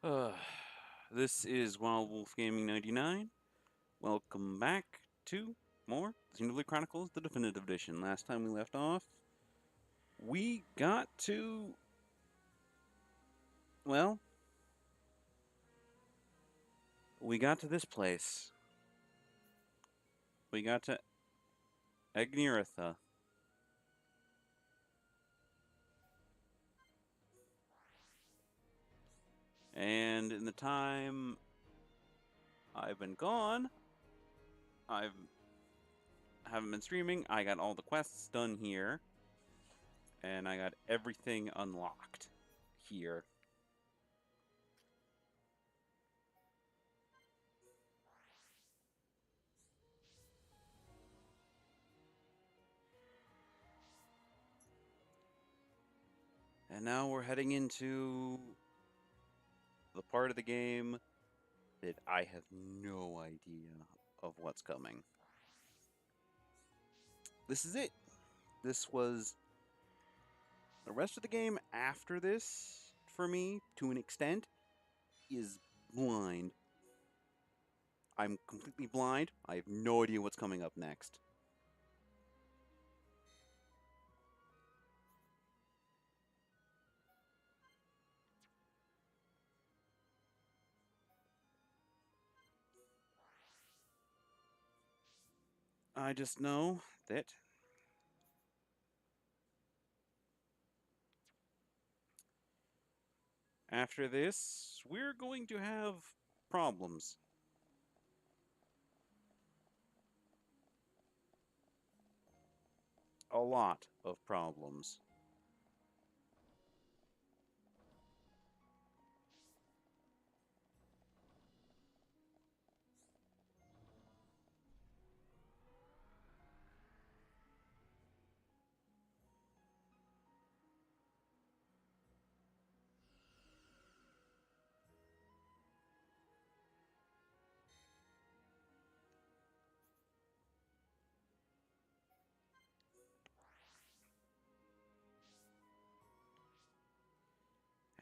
Uh, this is Wild Wolf Gaming 99. Welcome back to more Xenoblade Chronicles, the Definitive Edition. Last time we left off, we got to, well, we got to this place. We got to Agniratha. And in the time I've been gone, I haven't been streaming. I got all the quests done here, and I got everything unlocked here. And now we're heading into the part of the game that I have no idea of what's coming. This is it. This was the rest of the game after this, for me, to an extent, is blind. I'm completely blind. I have no idea what's coming up next. I just know that after this, we're going to have problems. A lot of problems.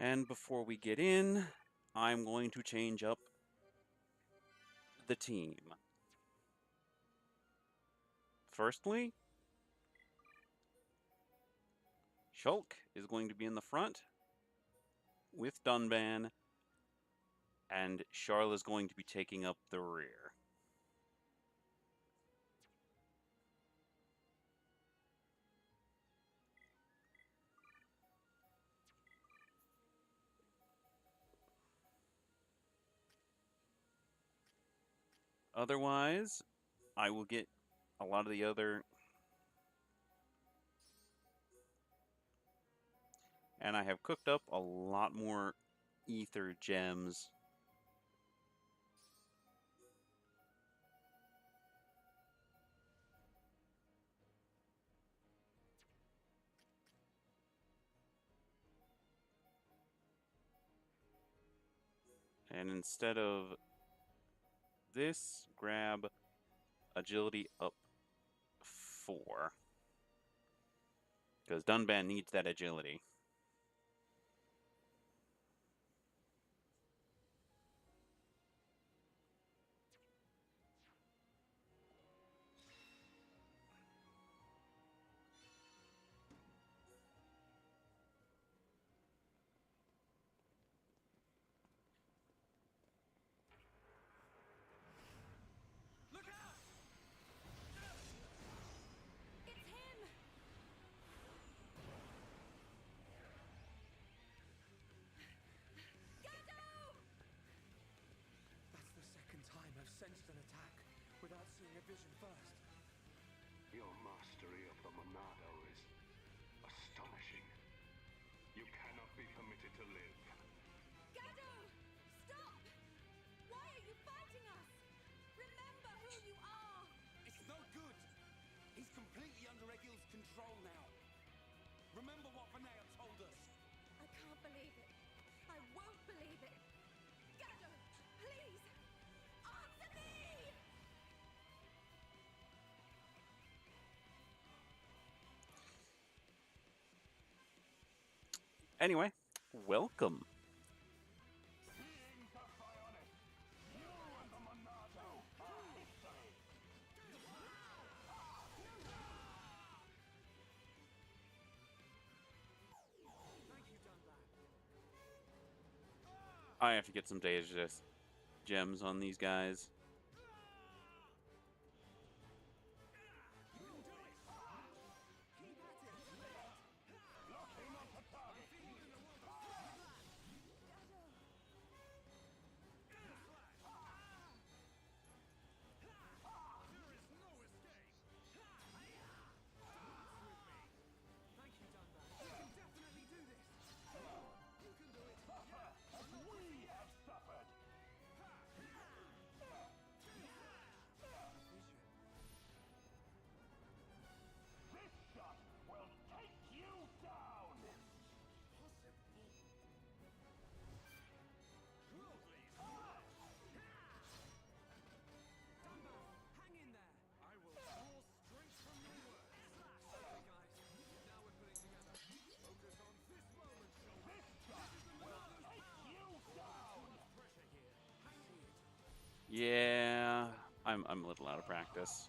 And before we get in, I'm going to change up the team. Firstly, Shulk is going to be in the front with Dunban, and Charla is going to be taking up the rear. Otherwise, I will get a lot of the other... And I have cooked up a lot more ether gems. And instead of this, grab agility up 4. Because Dunban needs that agility. Look out! It's him! Gato! That's the second time I've sensed an attack without seeing a vision first. Your mastery of the Monado is astonishing. You cannot be permitted to live. Gato! Stop! Why are you fighting us? Remember who you are! It's no good! He's completely under Egil's control now. Remember what Vinaya told us. I can't believe it. I won't believe it. Gato, please! Answer me! Anyway, welcome. I have to get some data gems on these guys. Yeah, I'm a little out of practice.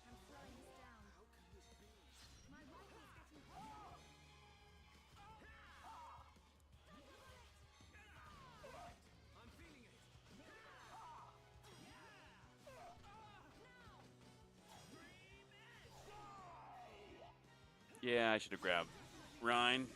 I'm slowing this down. My rifle's getting hot. I'm feeling it. Yeah, I should have grabbed Rhine.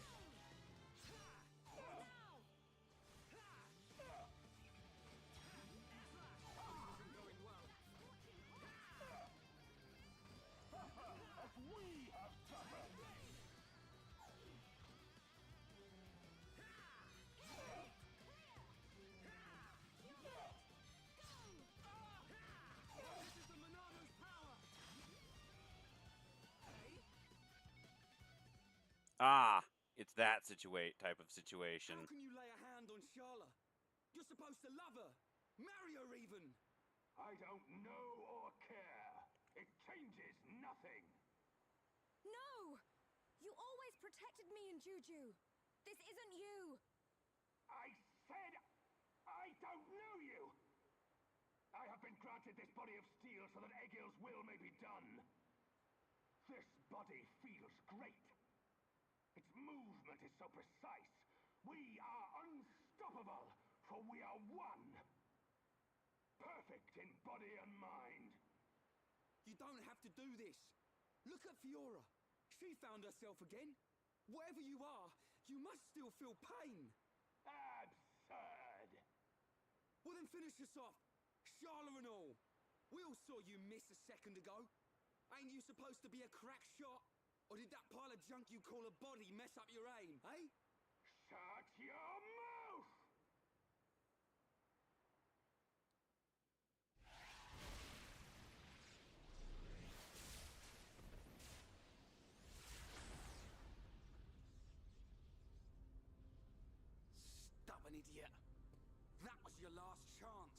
Ah, it's that type of situation. How can you lay a hand on Charlotte? You're supposed to love her. Marry her even. I don't know or care. It changes nothing. No! You always protected me and Juju. This isn't you. I said I don't know you. I have been granted this body of steel so that Egil's will may be done. This body feels great. Its movement is so precise. We are unstoppable, for we are one. Perfect in body and mind. You don't have to do this. Look at Fiora. She found herself again. Whatever you are, you must still feel pain. Absurd. Well then finish us off. Charlotte and all. We all saw you miss a second ago. Ain't you supposed to be a crack shot? Or did that pile of junk you call a body mess up your aim, eh? Shut your mouth! Stubborn idiot. That was your last chance.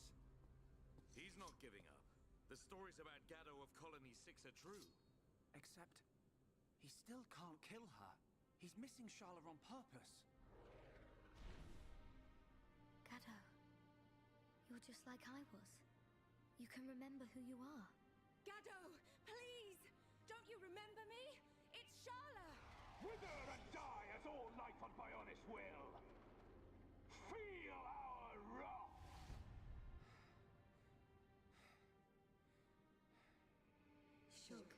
He's not giving up. The stories about Gaddo of Colony 6 are true. Except, he still can't kill her. He's missing Charlotte on purpose. Gaddo, you're just like I was. You can remember who you are. Gaddo, please! Don't you remember me? It's Charlotte! Wither and die as all life on Bionis will. Feel our wrath. Shug.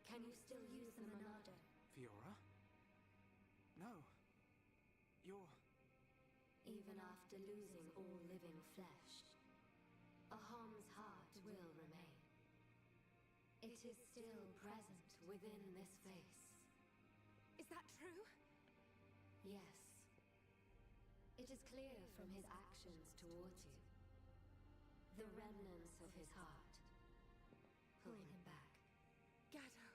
Can you still use the Monado? Fiora? No. You're... Even after losing all living flesh, Aham's heart will remain. It is still present within this face. Is that true? Yes. It is clear from his actions towards you. The remnants of his heart. Pull him back. Gaddo!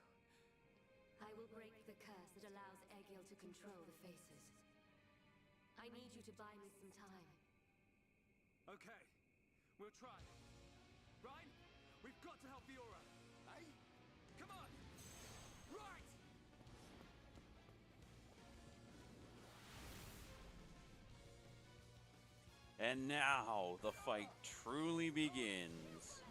I will break the curse that allows Egil to control the faces. I need you to buy me some time. Okay, we'll try. Ryan, we've got to help Fiora. Eh? Come on! Right! And now the fight truly begins.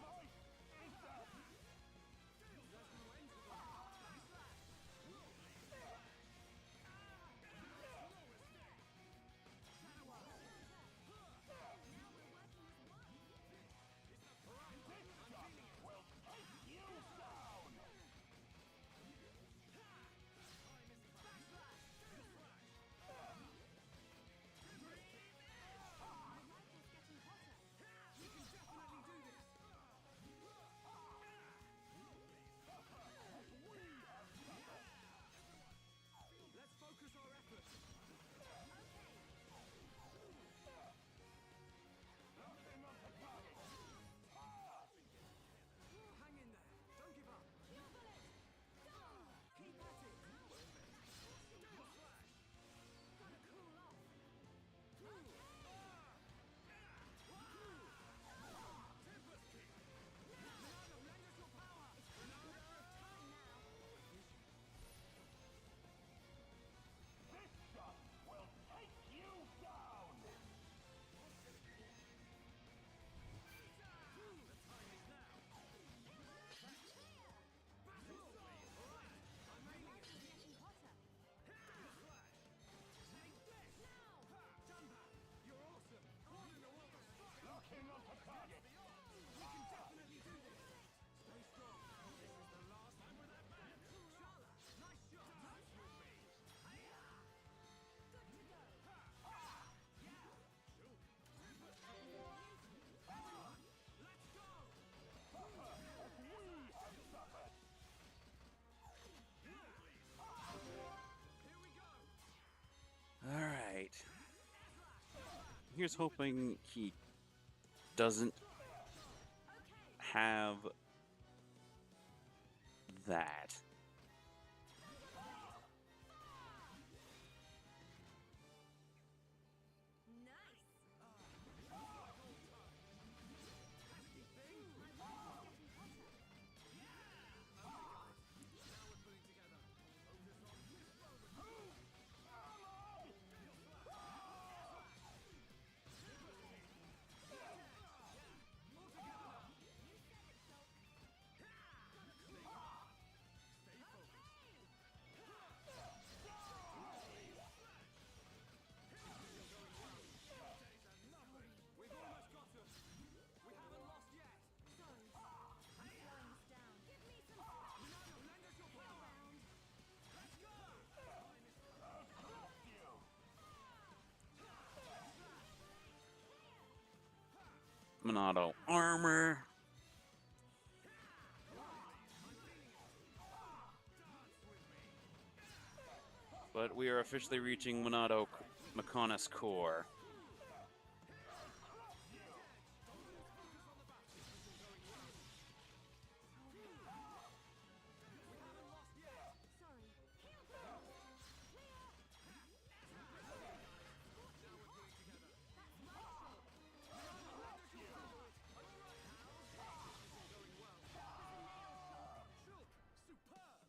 Let's focus our efforts. Hang in there. Don't give up. Keep at it. Gotta cool off. Ronaldo, lend us your power. It's a matter of time now. This shot will take you down! Getting hotter. You're awesome. Locking onto target! We can definitely do this. Stay strong. This is the last time we're that bad. Shala, nice shot. Dance with me. Good to go. Let's go. We have suffered! Here we go. All right. Here's hoping he doesn't have that. Nice. We've almost got them. We haven't lost yet. Sorry. I'm slowing this down. Give me some slack. Ronaldo, lend us your power. Let's go. Monado armor. But we are officially reaching Monado Mechonis core. Sorry. Heal first. Clear. That's my shot. Shulk, superb.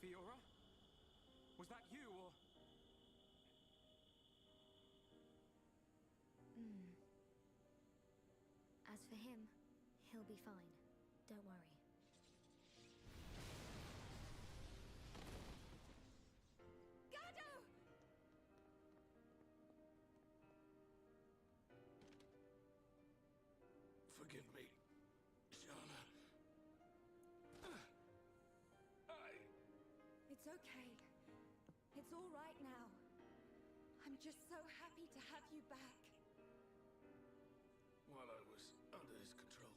Fiora? Was that you, or...? As for him, he'll be fine. Don't worry. Gado! Forgive me, Shala. It's okay. It's all right now. I'm just so happy to have you back. While I was under his control,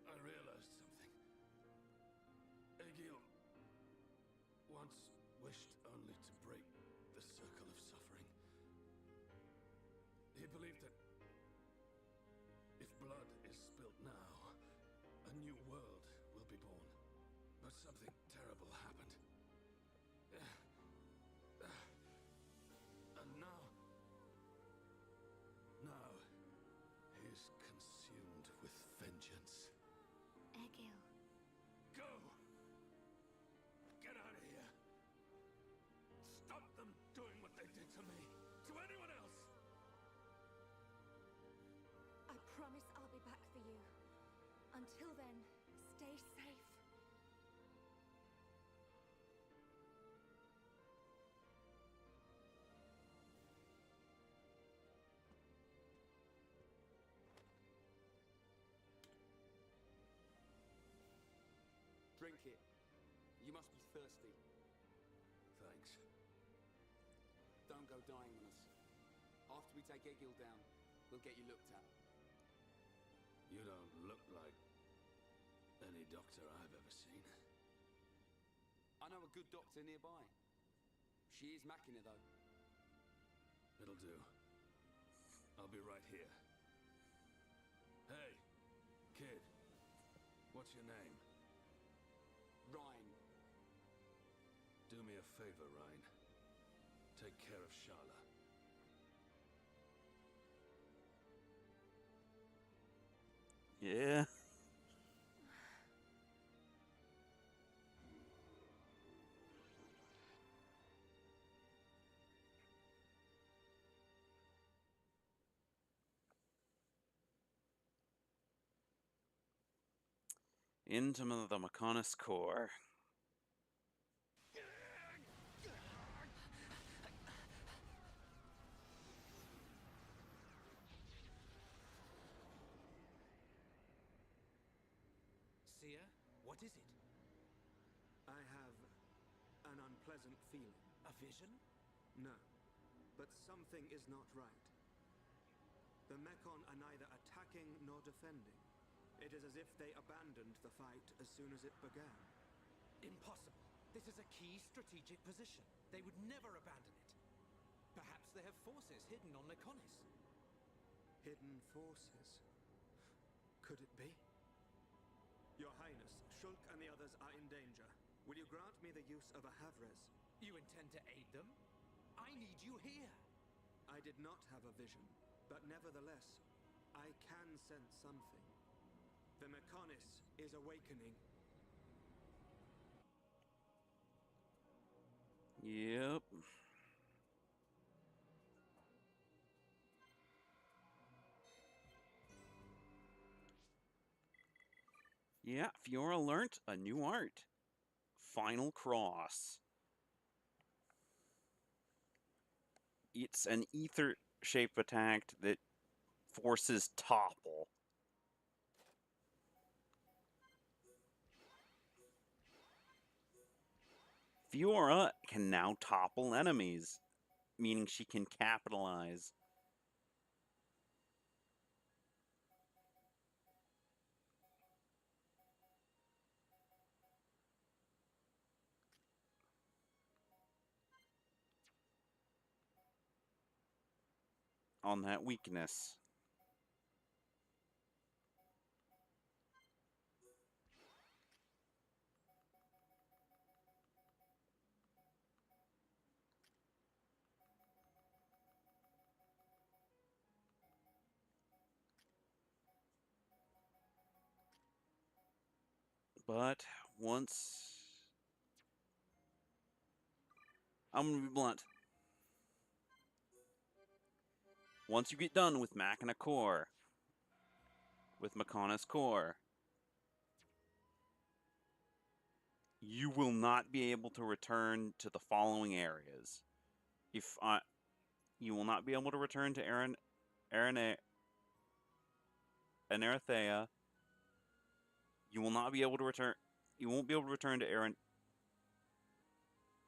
I realized something. Egil once wished only to break the circle of suffering. He believed that if blood is spilt now, a new world But something terrible happened. And now he's consumed with vengeance. Egil. Go! Get out of here! Stop them doing what they did to me! To anyone else! I promise I'll be back for you. Until then, stay safe. Drink it. You must be thirsty. Thanks. Don't go dying on us. After we take Egil down, we'll get you looked at. You don't look like any doctor I've ever seen. I know a good doctor nearby. She is Machina, though. It'll do. I'll be right here. Hey, kid. What's your name? Ryan. Do me a favor, Ryan. Take care of Sharla. Yeah. Into the Mechonis core. Seer, what is it? I have an unpleasant feeling. A vision? No, but something is not right. The Mechon are neither attacking nor defending. It is as if they abandoned the fight as soon as it began. Impossible. This is a key strategic position. They would never abandon it. Perhaps they have forces hidden on Mechonis. Hidden forces? Could it be? Your Highness, Shulk and the others are in danger. Will you grant me the use of a Havres? You intend to aid them? I need you here. I did not have a vision, but nevertheless, I can sense something. The Mechonis is awakening. Yep. Yeah, Fiora learnt a new art. Final Cross. It's an ether-shaped attack that forces Topple. Fiora can now topple enemies, meaning she can capitalize. On that weakness. But once... I'm gonna be blunt. Once you get done with Machina Core, with Mechonis Core, you will not be able to return to the following areas. You will not be able to return to Anerthea. You will not be able to return. You won't be able to return to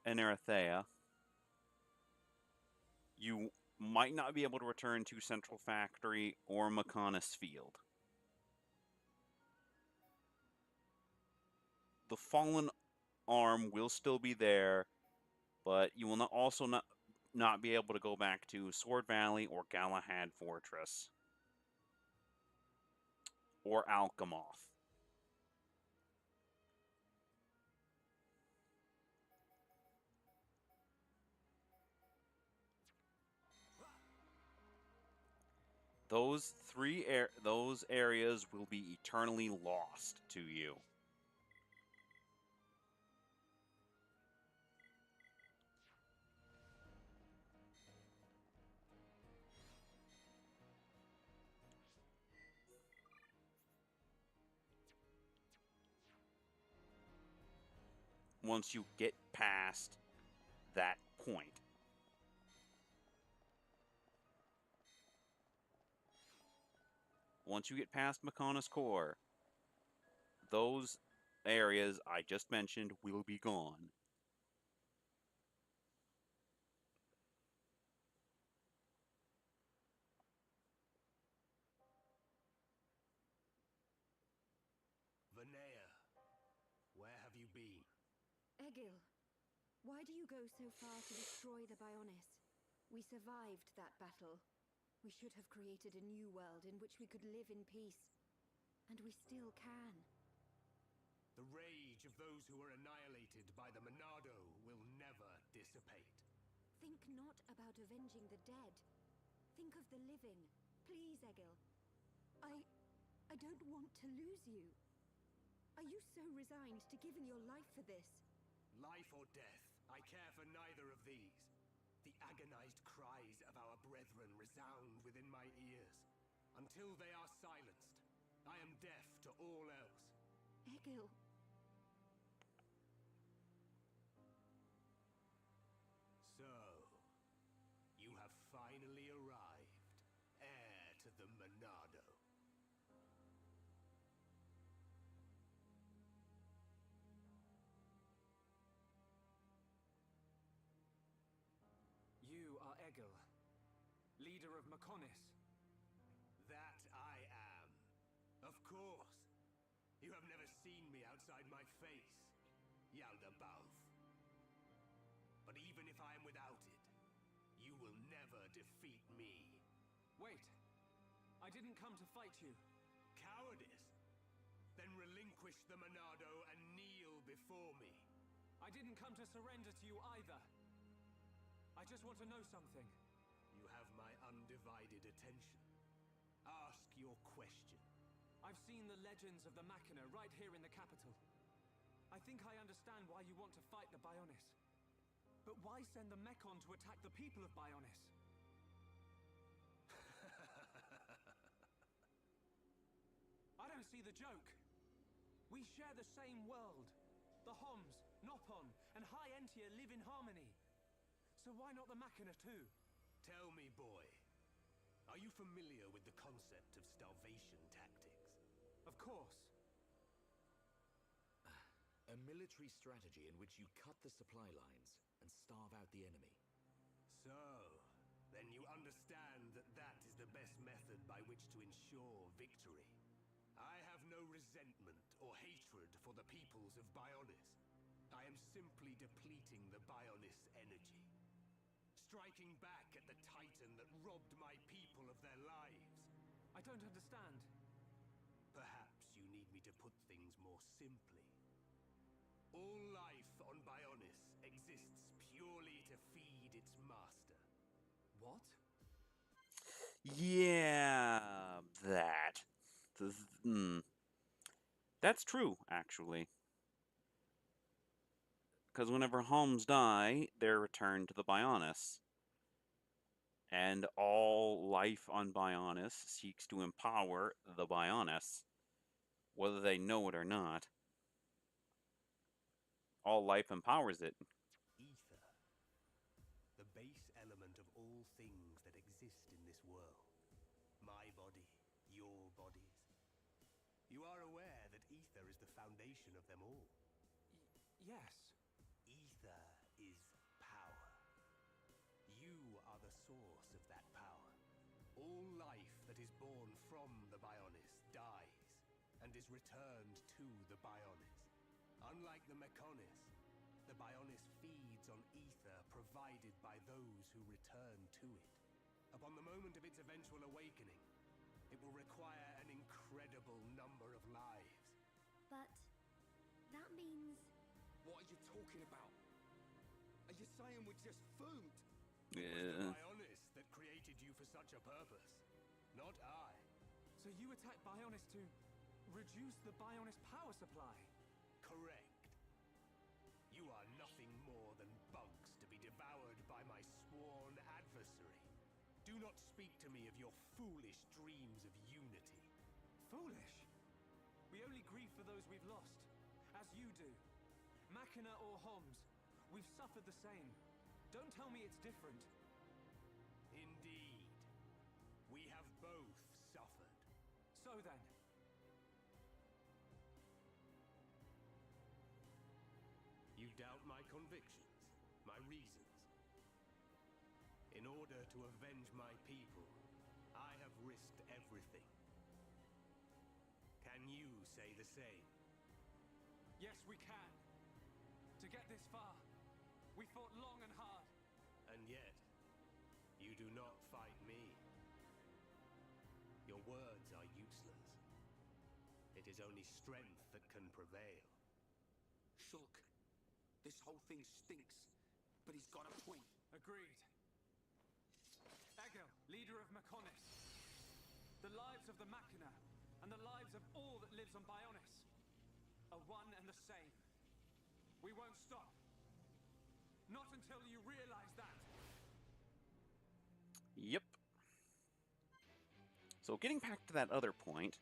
Anerthea. You might not be able to return to Central Factory or Mechonis Field. The Fallen Arm will still be there, but you will also not be able to go back to Sword Valley or Galahad Fortress or Alchemoth. those areas will be eternally lost to you. Once you get past that point. Once you get past Mechonis Core, those areas I just mentioned will be gone. Vanea, where have you been? Egil, why do you go so far to destroy the Bionis? We survived that battle. We should have created a new world in which we could live in peace. And we still can. The rage of those who were annihilated by the Monado will never dissipate. Think not about avenging the dead. Think of the living. Please, Egil. I don't want to lose you. Are you so resigned to giving your life for this? Life or death, I care for neither of these. The agonized cries of our brethren resound within my ears. Until they are silenced, I am deaf to all else. Egil. So, you have finally arrived, heir to the Monado. You are Egil, leader of Mechonis. That I am. Of course. You have never seen me outside my face, Yaldabaoth. But even if I am without it, you will never defeat me. Wait, I didn't come to fight you. Cowardice? Then relinquish the Monado and kneel before me. I didn't come to surrender to you either. I just want to know something. You have my undivided attention. Ask your question. I've seen the legends of the Machina right here in the capital. I think I understand why you want to fight the Bionis. But why send the Mechon to attack the people of Bionis? I don't see the joke. We share the same world. The Homs, Nopon, and High Entia live in harmony. So why not the Machina too? Tell me, boy, are you familiar with the concept of starvation tactics? Of course. A military strategy in which you cut the supply lines and starve out the enemy. So, then you understand that that is the best method by which to ensure victory. I have no resentment or hatred for the peoples of Bionis. I am simply depleting the Bionis energy. Striking back at the Titan that robbed my people of their lives. I don't understand. Perhaps you need me to put things more simply. All life on Bionis exists purely to feed its master. What? Yeah, that. That's true, actually. Because whenever Homs die, they're returned to the Bionis. And all life on Bionis seeks to empower the Bionis, whether they know it or not. All life empowers it. Ether. The base element of all things that exist in this world. My body, your bodies. You are aware that ether is the foundation of them all. Yes. Ether is power. You are the source of that power. All life that is born from the Bionis dies and is returned to the Bionis. Unlike the Mechonis, the Bionis feeds on ether provided by those who return to it. Upon the moment of its eventual awakening, it will require an incredible number of lives. But that means... What are you talking about? Are you saying we're just food? It was the Bionis that created you for such a purpose. Not not I. So you attacked Bionis to reduce the Bionis power supply? Correct. You are nothing more than bugs to be devoured by my sworn adversary. Do not speak to me of your foolish dreams of unity. Foolish? We only grieve for those we've lost, as you do. Machina or Homs, we've suffered the same. Don't tell me it's different. Indeed. We have both suffered. So then, you doubt my convictions, my reasons. In order to avenge my people, I have risked everything. Can you say the same? yes, we can. To get this far, we fought long and hard. And yet, you do not fight me. Your words are useless. It is only strength that can prevail. Shook. This whole thing stinks, but he's got a point. Agreed. Egil, leader of Mechonis. The lives of the Machina and the lives of all that lives on Bionis are one and the same. We won't stop. Not until you realize that. Yep. So getting back to that other point,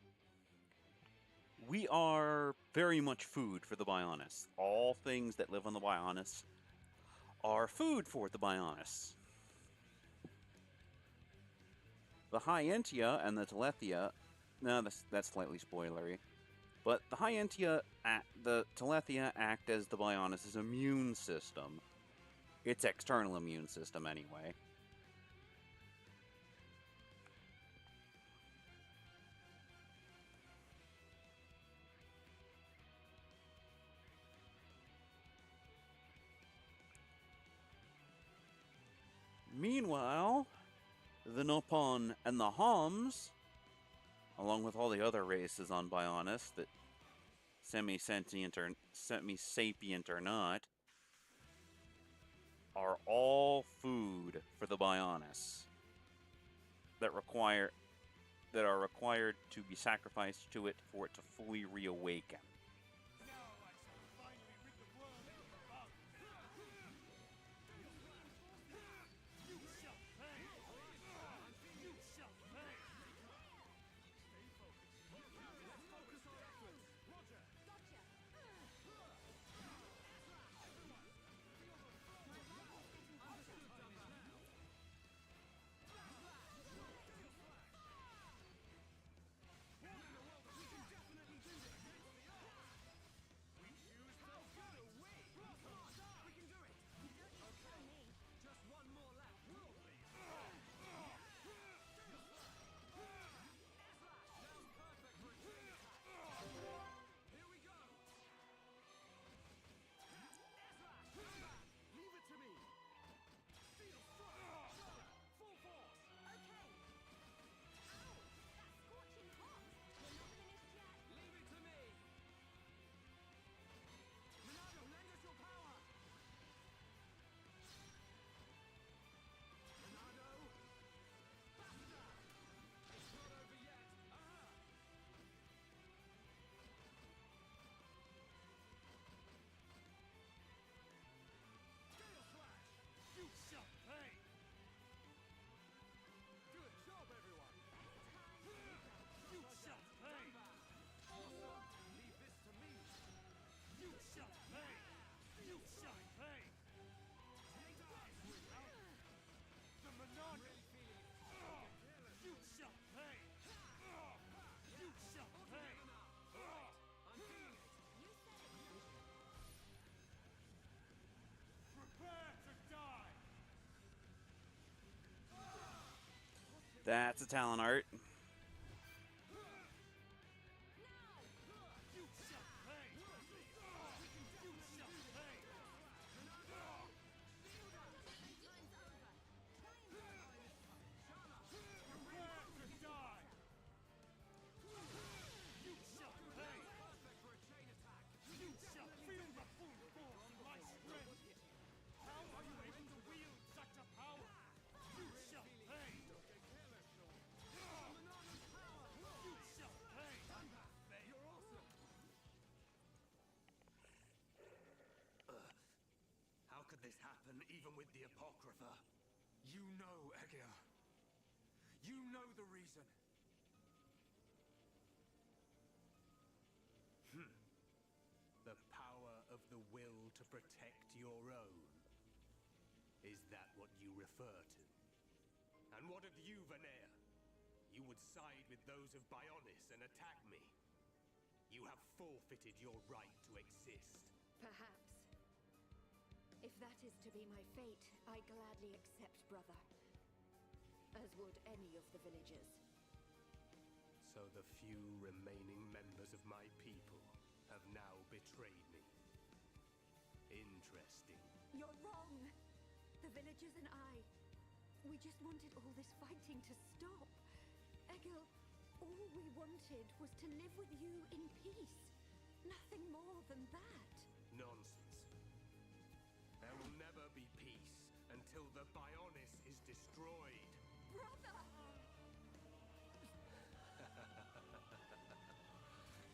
we are very much food for the Bionis. All things that live on the Bionis are food for the Bionis. The Hyentia and the Telethia, no, that's slightly spoilery, but the Hyentia, the Telethia act as the Bionis' immune system. Its external immune system, anyway. Meanwhile, the Nopon and the Homs, along with all the other races on Bionis that semi-sentient or semi-sapient or not, are all food for the Bionis that are required to be sacrificed to it for it to fully reawaken. That's a talent art. even with the Apocrypha. You know, Egil. You know the reason. The power of the will to protect your own. Is that what you refer to? And what of you, Vanea? You would side with those of Bionis and attack me. You have forfeited your right to exist. Perhaps. If that is to be my fate, I gladly accept, brother. As would any of the villagers. So the few remaining members of my people have now betrayed me. Interesting. You're wrong! The villagers and I, we just wanted all this fighting to stop. Egil, all we wanted was to live with you in peace. Nothing more than that. Nonsense. There will never be peace until the Bionis is destroyed. Brother!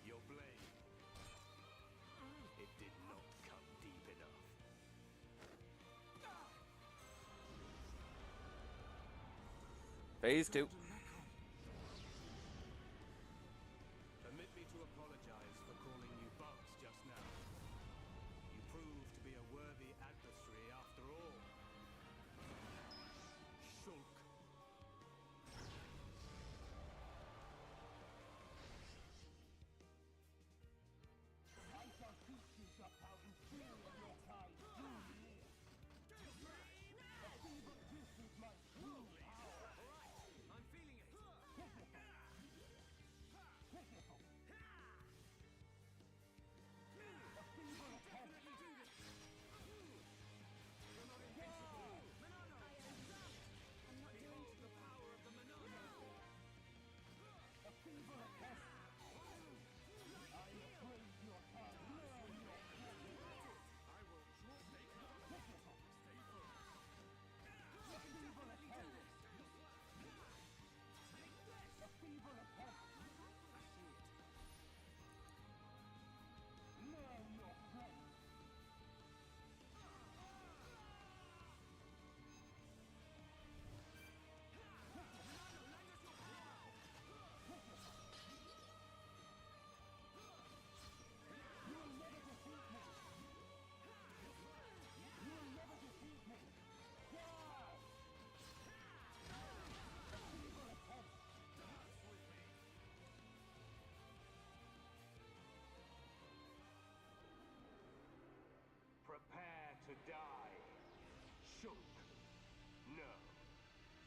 Your blade. It did not cut deep enough. Phase 2. Permit me to apologize for calling you bugs just now. You proved to be a worthy adversary after all. Shulk. I shall teach you just how inferior your kind truly is. A feeble this is my true power. I'm feeling it. Pitiful. Pitiful. A feeble attempt. You're not invincible. Mechonis! I'm not doing Behold the power of the Mechonis. A feeble attempt. I am afraid your tongue. Learn your I will draw take it up. pitiful. Stay focused. A feeble attempt. A feeble attempt. I see it. Learn your strength. You will never defeat me. You will never defeat me. Die! A feeble attempt. Dance with me. Prepare to die. Shulk. No.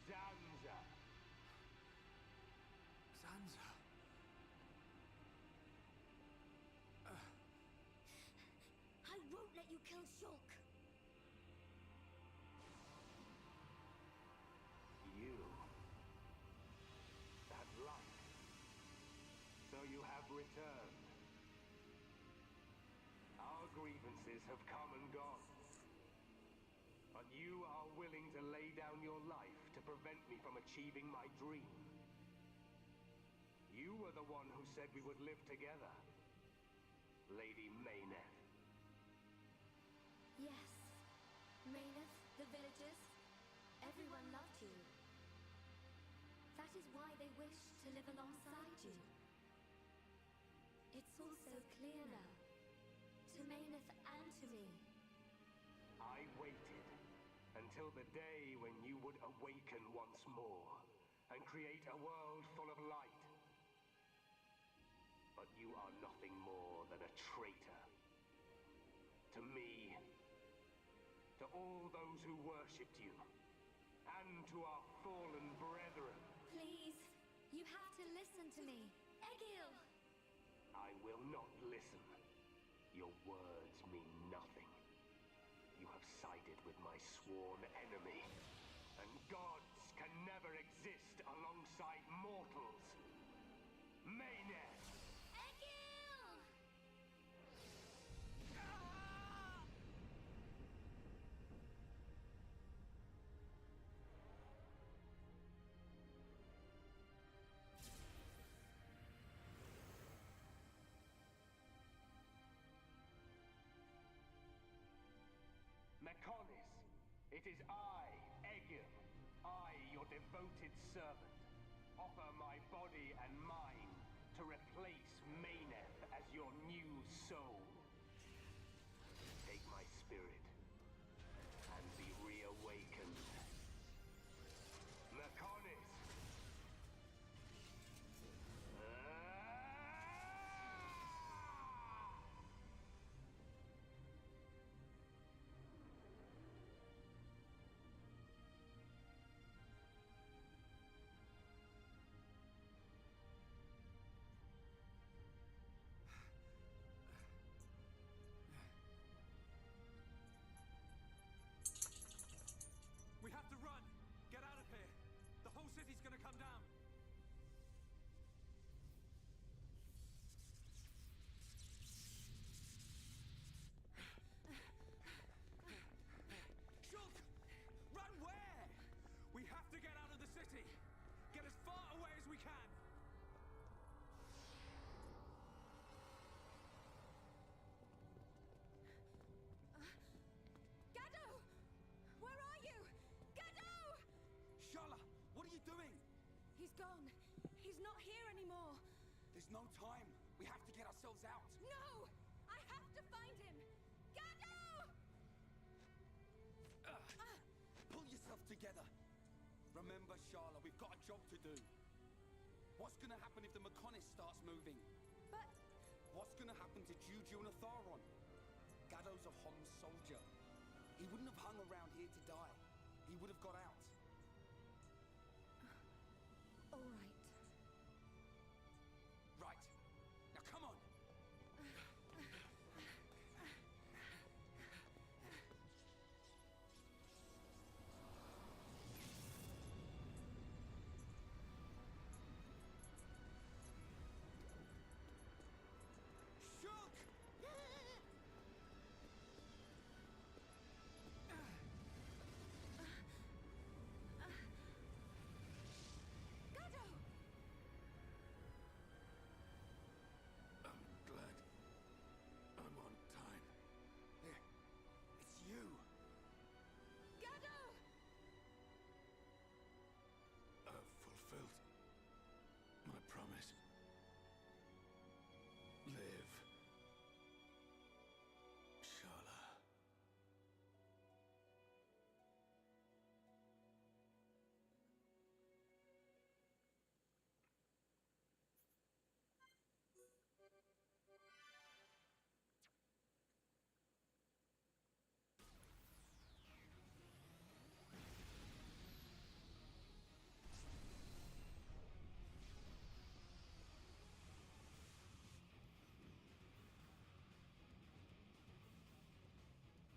Zanza. Sansa. I won't let you kill Shulk! You. That light. So you have returned. Our grievances have come and gone. But you are willing to lay down your life to prevent me from achieving my dream. You were the one who said we would live together, Lady Meyneth. Yes. Meyneth, the villagers, everyone loved you. That is why they wished to live alongside you. It's also clear now. To Meyneth and to me. I waited until the day when you would awaken once more and create a world full of light. But you are nothing more than a traitor. To me, to all those who worshipped you, and to our fallen brethren. Please, you have to listen to me. Egil! I will not listen. Your words mean nothing. You have sided with my sworn enemy, and gods can never exist alongside mortals. Meyneth! Egil! Mechonis, It is I, Egil, I, your devoted servant, offer my body and mind to replace Meyneth as your new soul. Take my spirit and be reawakened. Mechonis! We have to run! Get out of here! The whole city's gonna come down! Shulk! Run where? We have to get out of the city! Get as far away as we can! Gado! Where are you? Gado! Shala, what are you doing? He's gone. He's not here anymore. There's no time. We have to get ourselves out. No! I have to find him! Gado! Pull yourself together. Remember, Shala, we've got a job to do. What's gonna happen if the Mechonis starts moving? But What's gonna happen to Juju and Atharon? Gado's a Hom's soldier. He wouldn't have hung around here to die. He would have got out. all right. Right. Now come on. Shulk! Gado! I'm glad I'm on time. Here, it's you. Gado! I've fulfilled my promise. Live, Shala.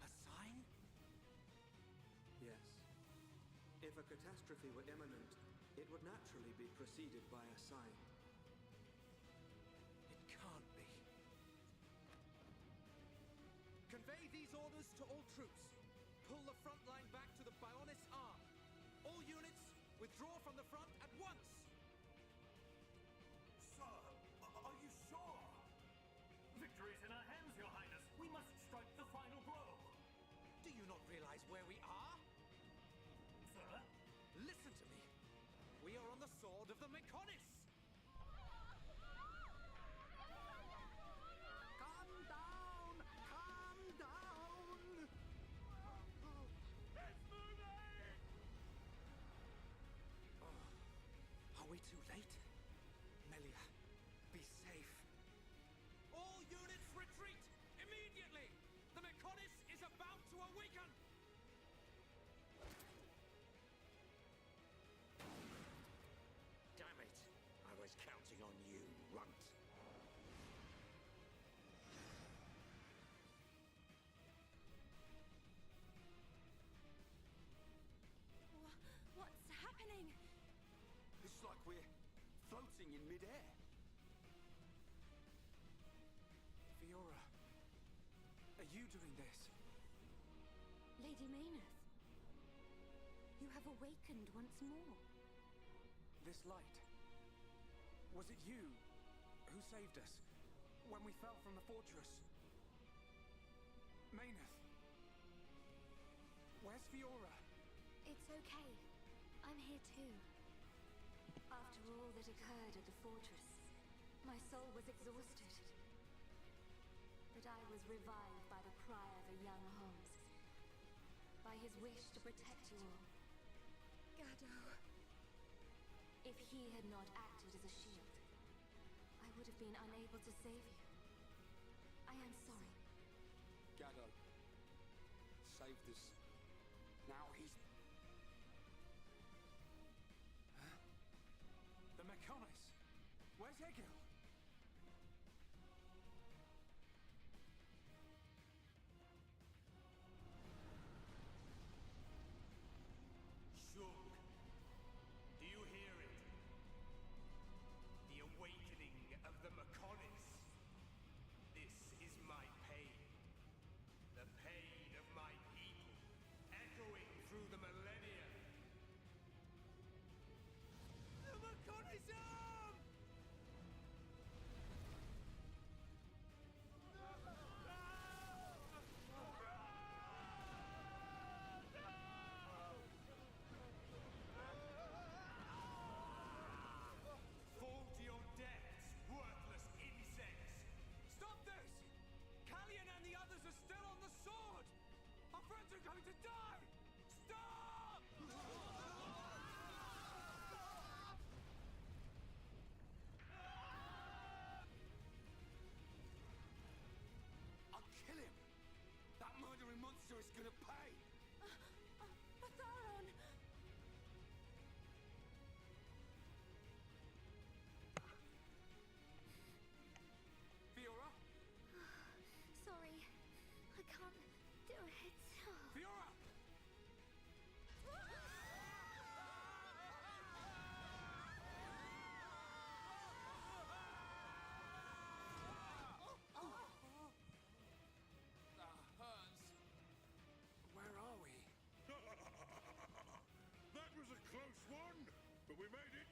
A sign? Yes. If a catastrophe were imminent, it would naturally be preceded by a sign. It can't be. Convey these orders to all troops. Pull the front line back to the Bionis arm. All units, withdraw from the front at once! Sir, are you sure? Victory's in our hands, Your Highness. We must strike the final blow. Do you not realize where we are? Sir? Listen to me. We are on the sword of the Mechonis! Calm down! Calm down! It's moving! Are we too late? Melia, be safe. All units retreat! Immediately! The Mechonis is about to awaken! Damn it! I was counting on you, runt. What's happening? It's like we're floating in midair. Fiora, are you doing this? Lady Meyneth, you have awakened once more. This light. Was it you who saved us when we fell from the fortress? Meyneth, where's Where's Fiora? It's okay. I'm here too. After all that occurred at the fortress, my soul was exhausted. But I was revived by the cry of a young Homs, by his wish to protect you all. Gado. If he had not acted as a shield, I would have been unable to save you. I am sorry. Gado saved us. Now he's... The Mechonis! Where's Egil? Shug, do you hear it? The awakening of the Mechonis. This is my pain. The pain of my people, echoing through the millennia. The Mechonism! Fall to your deaths, worthless insects! Stop this! Callian and the others are still on the sword! Our friends are going to die! Stop! I'll kill him! That murdering monster is gonna pay! Atharon! Fiora? Sorry, I can't do it. Fiora! That hurts. Where are we? That was a close one, but we made it.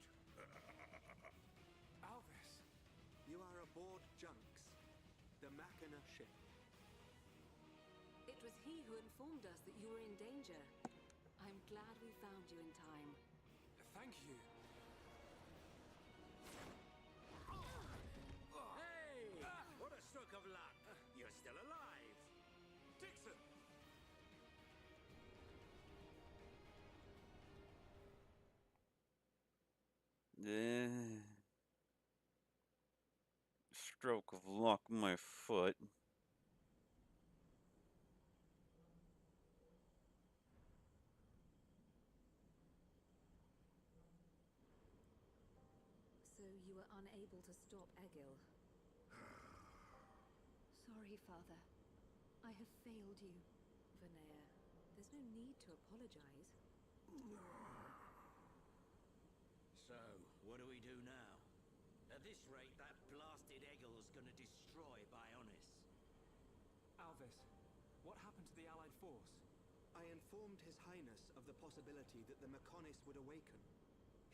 Alvis. You are aboard Junks, the Machina ship. It was he who informed us that you were in danger. I'm glad we found you in time. Thank you. Hey! What a stroke of luck! You're still alive! Dixon! Stroke of luck, my foot. So you were unable to stop Egil. Sorry, Father. I have failed you. Vanea, there's no need to apologize. So, what do we do now? At this rate, that blasted Egil's gonna destroy Bionis. Alvis, what happened to the Allied force? I informed His Highness of the possibility that the Mechonis would awaken.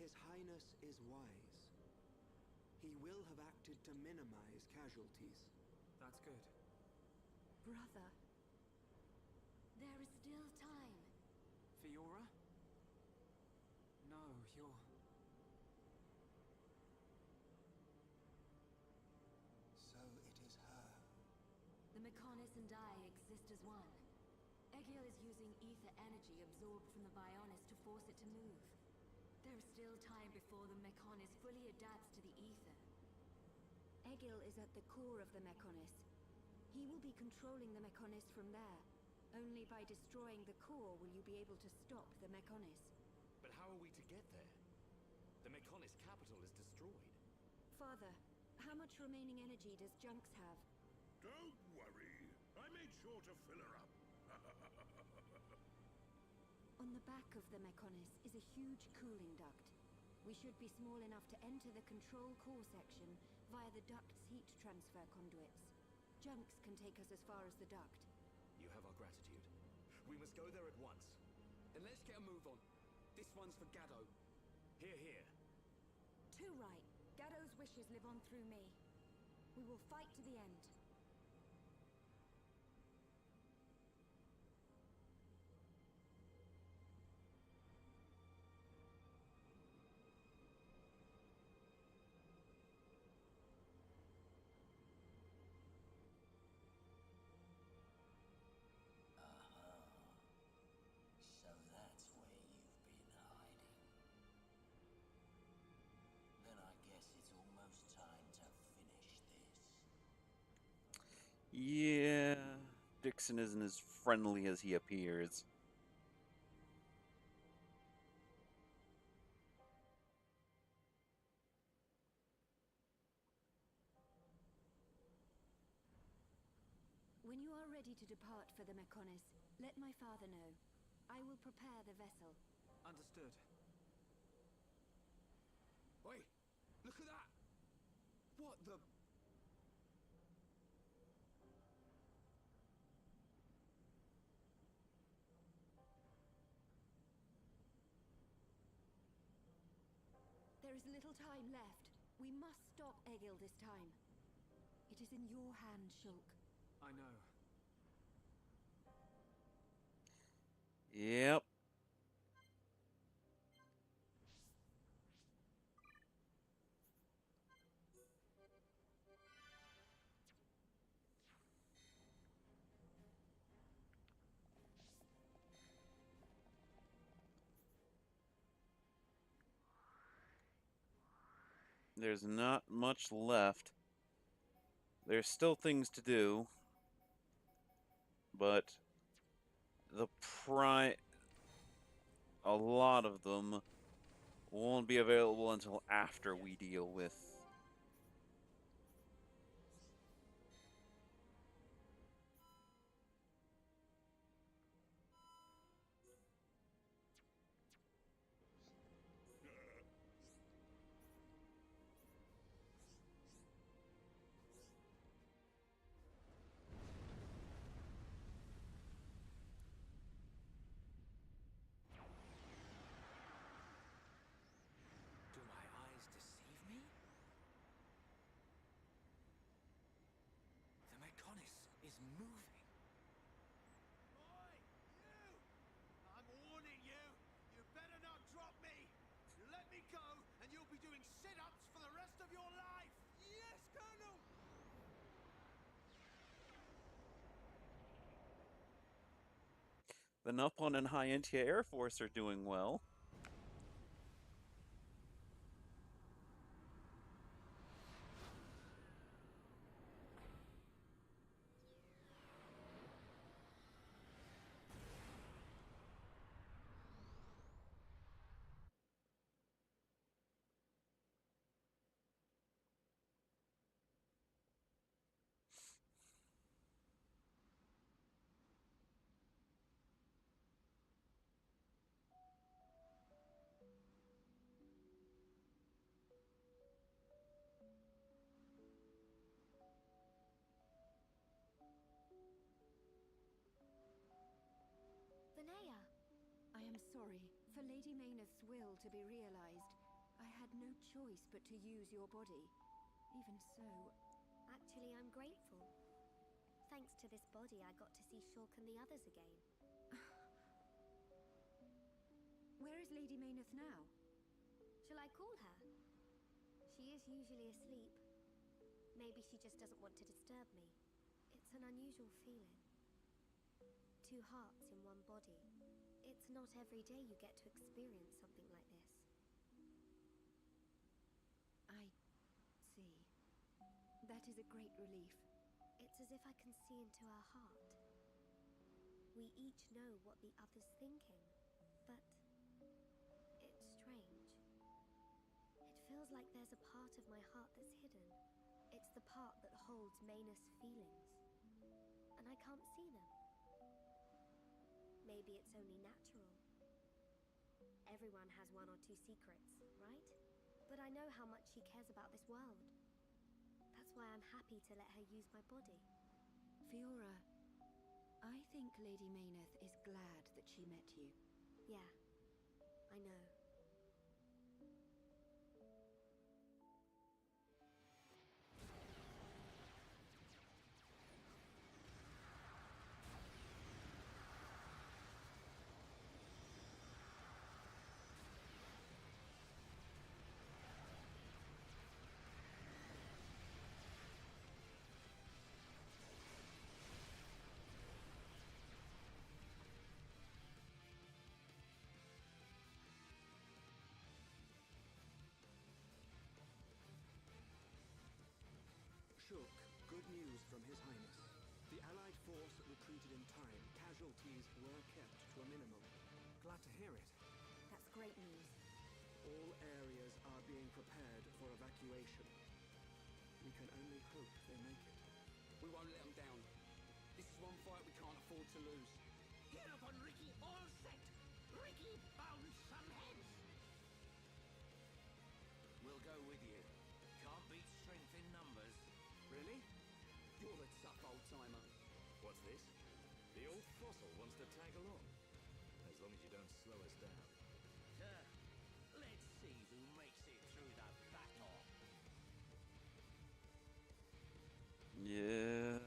His Highness is wise. He will have acted to minimize casualties. That's good. Brother. There is still time. Fiora? No, you're... So it is her. The Mechonis and I exist as one. Egil is using ether energy absorbed from the Bionis to force it to move. There is still time before the Mechonis fully adapts to the ether. Egil is at the core of the Mechonis. He will be controlling the Mechonis from there. Only by destroying the core will you be able to stop the Mechonis. But how are we to get there? The Mechonis capital is destroyed. Father, how much remaining energy does Junks have? Don't worry. I made sure to fill her up. On the back of the Mechonis is a huge cooling duct. We should be small enough to enter the control core section via the duct's heat transfer conduits. Junks can take us as far as the duct. You have our gratitude. We must go there at once. Then let's get a move on. This one's for Gado. Here, here. Too right. Gado's wishes live on through me. We will fight to the end. Yeah, Dixon isn't as friendly as he appears. When you are ready to depart for the Mechonis, let my father know. I will prepare the vessel. Understood. Oi, look at that! What the... There is little time left. We must stop Egil this time. It is in your hands, Shulk. I know. Yep. There's not much left. There's still things to do, but the a lot of them won't be available until after we deal with. Do my eyes deceive me? The Mechonis is moving. Oi, you! I'm warning you. You better not drop me. You let me go, and you'll be doing sit-ups for the rest of your life. Yes, Colonel. The Nupon and Hyentia Air Force are doing well. Vanea! I am sorry. For Lady Mayneth's will to be realized, I had no choice but to use your body. Even so... Actually, I'm grateful. Thanks to this body, I got to see Shulk and the others again. Where is Lady Mayneth now? Shall I call her? She is usually asleep. Maybe she just doesn't want to disturb me. It's an unusual feeling. Two hearts in one body. It's not every day you get to experience something like this. I see. That is a great relief. It's as if I can see into her heart. We each know what the other's thinking, but it's strange. It feels like there's a part of my heart that's hidden. It's the part that holds Mayneth's feelings, and I can't see them. Maybe it's only natural. Everyone has one or two secrets, right? But I know how much she cares about this world. That's why I'm happy to let her use my body. Fiora, I think Lady Mayneth is glad that she met you. Yeah, I know. Shulk, good news from His Highness. The Allied force retreated in time. Casualties were kept to a minimum. Glad to hear it. That's great news. All areas are being prepared for evacuation. We can only hope they make it. We won't let them down. This is one fight we can't afford to lose. Get up on Ricky, all set! Ricky, bounce some heads! We'll go with you. Can't beat strength in numbers. Really? You're a tough old-timer. What's this? The old fossil wants to tag along. As long as you don't slow us down. Let's see who makes it through the battle. Yeah.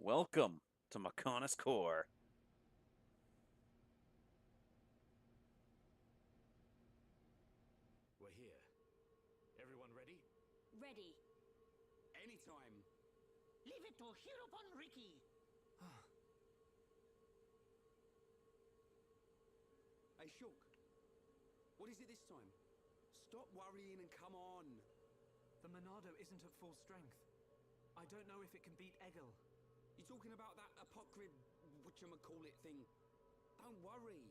Welcome to Mechonis Core. We're here. Everyone ready? Ready. Anytime. Leave it to hear upon Ricky. Hey, Shulk. What is it this time? Stop worrying and come on. The Monado isn't at full strength. I don't know if it can beat Egil. You talking about that apocryph whatchamacallit thing? Don't worry.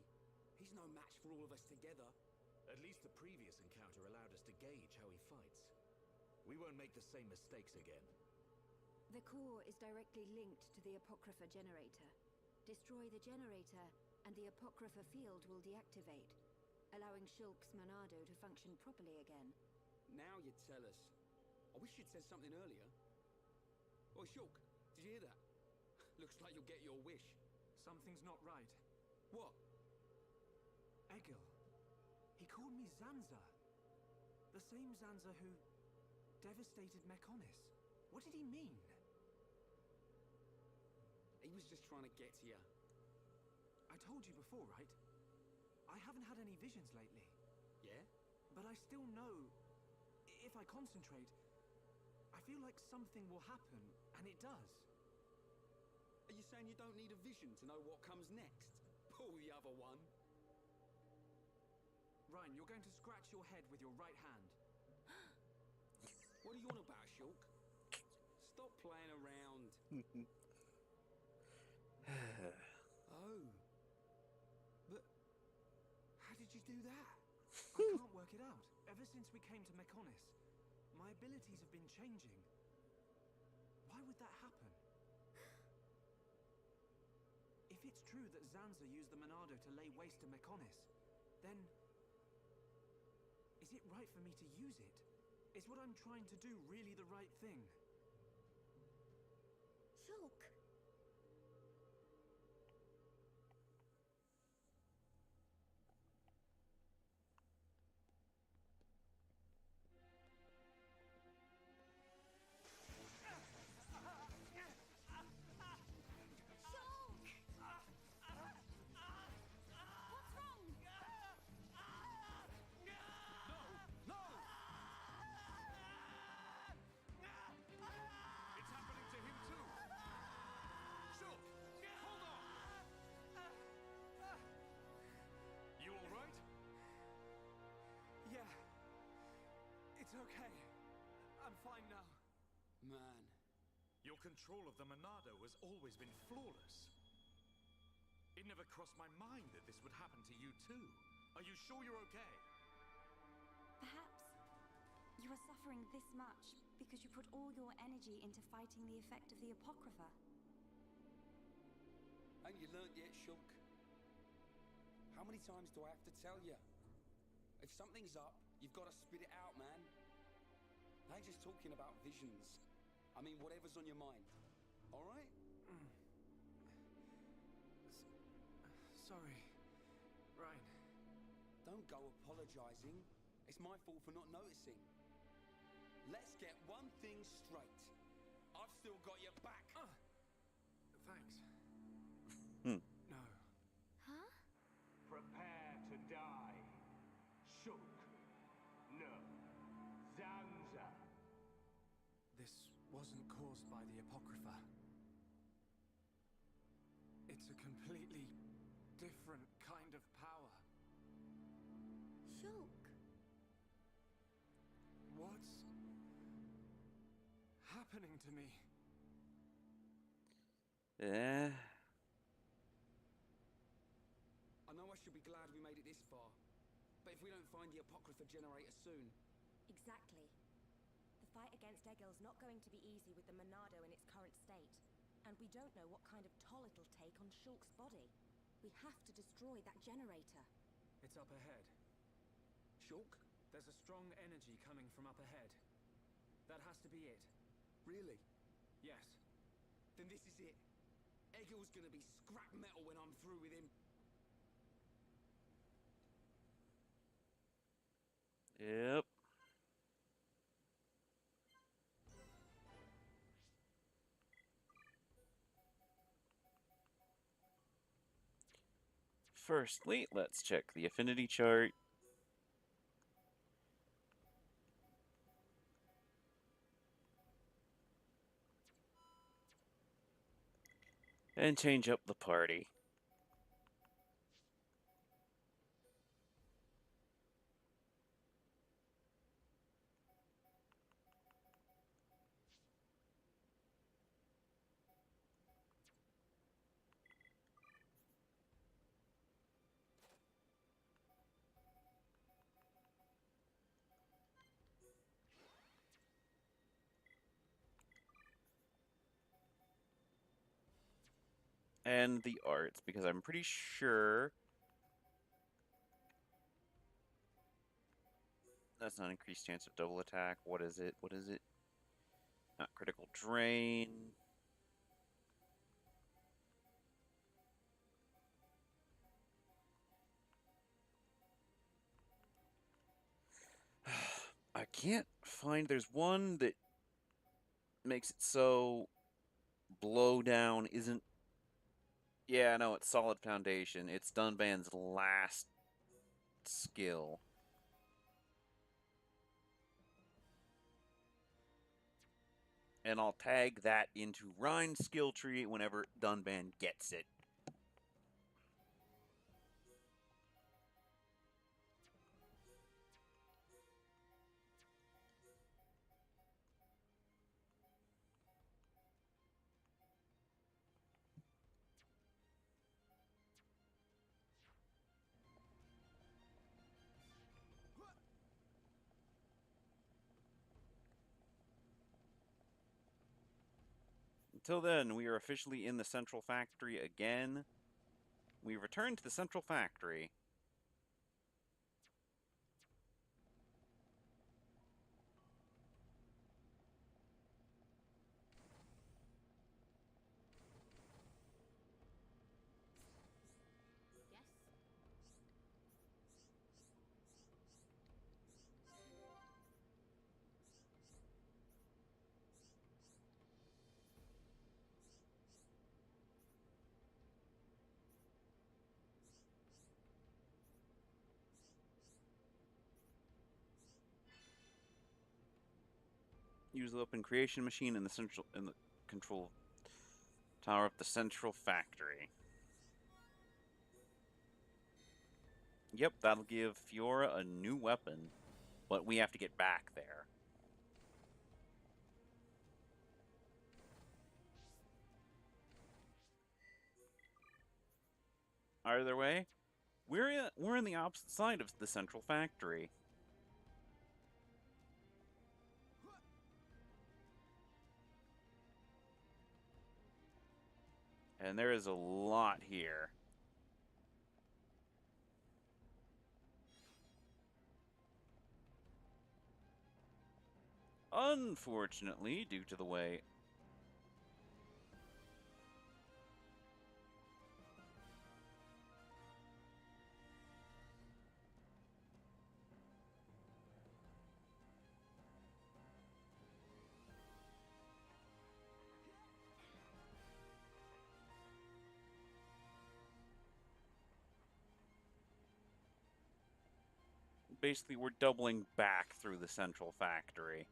He's no match for all of us together. At least the previous encounter allowed us to gauge how he fights. We won't make the same mistakes again. The core is directly linked to the Apocrypha generator. Destroy the generator, and the Apocrypha field will deactivate, allowing Shulk's Monado to function properly again. Now you tell us. I wish you'd said something earlier. Oh, Shulk, did you hear that? Looks like you'll get your wish. Something's not right. What? Egil. He called me Zanza. The same Zanza who devastated Mechonis. What did he mean? He was just trying to get to you. I told you before, right? I haven't had any visions lately. Yeah? But I still know, if I concentrate, I feel like something will happen, and it does. Are you saying you don't need a vision to know what comes next? Pull the other one. Ryan, you're going to scratch your head with your right hand. What are you on about, Shulk? Stop playing around. Oh. But how did you do that? I can't work it out. Ever since we came to Mechonis, my abilities have been changing. Why would that happen? If it's true that Zanza used the Monado to lay waste to Mechonis, then is it right for me to use it? Is what I'm trying to do really the right thing? Shulk! It's happening to him too! Shulk! Hold on! You alright? Yeah. It's okay. I'm fine now. Man. Your control of the Monado has always been flawless. It never crossed my mind that this would happen to you too. Are you sure you're okay? Perhaps you are suffering this much because you put all your energy into fighting the effect of the Apocrypha. Ain't you learnt yet, Shulk? How many times do I have to tell you? If something's up, you've got to spit it out, man. I ain't just talking about visions. I mean, whatever's on your mind. All right? Sorry, Ryan. Don't go apologizing. It's my fault for not noticing. Let's get one thing straight. I've still got your back. Thanks. Hmm. No. Huh? Prepare to die. Shulk. No. Zanza. This wasn't caused by the Apocrypha. It's a completely different kind of power. Shulk. What's happening to me? Eh. I know I should be glad we made it this far. But if we don't find the Apocrypha generator soon... Exactly. The fight against Egil's not going to be easy with the Monado in its current state. And we don't know what kind of toll it'll take on Shulk's body. We have to destroy that generator. It's up ahead. Shulk? There's a strong energy coming from up ahead. That has to be it. Really? Yes. Then this is it. Egil's gonna be scrap metal when I'm through with him. Yep. Firstly, let's check the affinity chart. And change up the party. And the arts, because I'm pretty sure that's not increased chance of double attack. What is it? What is it? Not critical drain. I can't find. There's one that makes it so blow down isn't. Yeah, no, it's solid foundation. It's Dunban's last skill. And I'll tag that into Rhine's skill tree whenever Dunban gets it. Until then, we are officially in the central factory again. We return to the central factory. Use the open creation machine in the control tower of the central factory. Yep, that'll give Fiora a new weapon, but we have to get back there. Either way, we're in the opposite side of the central factory. And there is a lot here. Unfortunately, due to the way basically we're doubling back through the central factory.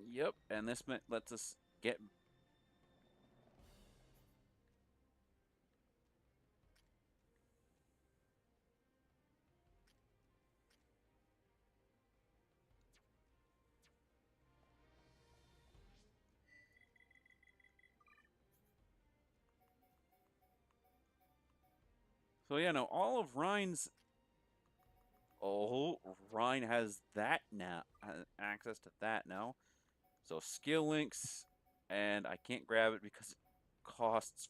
Yep, and this lets us get. So yeah, no, all of Rhine's. Oh, Rhine has that now, access to that now. So skill links, and I can't grab it because it costs.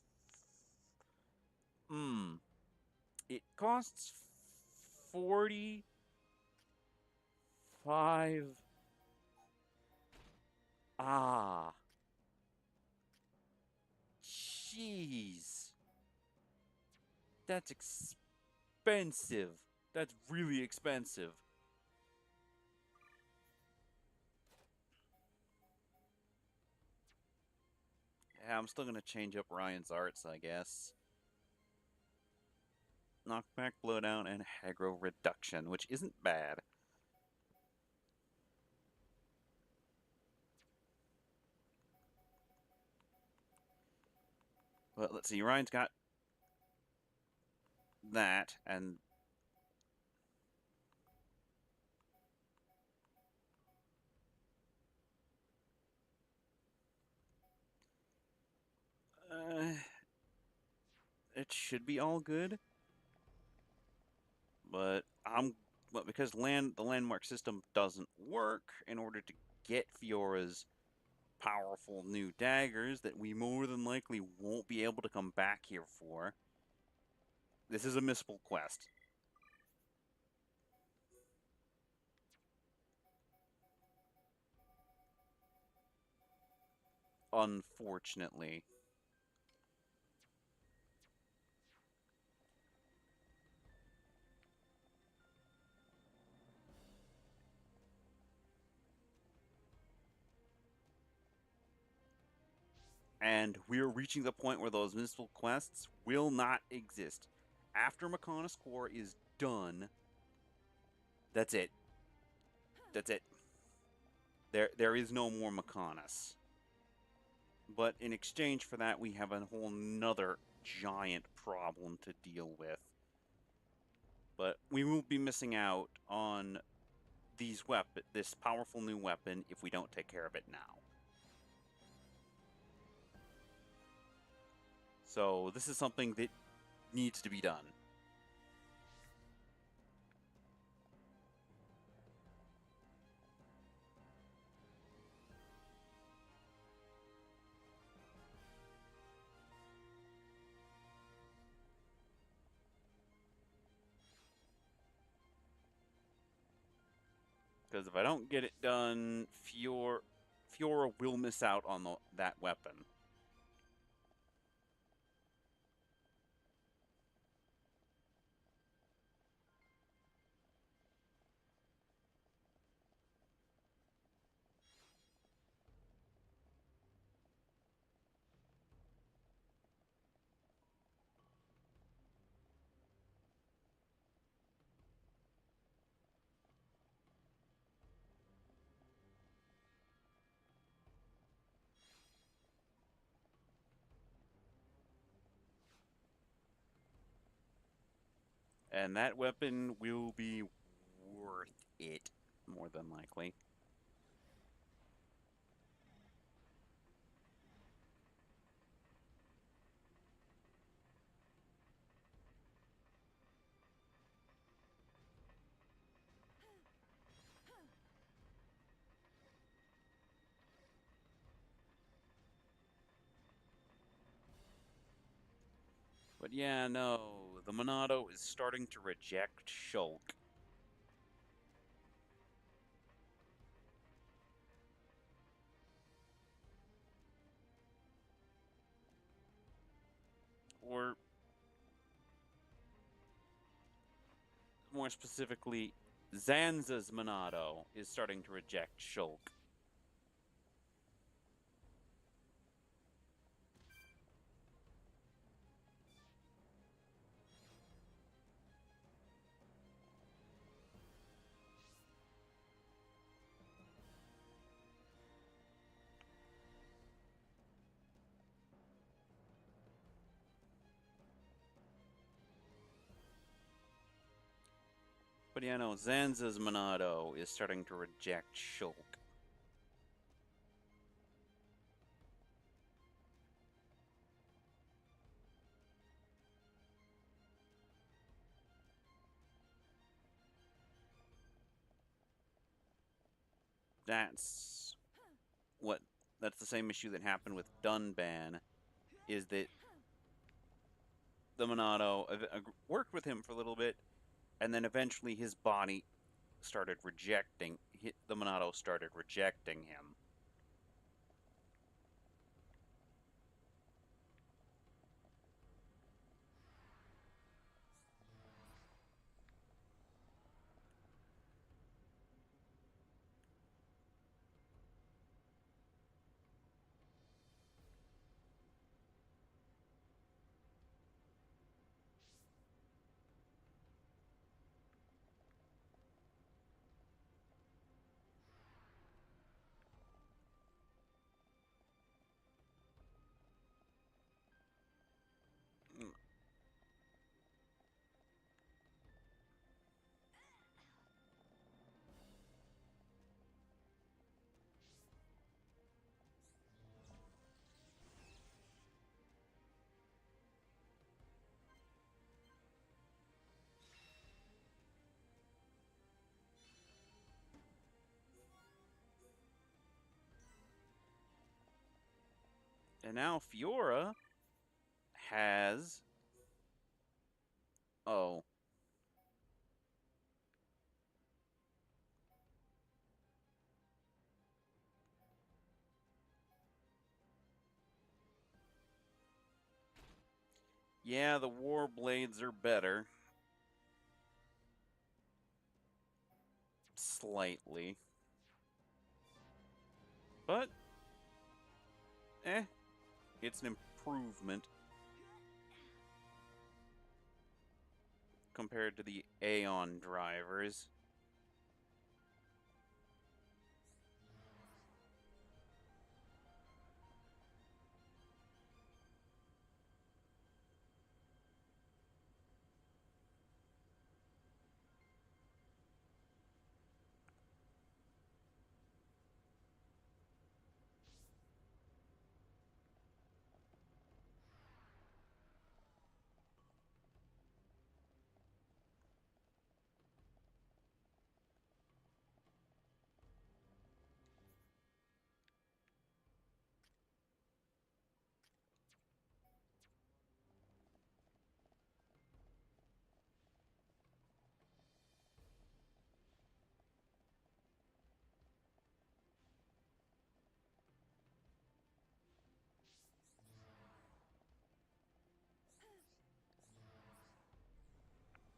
It costs 45. Ah. Jeez. That's expensive. That's really expensive. Yeah, I'm still going to change up Ryan's arts, I guess. Knockback, blowdown, and aggro reduction, which isn't bad. But let's see, Ryan's got that, and it should be all good. But because the landmark system doesn't work, in order to get Fiora's powerful new daggers that we more than likely won't be able to come back here for, this is a missable quest. Unfortunately. And we're reaching the point where those missable quests will not exist. After Mechonis Core is done, that's it. That's it. There is no more Mechonis. But in exchange for that, we have a whole nother giant problem to deal with. But we will be missing out on this powerful new weapon if we don't take care of it now. So this is something that needs to be done. Because if I don't get it done, Fiora will miss out on that weapon. And that weapon will be worth it, more than likely. But yeah, no, the Monado is starting to reject Shulk. Or, more specifically, Zanza's Monado is starting to reject Shulk. But yeah, no, Zanza's Monado is starting to reject Shulk. That's that's the same issue that happened with Dunban, is that the Monado worked with him for a little bit, and then eventually his body started rejecting, the Monado started rejecting him. And now Fiora has... Oh. Yeah, the War Blades are better. Slightly. But, it's an improvement compared to the Aeon drivers.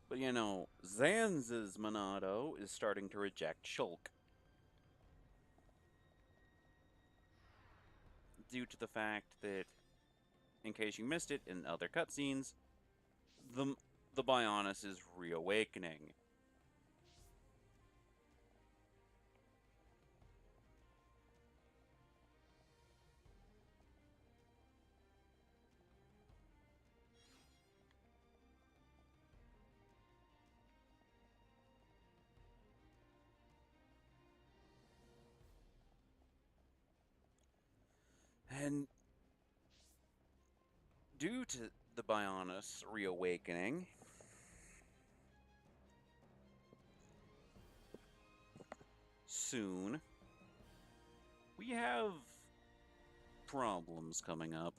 But you know, Zanza's Monado is starting to reject Shulk. Due to the fact that, in case you missed it in other cutscenes, the Bionis is reawakening. And due to the Bionis reawakening, soon, we have problems coming up.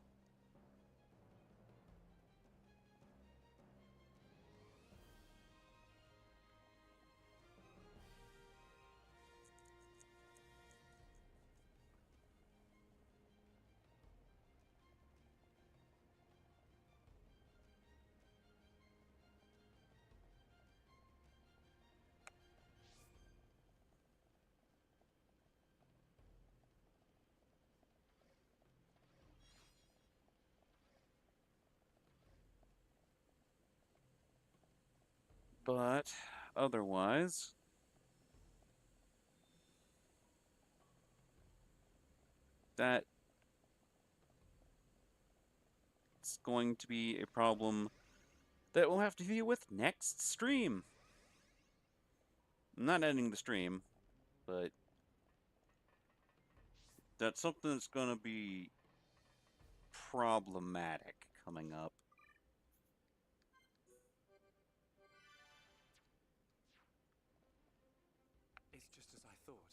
But otherwise, that it's going to be a problem that we'll have to deal with next stream. I'm not ending the stream, but that's something that's going to be problematic coming up. It's just as I thought.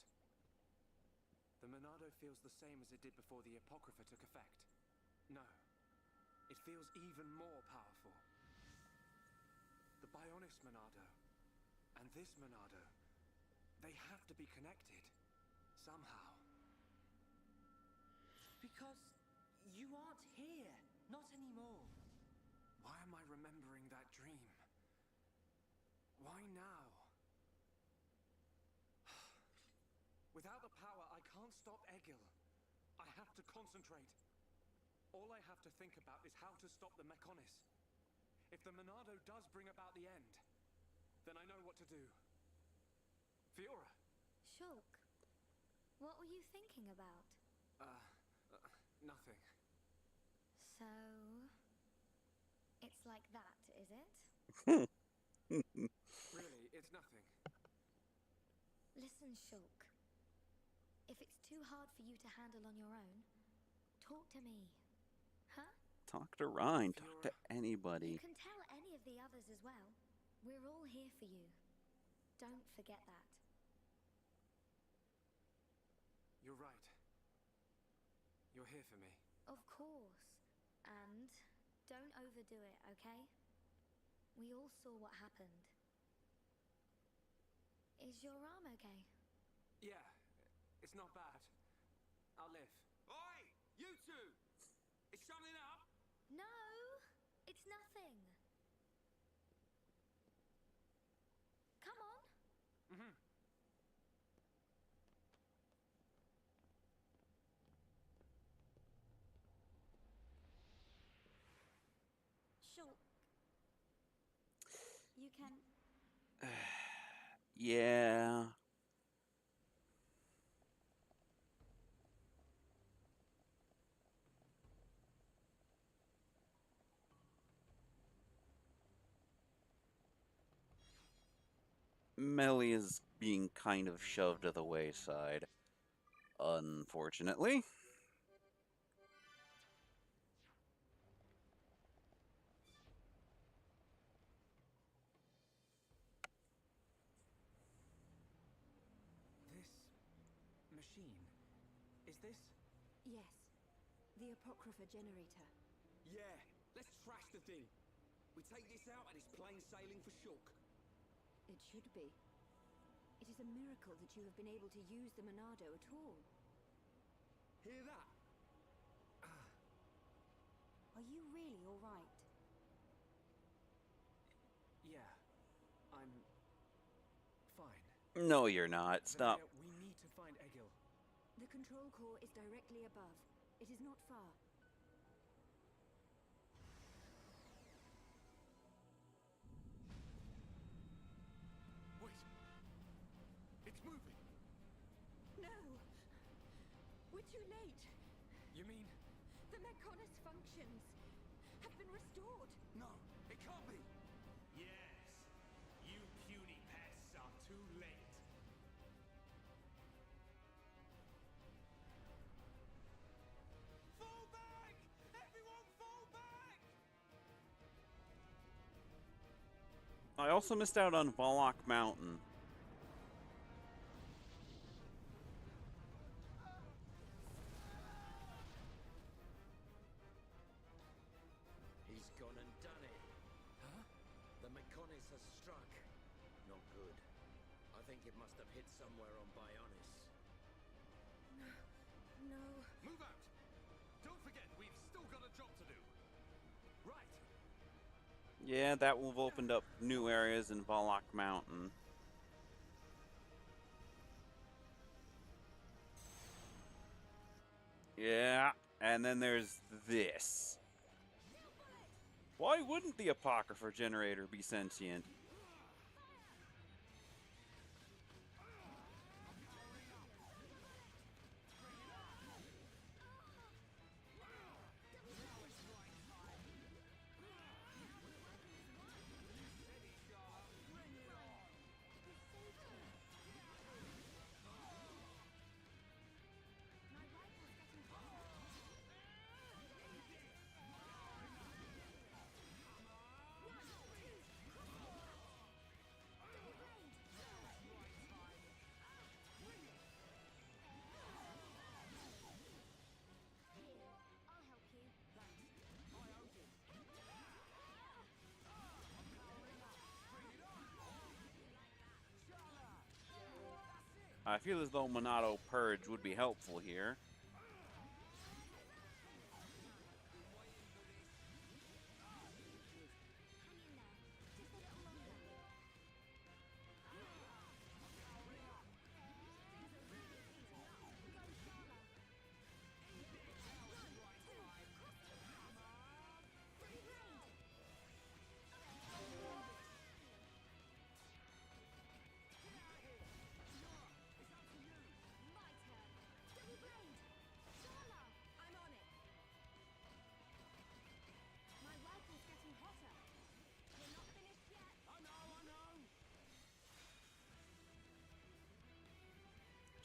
The Monado feels the same as it did before the Apocrypha took effect. No, it feels even more powerful. The Bionis Monado and this Monado, they have to be connected somehow. Because you aren't here. Not anymore. Why am I remembering that dream? Why now? Without the power, I can't stop Egil. I have to concentrate. All I have to think about is how to stop the Mechonis. If the Monado does bring about the end, then I know what to do. Fiora! Shulk, what were you thinking about? Nothing. So... it's like that, is it? Really, it's nothing. Listen, Shulk. If it's too hard for you to handle on your own, talk to me. Huh? Talk to Ryan, talk to anybody. You can tell any of the others as well. We're all here for you. Don't forget that. You're right. You're here for me. Of course. And don't overdo it, okay? We all saw what happened. Is your arm okay? Yeah, it's not bad. I'll live. Oi! You two! Is something up? No! It's nothing. Come on. Mm-hmm. Shulk. You can... Yeah. Melly is being kind of shoved to the wayside, unfortunately. This machine, is this? Yes. The Apocrypha generator. Yeah, let's trash the thing. We take this out and it's plain sailing for Shulk. It should be. It is a miracle that you have been able to use the Monado at all. Hear that? Are you really all right? Yeah, I'm fine. No, you're not. Stop. Vanea, we need to find Egil. The control core is directly above. It is not far. Wait! It's moving! No! We're too late! You mean... The Mechonis functions have been restored! No, it can't be! Yes, you puny pests are too late. Fool! I also missed out on Volok Mountain. He's gone and done it. Huh? The Mechonis has struck. Not good. I think it must have hit somewhere on Bionis. No. Move out! Don't forget, we've still got a job to do. Right. Yeah, that will have opened up new areas in Volok Mountain. Yeah, and then there's this. Why wouldn't the Apocrypha generator be sentient? I feel as though Monado Purge would be helpful here.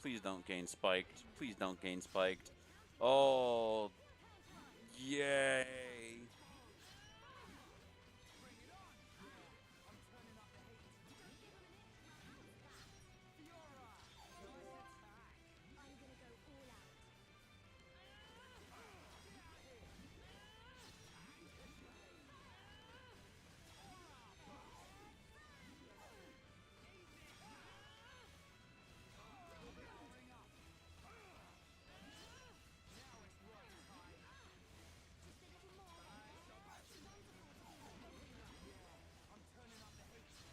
Please don't gain spiked. Please don't gain spiked. Oh, yay.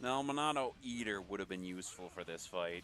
Now, Monado Eater would have been useful for this fight.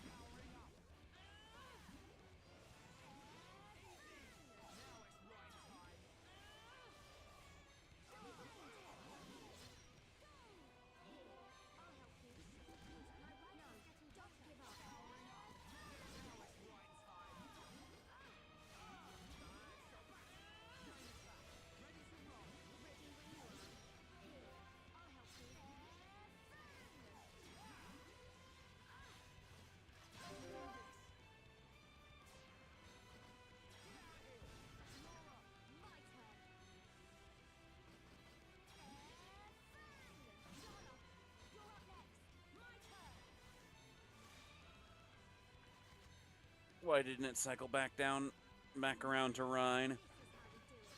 Why didn't it cycle back around to Rhine?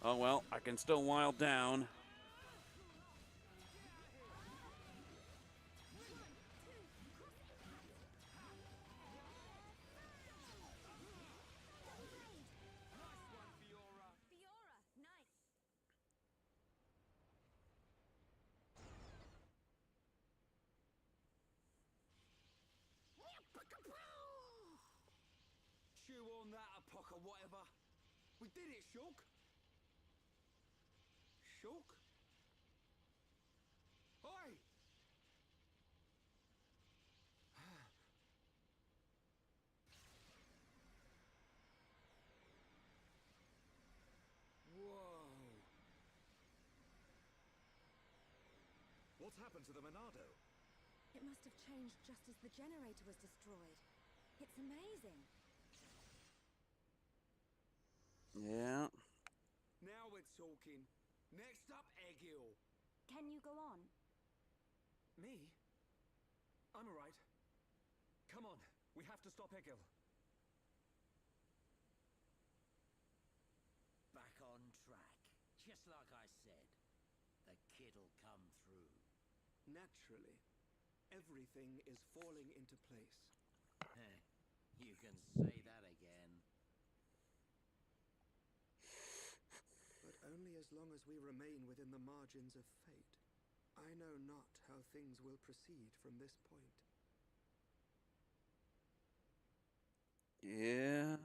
Oh well, I can still wild down. Chew on that, Apoc or whatever. We did it, Shulk. Shulk? Oi! Whoa. What's happened to the Monado? It must have changed just as the generator was destroyed. It's amazing. Yeah. Now we're talking. Next up, Egil. Can you go on? Me? I'm alright. Come on, we have to stop Egil. Back on track. Just like I said. The kid'll come through. Naturally. Everything is falling into place. You can say that again. But only as long as we remain within the margins of fate. I know not how things will proceed from this point. Yeah.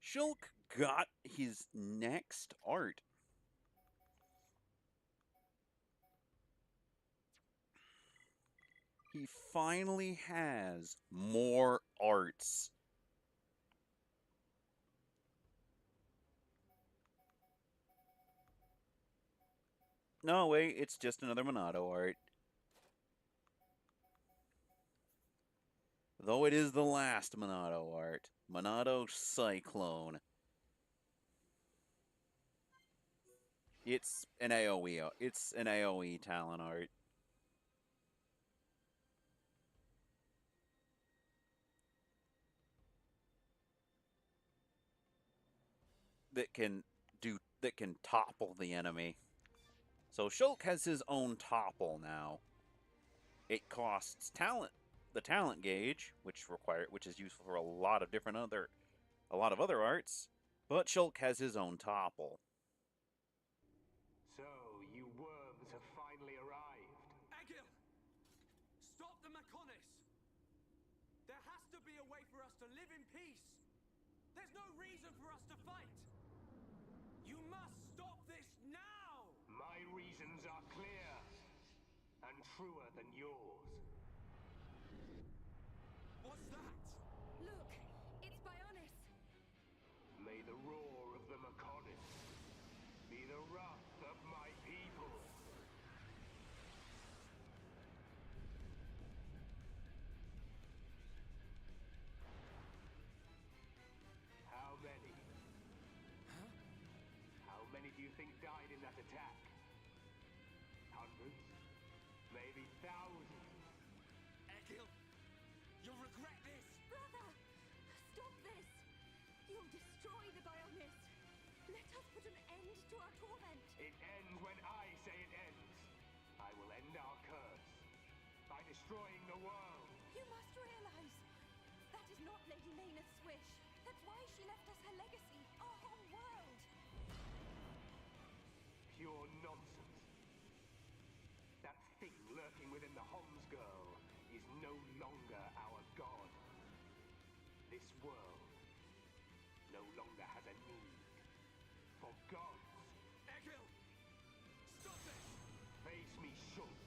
Shulk got his next art. He finally has more arts. No, wait, it's just another Monado art. Though it is the last Monado art. Monado Cyclone. It's an AoE. It's an AoE talent art. That can topple the enemy. So Shulk has his own topple now. It costs the talent gauge, which is useful for a lot of other arts, but Shulk has his own topple. So, you worms have finally arrived. Egil! Stop the Mechonis! There has to be a way for us to live in peace! There's no reason for us to fight! You must stop this now! My reasons are clear, and truer than yours. What's that? Look! It's Bionis! May the roar of the Mechonis be the wrath of my people. How many? Huh? How many do you think died in that attack? Hundreds? Maybe thousands? Egil! You'll regret this! Brother! Stop this! You'll destroy the Bionis! Let us put an end to our torment! It ends when I say it ends. I will end our curse by destroying the world. You must realize that is not Lady Maynard's wish. That's why she left us her legacy, our whole world. Pure nonsense. That thing lurking within the Homs girl is no longer our god. This world no longer has a need for gods. Egil! Stop this! Face me, Shulk,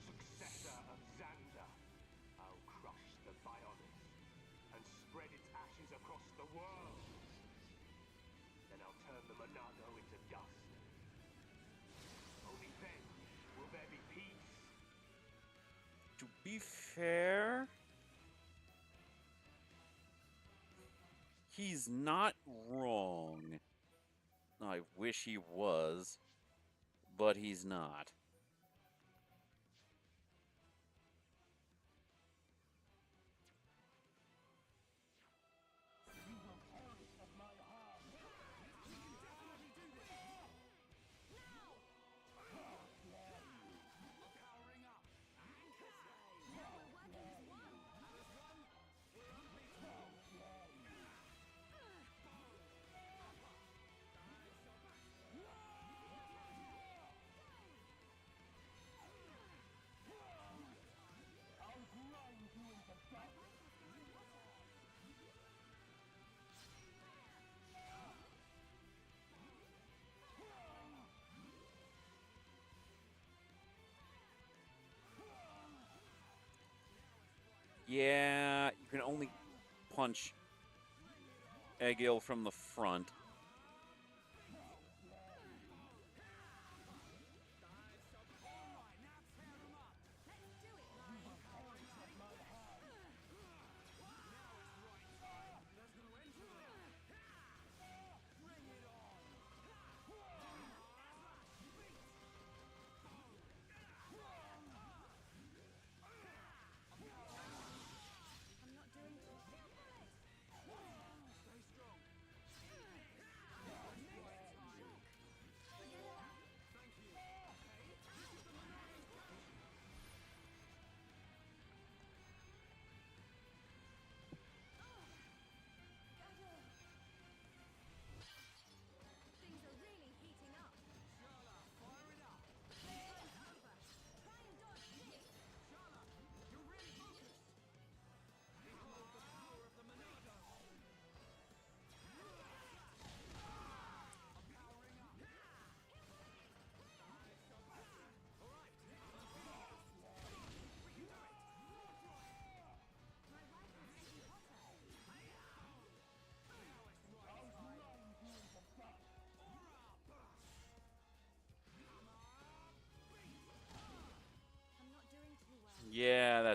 successor of Xander. I'll crush the Bionis and spread its ashes across the world. Then I'll turn the Monado into dust. Only then will there be peace. To be fair, he's not wrong. I wish he was, but he's not. Yeah, you can only punch Egil from the front.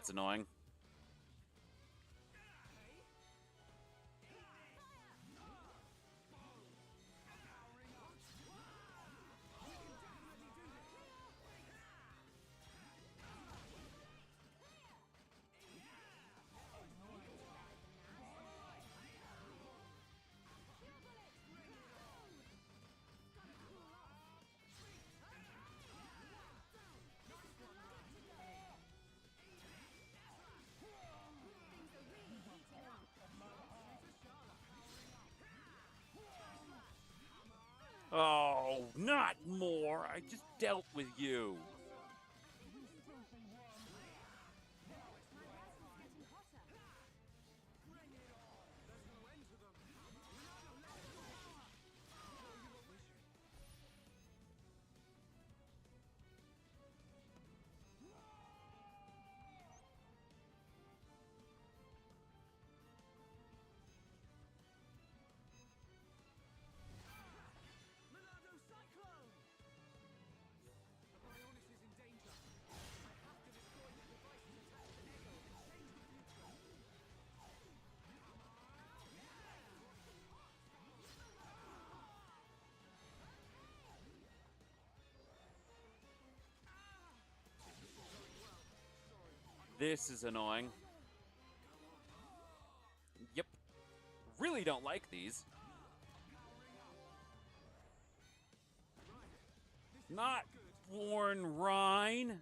that's annoying. Oh, not more. I just dealt with you. This is annoying. Yep. Really don't like these. Not Worn Rhine.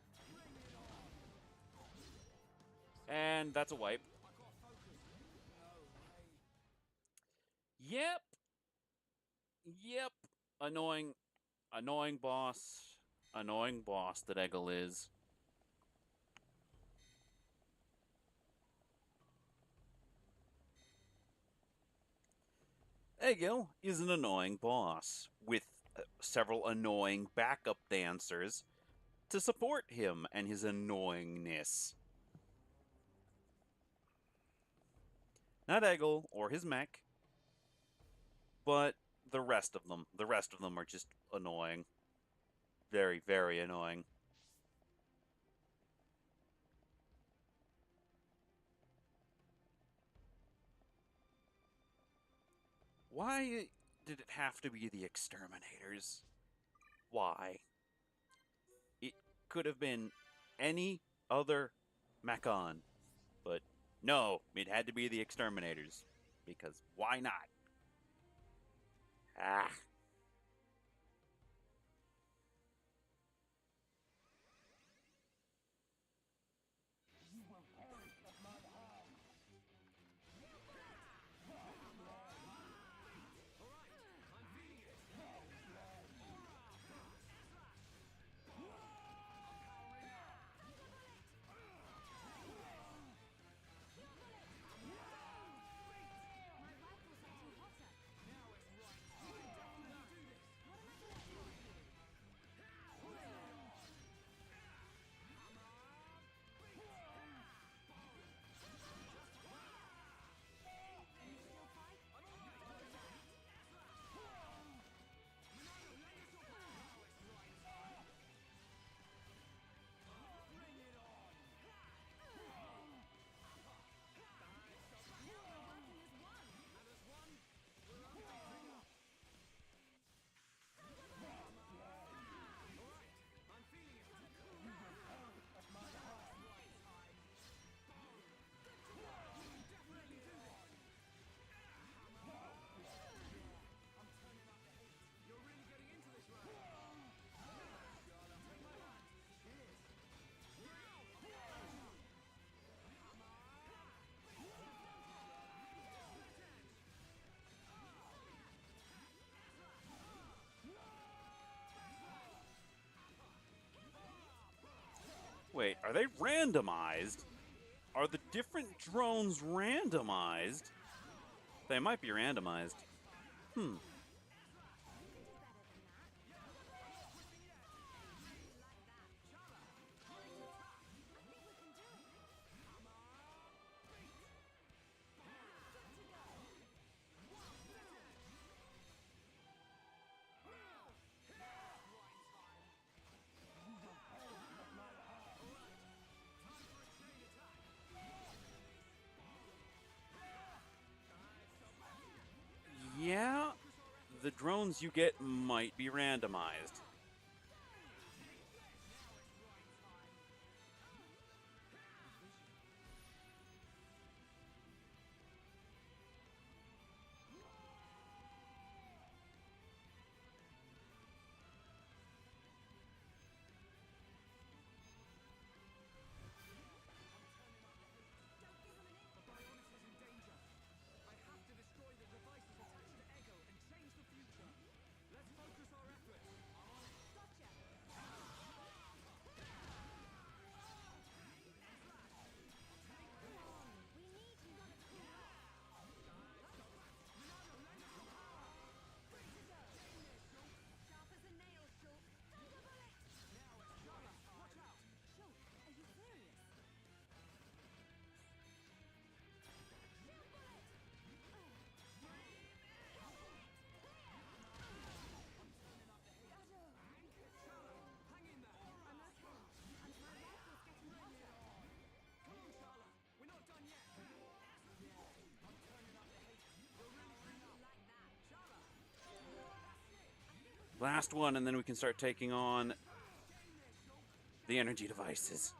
And that's a wipe. Yep. Yep. Annoying. Annoying boss. Annoying boss that Eggle is. Egil is an annoying boss with several annoying backup dancers to support him and his annoyingness. Not Egil or his mech, but the rest of them. The rest of them are just annoying. Very, very annoying. Why did it have to be the exterminators? Why? It could have been any other Mechon, but no, it had to be the exterminators. Because why not? Ah. Wait, are they randomized? Are the different drones randomized? They might be randomized. Hmm. the drones you get might be randomized. Last one, and then we can start taking on the energy devices.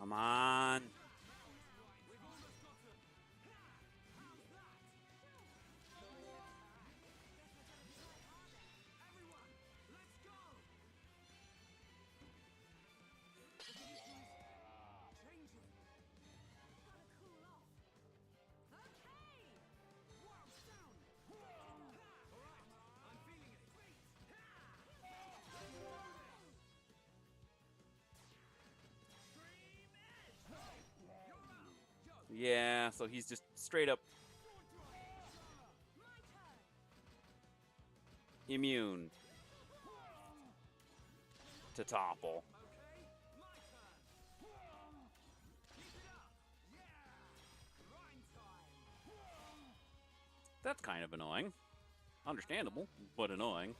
Come on. Yeah, so he's just straight up immune to topple. That's kind of annoying. Understandable, but annoying.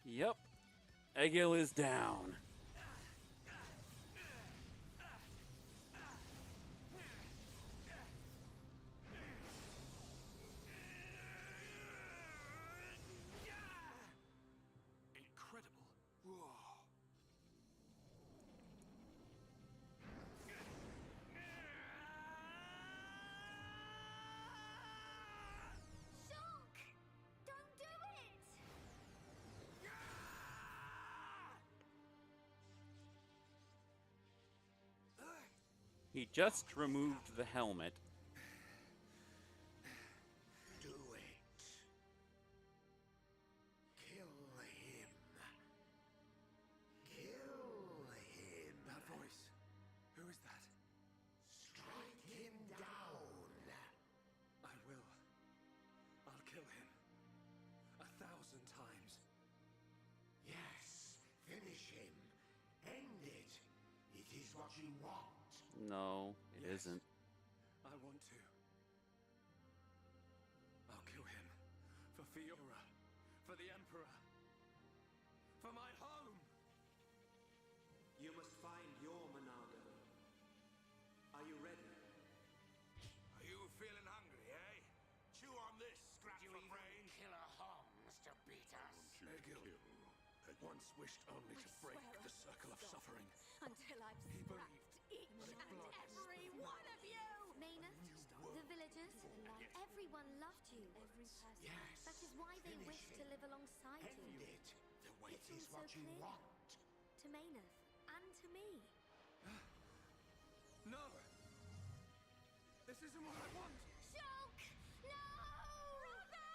Yep. Egil is down. Incredible. Whoa. Don't do it! He just removed the helmet. Do it. Kill him. Kill him. That voice. Who is that? Strike him down. I will. I'll kill him. 1,000 times. Yes. Finish him. End it. It is what you want. No, it isn't. I want to. I'll kill him. For Fiora. For the Emperor. once wished only to break the circle of suffering. Until I've He scrapped believed each that and blood every one of you! Maynard, the villagers, everyone loved you. Every person. Yes. That is why they Finish wished to it. live alongside End you. it. The weight It's is all what so you clear. want. To Maynard and to me. No! This isn't what I want! Shulk! No! Brother!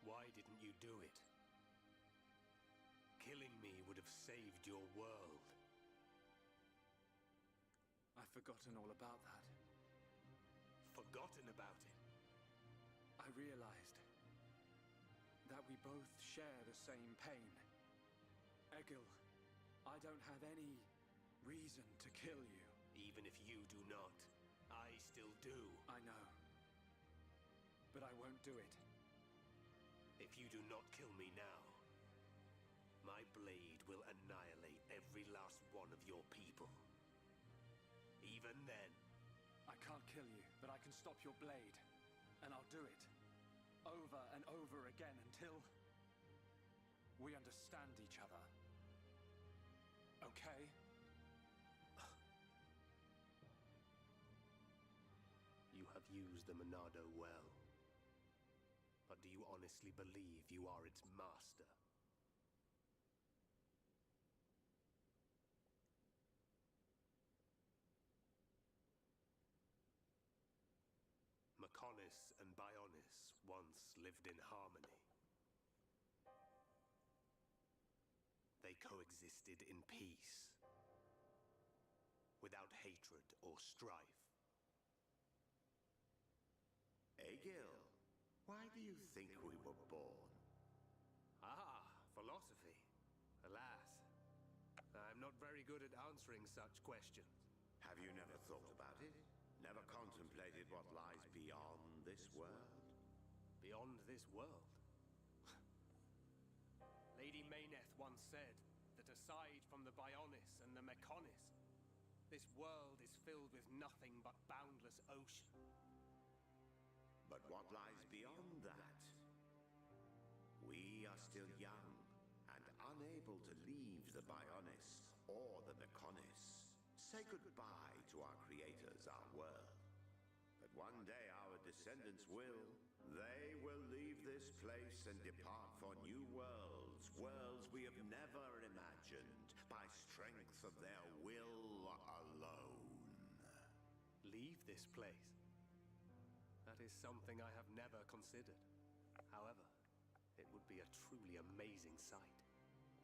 Why didn't you do it? Killing me would have saved your world. I've forgotten all about that. Forgotten about it? I realized that we both share the same pain. Egil, I don't have any reason to kill you. Even if you do not, I still do. I know. But I won't do it. If you do not kill me now, my blade will annihilate every last one of your people. Even then... I can't kill you, but I can stop your blade. And I'll do it. Over and over again until... we understand each other. Okay? You have used the Monado well. But do you honestly believe you are its master? Mechonis and Bionis once lived in harmony. They coexisted in peace, without hatred or strife. Egil, why do you think we were born? Ah, philosophy. Alas, I'm not very good at answering such questions. Have you never thought about it? Never contemplated what lies beyond this world? Beyond this world? Lady Meyneth once said that aside from the Bionis and the Mechonis, this world is filled with nothing but boundless ocean. But what lies beyond that? We are still young and unable to leave the Bionis or the Mechonis. Say goodbye to our creators, our world. But one day our descendants will. They will leave this place and depart for new worlds, worlds we have never imagined, by strength of their will alone. Leave this place? That is something I have never considered. However, it would be a truly amazing sight.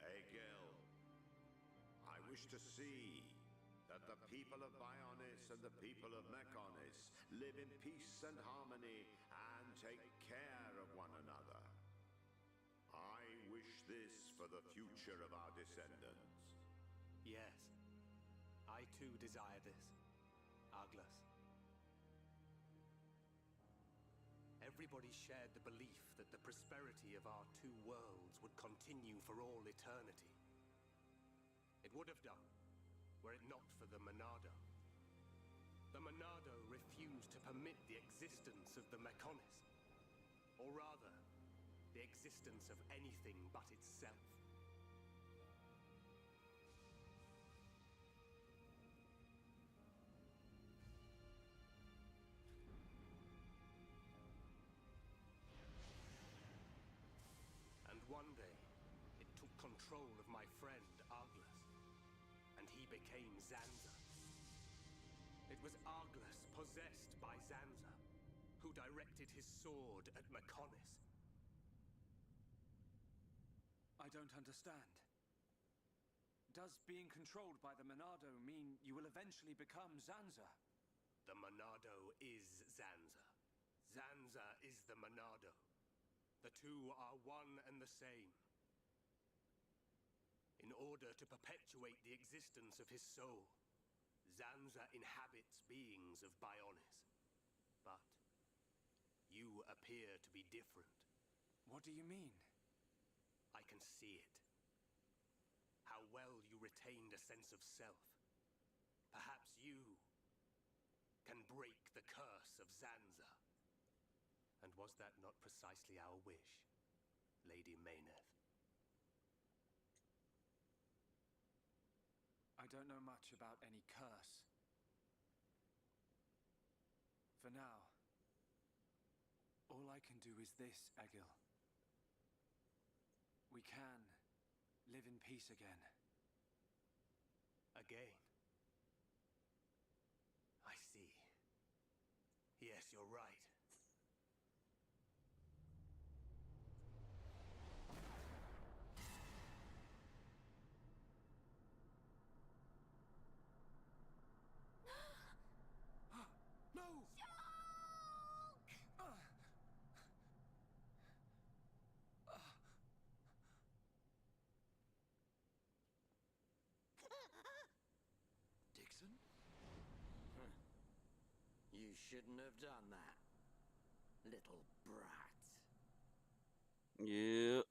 Egil, I wish to see that the people of Bionis and the people of Mechonis live in peace and harmony and take care of one another. I wish this for the future of our descendants. Yes, I too desire this, Arglus. Everybody shared the belief that the prosperity of our two worlds would continue for all eternity. It would have done, were it not for the Monado. The Monado refused to permit the existence of the Mechonis, or rather, the existence of anything but itself. And one day, it took control of my friend Arglus, and he became Zanza. It was Arglus possessed by Zanza, who directed his sword at Mechonis. I don't understand. Does being controlled by the Monado mean you will eventually become Zanza? The Monado is Zanza. Zanza is the Monado. The two are one and the same. In order to perpetuate the existence of his soul, Zanza inhabits beings of Bionis. But you appear to be different. What do you mean? I can see it. How well you retained a sense of self. Perhaps you can break the curse of Zanza. And was that not precisely our wish, Lady Meyneth? I don't know much about any curse. For now, all I can do is this, Egil. We can live in peace again. Again? I see. Yes, you're right. No! Dixon? You shouldn't have done that, little brat. Yeah.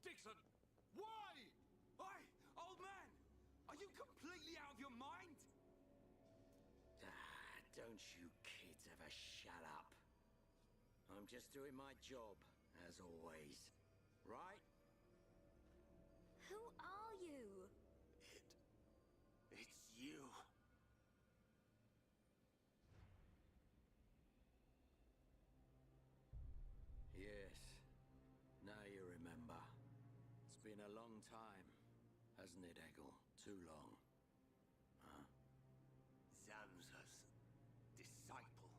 Dixon! Why? Hey, old man! Are you completely out of your mind? Don't you kids ever shut up. I'm just doing my job, as always. Right? Who are you? It's you. Yes. Now you remember. It's been a long time, hasn't it, Egil? Too long. Huh? Zanza's disciple.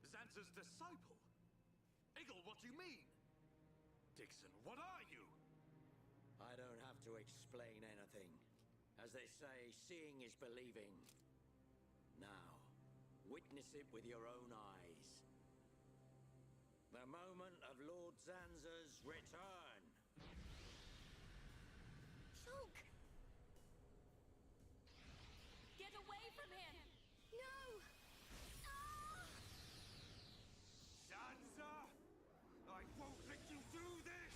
Zanza's disciple? Egil, what do you mean? Dixon, what are you? I don't have to explain anything. As they say, seeing is believing. Now, witness it with your own eyes. The moment of Lord Zanza's return. Shulk! Get away from him! No! Ah! Zanza! I won't let you do this!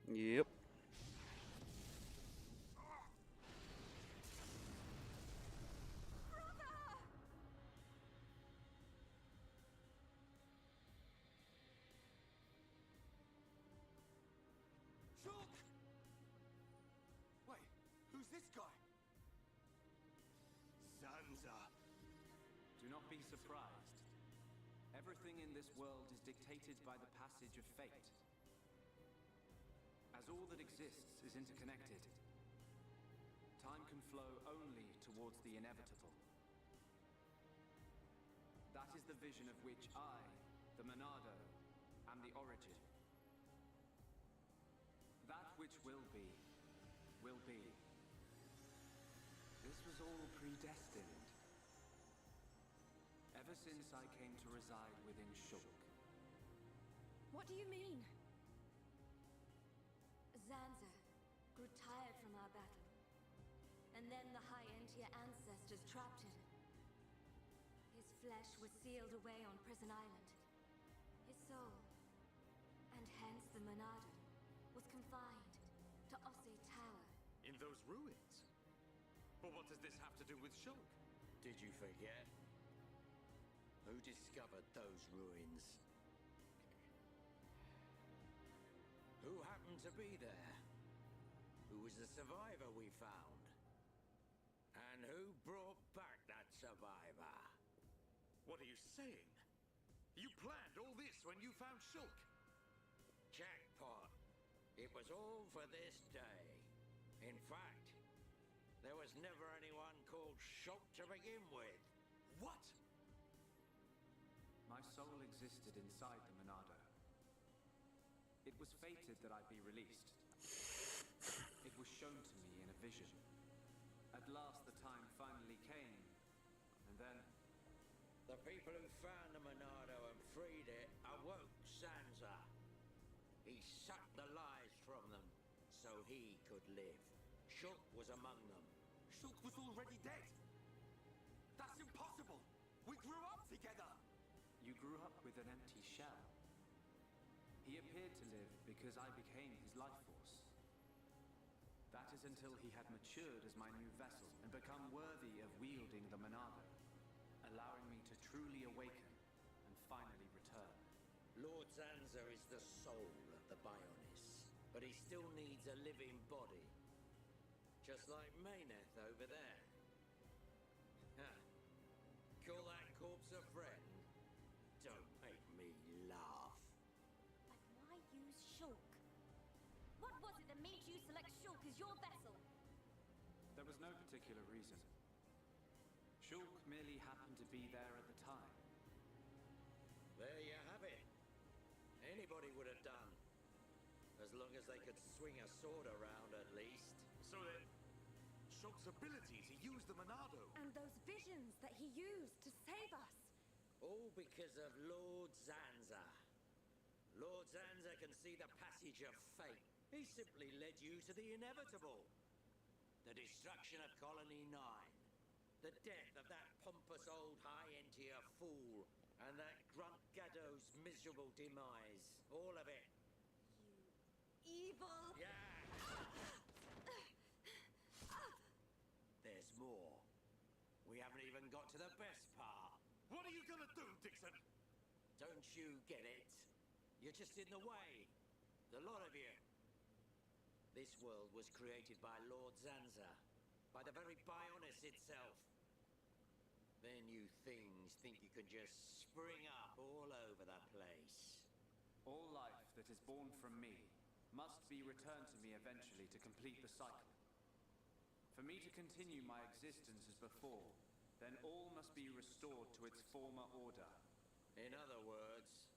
Yep. Shulk! Wait, who's this guy? Zanza! Do not be surprised. Everything in this world is dictated by the passage of fate. As all that exists is interconnected, time can flow only towards the inevitable. That is the vision of which I, the Monado, am the origin. That which will be, will be. This was all predestined. Ever since I came to reside within Shulk. What do you mean? Zanza grew tired from our battle. And then the High Entia ancestors trapped him. His flesh was sealed away on Prison Island. His soul, and hence the Monado, was confined to Osse Tower. In those ruins? But what does this have to do with Shulk? Did you forget? Who discovered those ruins? Who happened to be there? Who was the survivor we found? And who brought back that survivor? What are you saying? You planned all this when you found Shulk? Jackpot. It was all for this day. In fact, there was never anyone called Shulk to begin with. What? My soul existed inside the Monado. It was fated that I be released. It was shown to me in a vision. At last the time finally came, and then... The people people who found the Monado and freed it awoke Sansa. He sucked the lives from them so he could live. Shulk was among them. Shulk was already dead. That's impossible. We grew up together. You grew up with an empty shell. He appeared to live because I became his life force. That is until he had matured as my new vessel and become worthy of wielding the Monado, allowing me to truly awaken and finally return. Lord Zanza is the soul of the Bionis, but he still needs a living body. Just like Meyneth over there. Huh. Call that corpse a friend? Don't make me laugh. But why use Shulk? What was it that made you select Shulk as your vessel? There was no particular reason. Shulk merely happened to be there at the time. There you have it. Anybody would have done. As long as they could swing a sword around, at least. So then, Shulk's ability to use the Monado. And those visions that he used to save us. All because of Lord Zanza. Lord Zanza can see the passage of fate. He simply led you to the inevitable. The destruction of Colony 9. The death of that pompous old high-entier fool. And that Grunt Gaddo's miserable demise. All of it. You evil... Yeah! There's more. We haven't even got to the best part. What are you gonna do, Dixon? Don't you get it? You're just in the way. The lot of you. This world was created by Lord Zanza. By the very Bionis itself. Then you things think you can just spring up all over the place. All life that is born from me must be returned to me eventually to complete the cycle. For me to continue my existence as before, then all must be restored to its former order. In other words,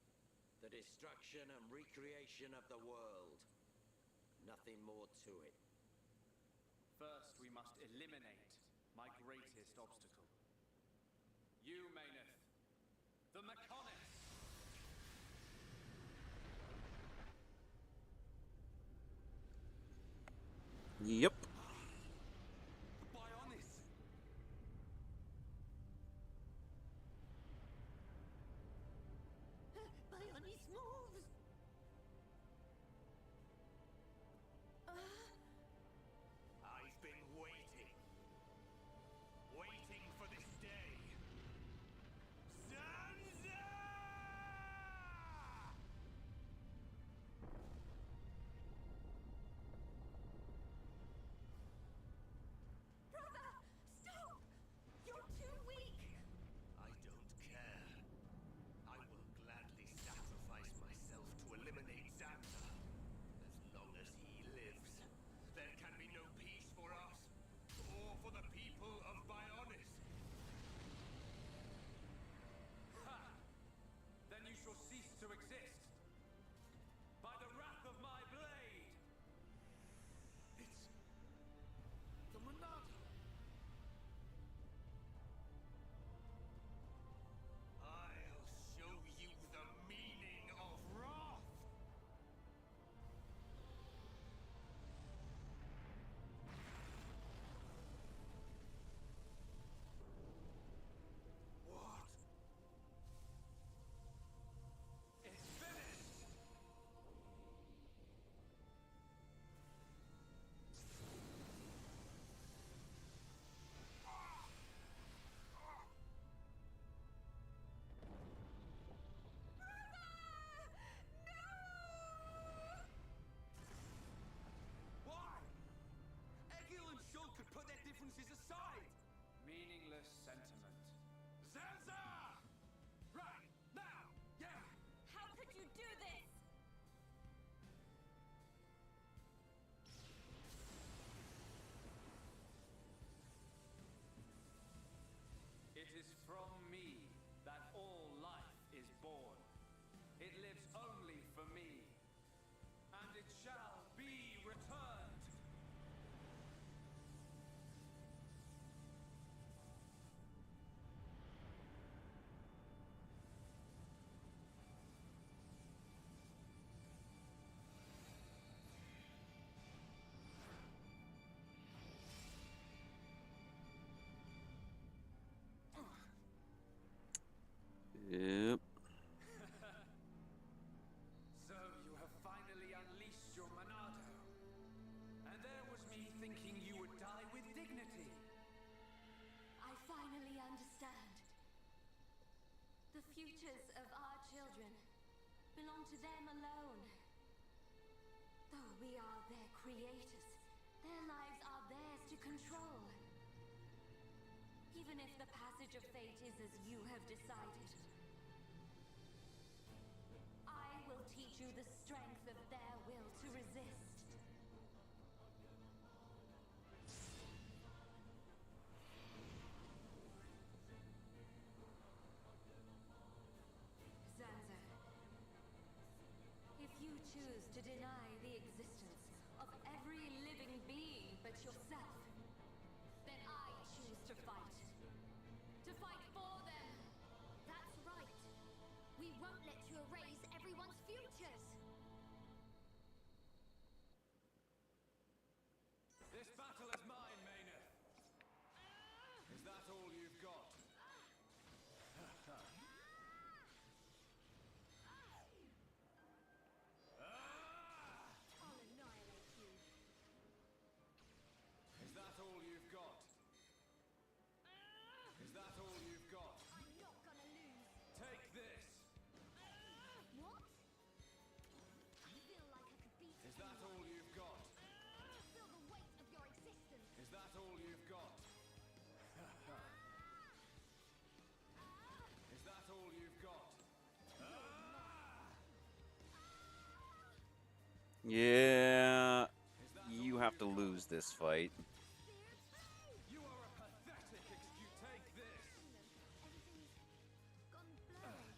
the destruction and recreation of the world. Nothing more to it. First, we must eliminate my greatest obstacle. You, Meyneth, the Mechonis! Yep. The Bionis. Bionis moves! I've been waiting. Waiting for this day. Zanza! Brother! Stop! You're too weak! I don't care. I will gladly sacrifice myself to eliminate Zanza. As long as he lives, there can be no peace for us, or for the people of Bionis. Ha! Then you shall cease to exist. By the wrath of my blade! It's the Monado. I'll show you the meaning of wrath. What? It's finished! Why? Egil and Shulk could put their differences aside. Meaningless sentiment. Zanza! Right, now! Yeah! How could you do this? It is from me that all life is born. It lives only for me. And it shall be returned. belong to them alone. Though we are their creators, their lives are theirs to control. Even if the passage of fate is as you have decided, I will teach you the strength of their will to resist. Zanza, if you choose to deny the existence of every living being but yourself, then I choose to fight. To fight for them! That's right. We won't let you erase everyone's futures. This battle is mine, Mechonis. Is that all you've got? I'll annihilate you. Is that all you've got? Is that all you've got? I'm not gonna lose. Take this! What? I feel like I could beat Is that all you've got? Feel the weight of your existence. Is that all you've got? Is that all you've got? Yeah, you have to lose this fight. You are a pathetic excuse. Take this! Gone blurry.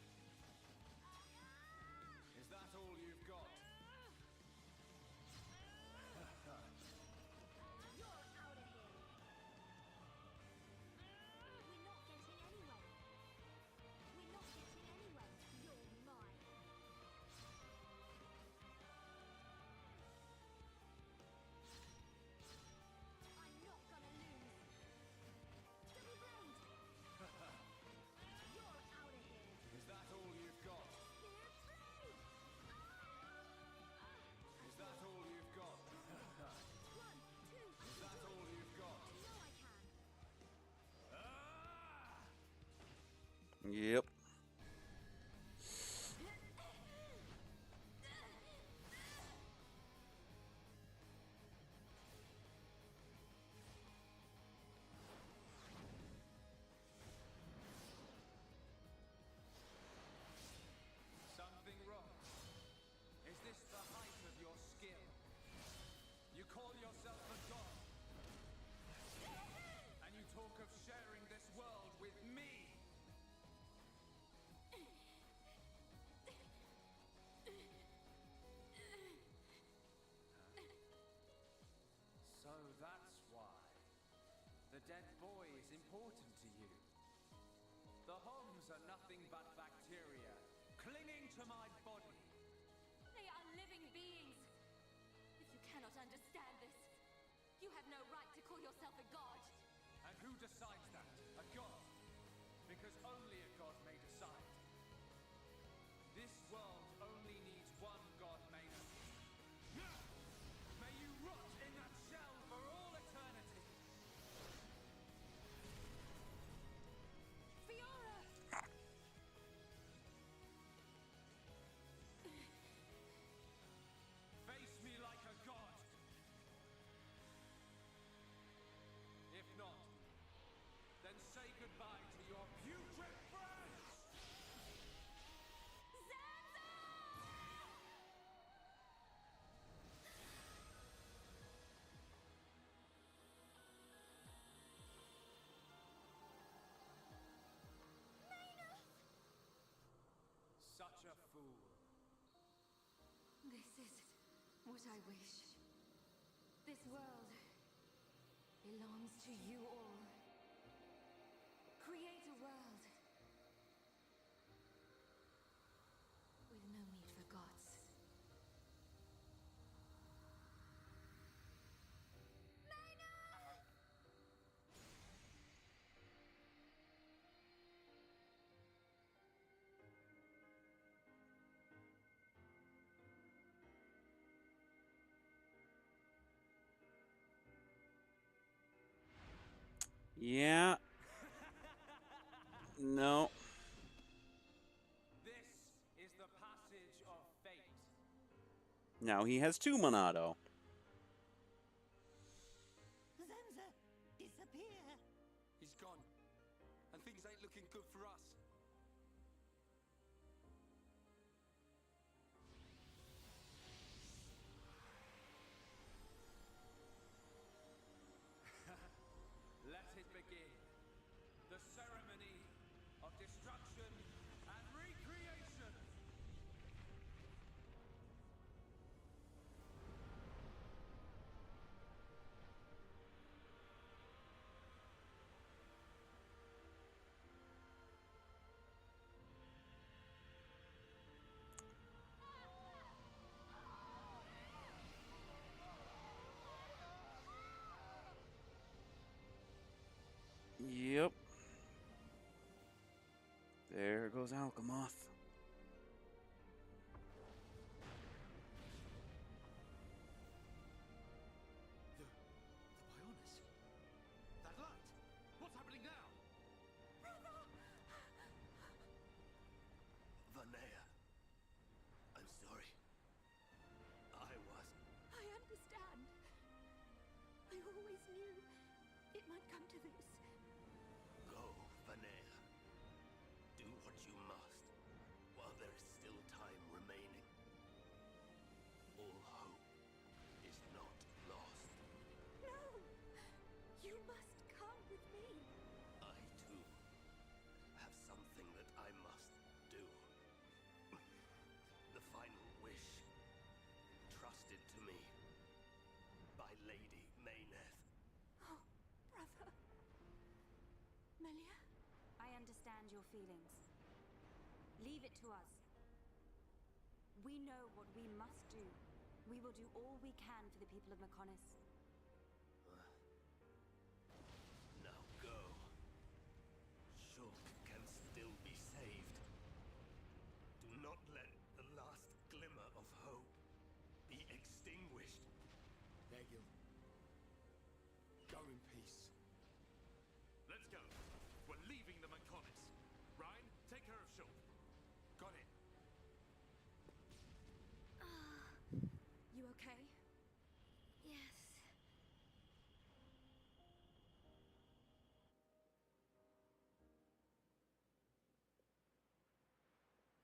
Is that all you've got? You're out of here. We're not getting anywhere. We're not getting anywhere. You're mine. I'm not gonna lose. Double blade. You're out of here. Is that all you've got? Spear blade. Is that all you've got? 1, 2, Is that all you've got? I know I can. Yep. Something wrong? Is this the height of your skill? You call yourself a god, and you talk of sharing this world with me. So that's why the dead boy is important to you. The Homs are nothing but bacteria clinging to my body. They are living beings. If you cannot understand this, you have no right to call yourself a god. And who decides that? A god? Because only a god may decide. This world only needs one god, Mechonis. May you rot in that shell for all eternity. Fiora! Face me like a god. If not, then say goodbye to your putrid friends! Such a fool. This is what I wish. This world belongs to you all. Create a world with no need for gods. Yeah. No. This is the passage Now he has 2 Monado. Zanza, disappear. He's gone. And things ain't looking good for us. Let it begin. The ceremony of destruction and recreation. Yep. There goes Alchemoth. The Bionis. That light. What's happening now? Vanea. I'm sorry. I was. I understand. I always knew it might come to this. Go, Vanea. Do what you must, while there is still time remaining. All hope is not lost. No! You must come with me. I, too, have something that I must do. The final wish, trusted to me by Lady Mayneth. Oh, brother. Melia? I understand your feelings. Leave it to us. We know what we must do. We will do all we can for the people of Mechonis. Now go. Shulk can still be saved. Do not let the last glimmer of hope be extinguished. Egil. Go in peace. Let's go. We're leaving the Mechonis. Ryan, take care of Shulk. Got it. You okay? Yes.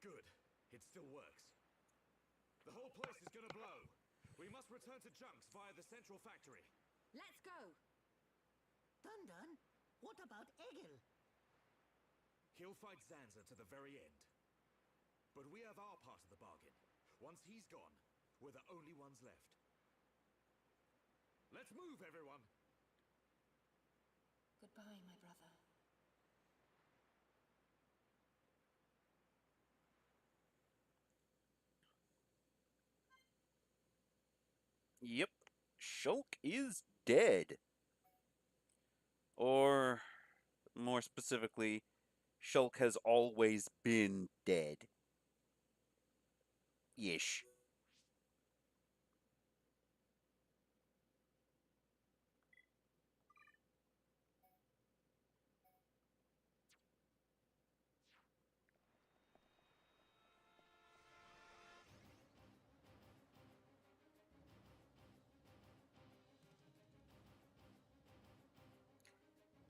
Good. It still works. The whole place is gonna blow. We must return to Junks via the central factory. Let's go. Dun, what about Egil? He'll fight Zanza to the very end. But we have our part of the bargain. Once he's gone, we're the only ones left. Let's move, everyone! Goodbye, my brother. Yep. Shulk is dead. Or, more specifically, Shulk has always been dead. Ish.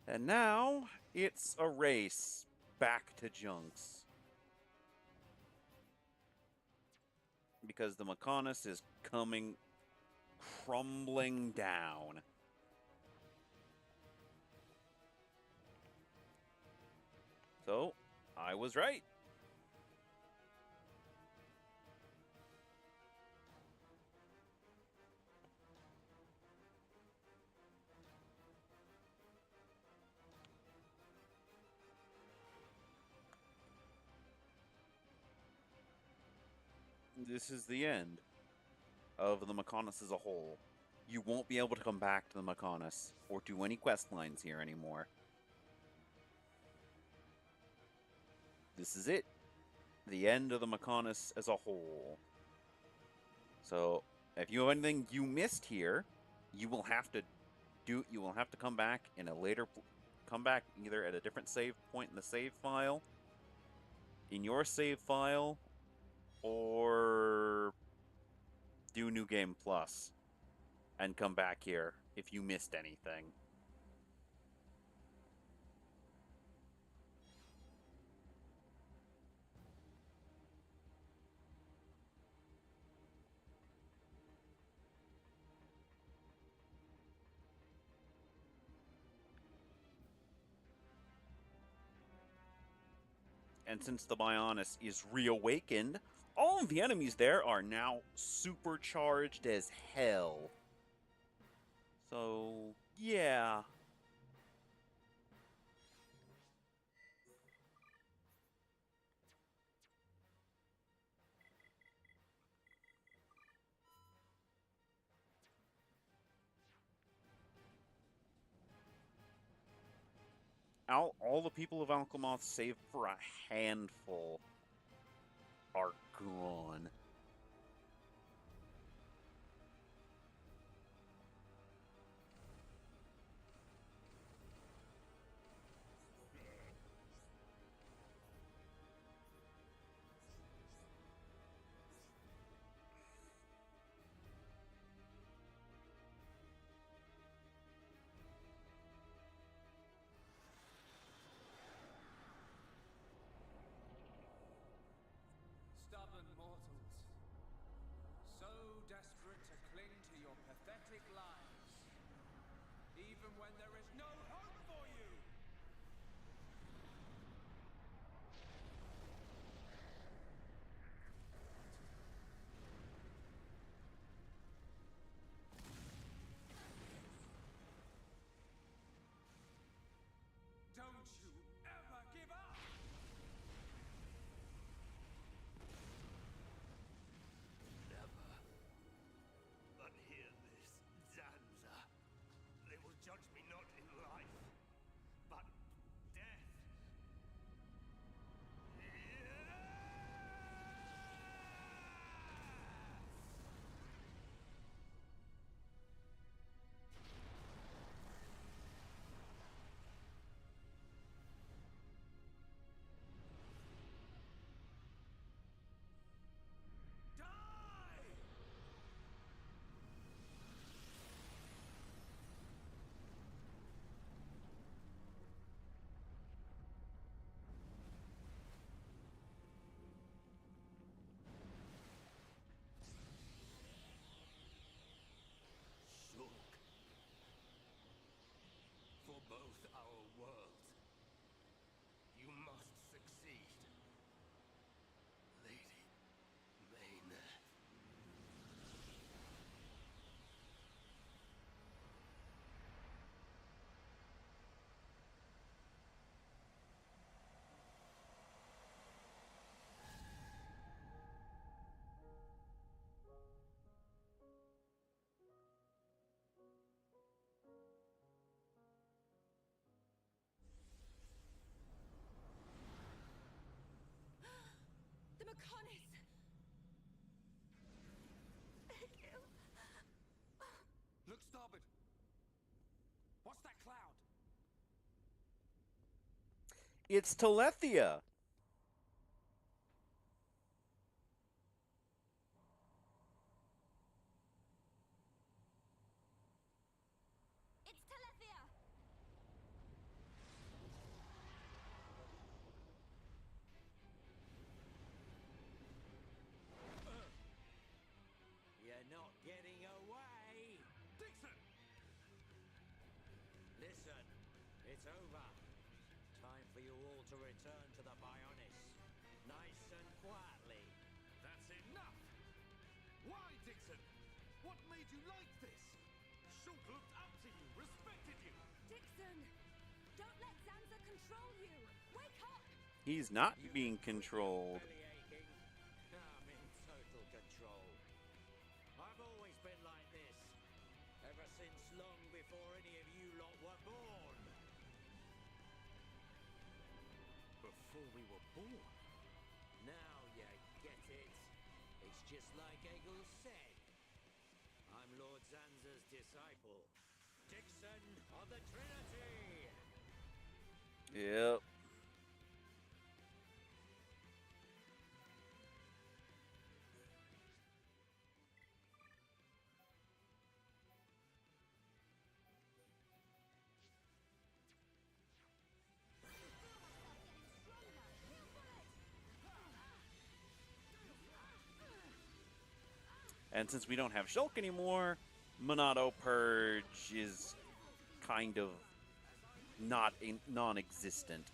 And now, it's a race back to Junks. Because the Mechonis is coming crumbling down. So, I was right. This is the end of the Mechonis as a whole. You won't be able to come back to the Mechonis or do any quest lines here anymore. This is it. The end of the Mechonis as a whole. So, if you have anything you missed here, you will have to come back in a later come back either at a different save point in the save file, in your save file, or do New Game Plus and come back here if you missed anything. And since the Mechonis is reawakened, all of the enemies there are now supercharged as hell. So, yeah. All the people of Alchemoth, save for a handful, are gone. Stubborn mortals, so desperate to cling to your pathetic lives, even when there is no hope for you! Don't you ever give up! Never. But hear this, Zanza. They will judge me not in life, but death. Shulk. For both our worlds, you must succeed. Lady Mayneth. The Mechonis! Egil! Look starboard! What's that cloud? It's Telethia! It's Telethia! You're not getting away! Dixon! Listen, it's over. Time for you all to return to the Mechonis. Nice and quietly. That's enough! Why, Dixon? What made you like this? Shulk looked up to you, respected you! Dixon! Don't let Zanza control you! Wake up! He's not being controlled. Belly aching. I'm in total control. I've always been like this. Ever since long before any of you lot were born. Before we were born? Now you get it. It's just like Egil said. I'm Lord Zanza's disciple. Dixon of the Trinity! Yep. And since we don't have Shulk anymore, Monado Purge is kind of not non-existent.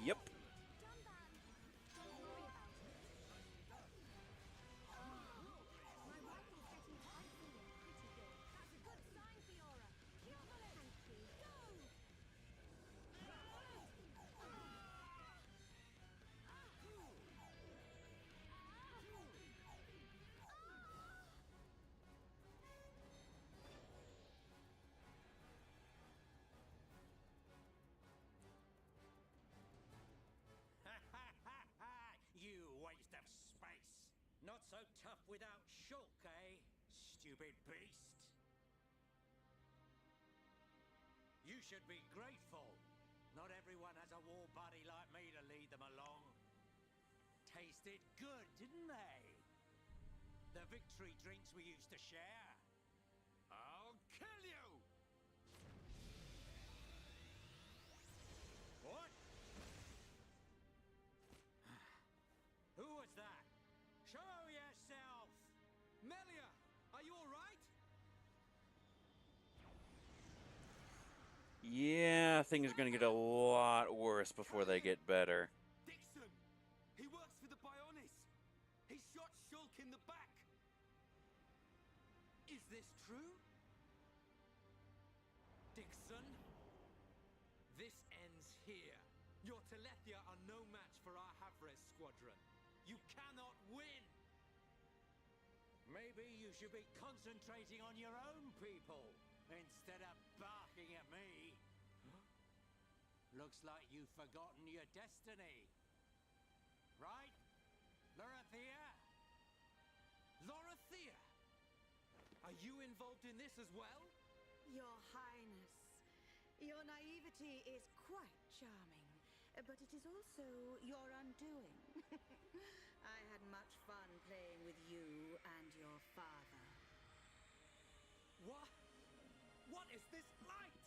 Yep. You waste of space! Not so tough without Shulk, eh? Stupid beast! You should be grateful. Not everyone has a war buddy like me to lead them along. Tasted good, didn't they? The victory drinks we used to share. I'll kill you! What? Who was that? Show yourself! Melia, are you alright? Yeah, things are going to get a lot worse before they get better. Dixon! He works for the Bionis! He shot Shulk in the back! Is this true? Dixon? This ends here. Your Telethia are no match for our Havres squadron. You cannot win! Maybe you should be concentrating on your own people instead of barking at me. Looks like you've forgotten your destiny. Right? Lorithia? Lorithia! Are you involved in this as well? Your Highness, your naivety is quite charming, but it is also your undoing. I had much fun playing with you and your father. What? What is this light?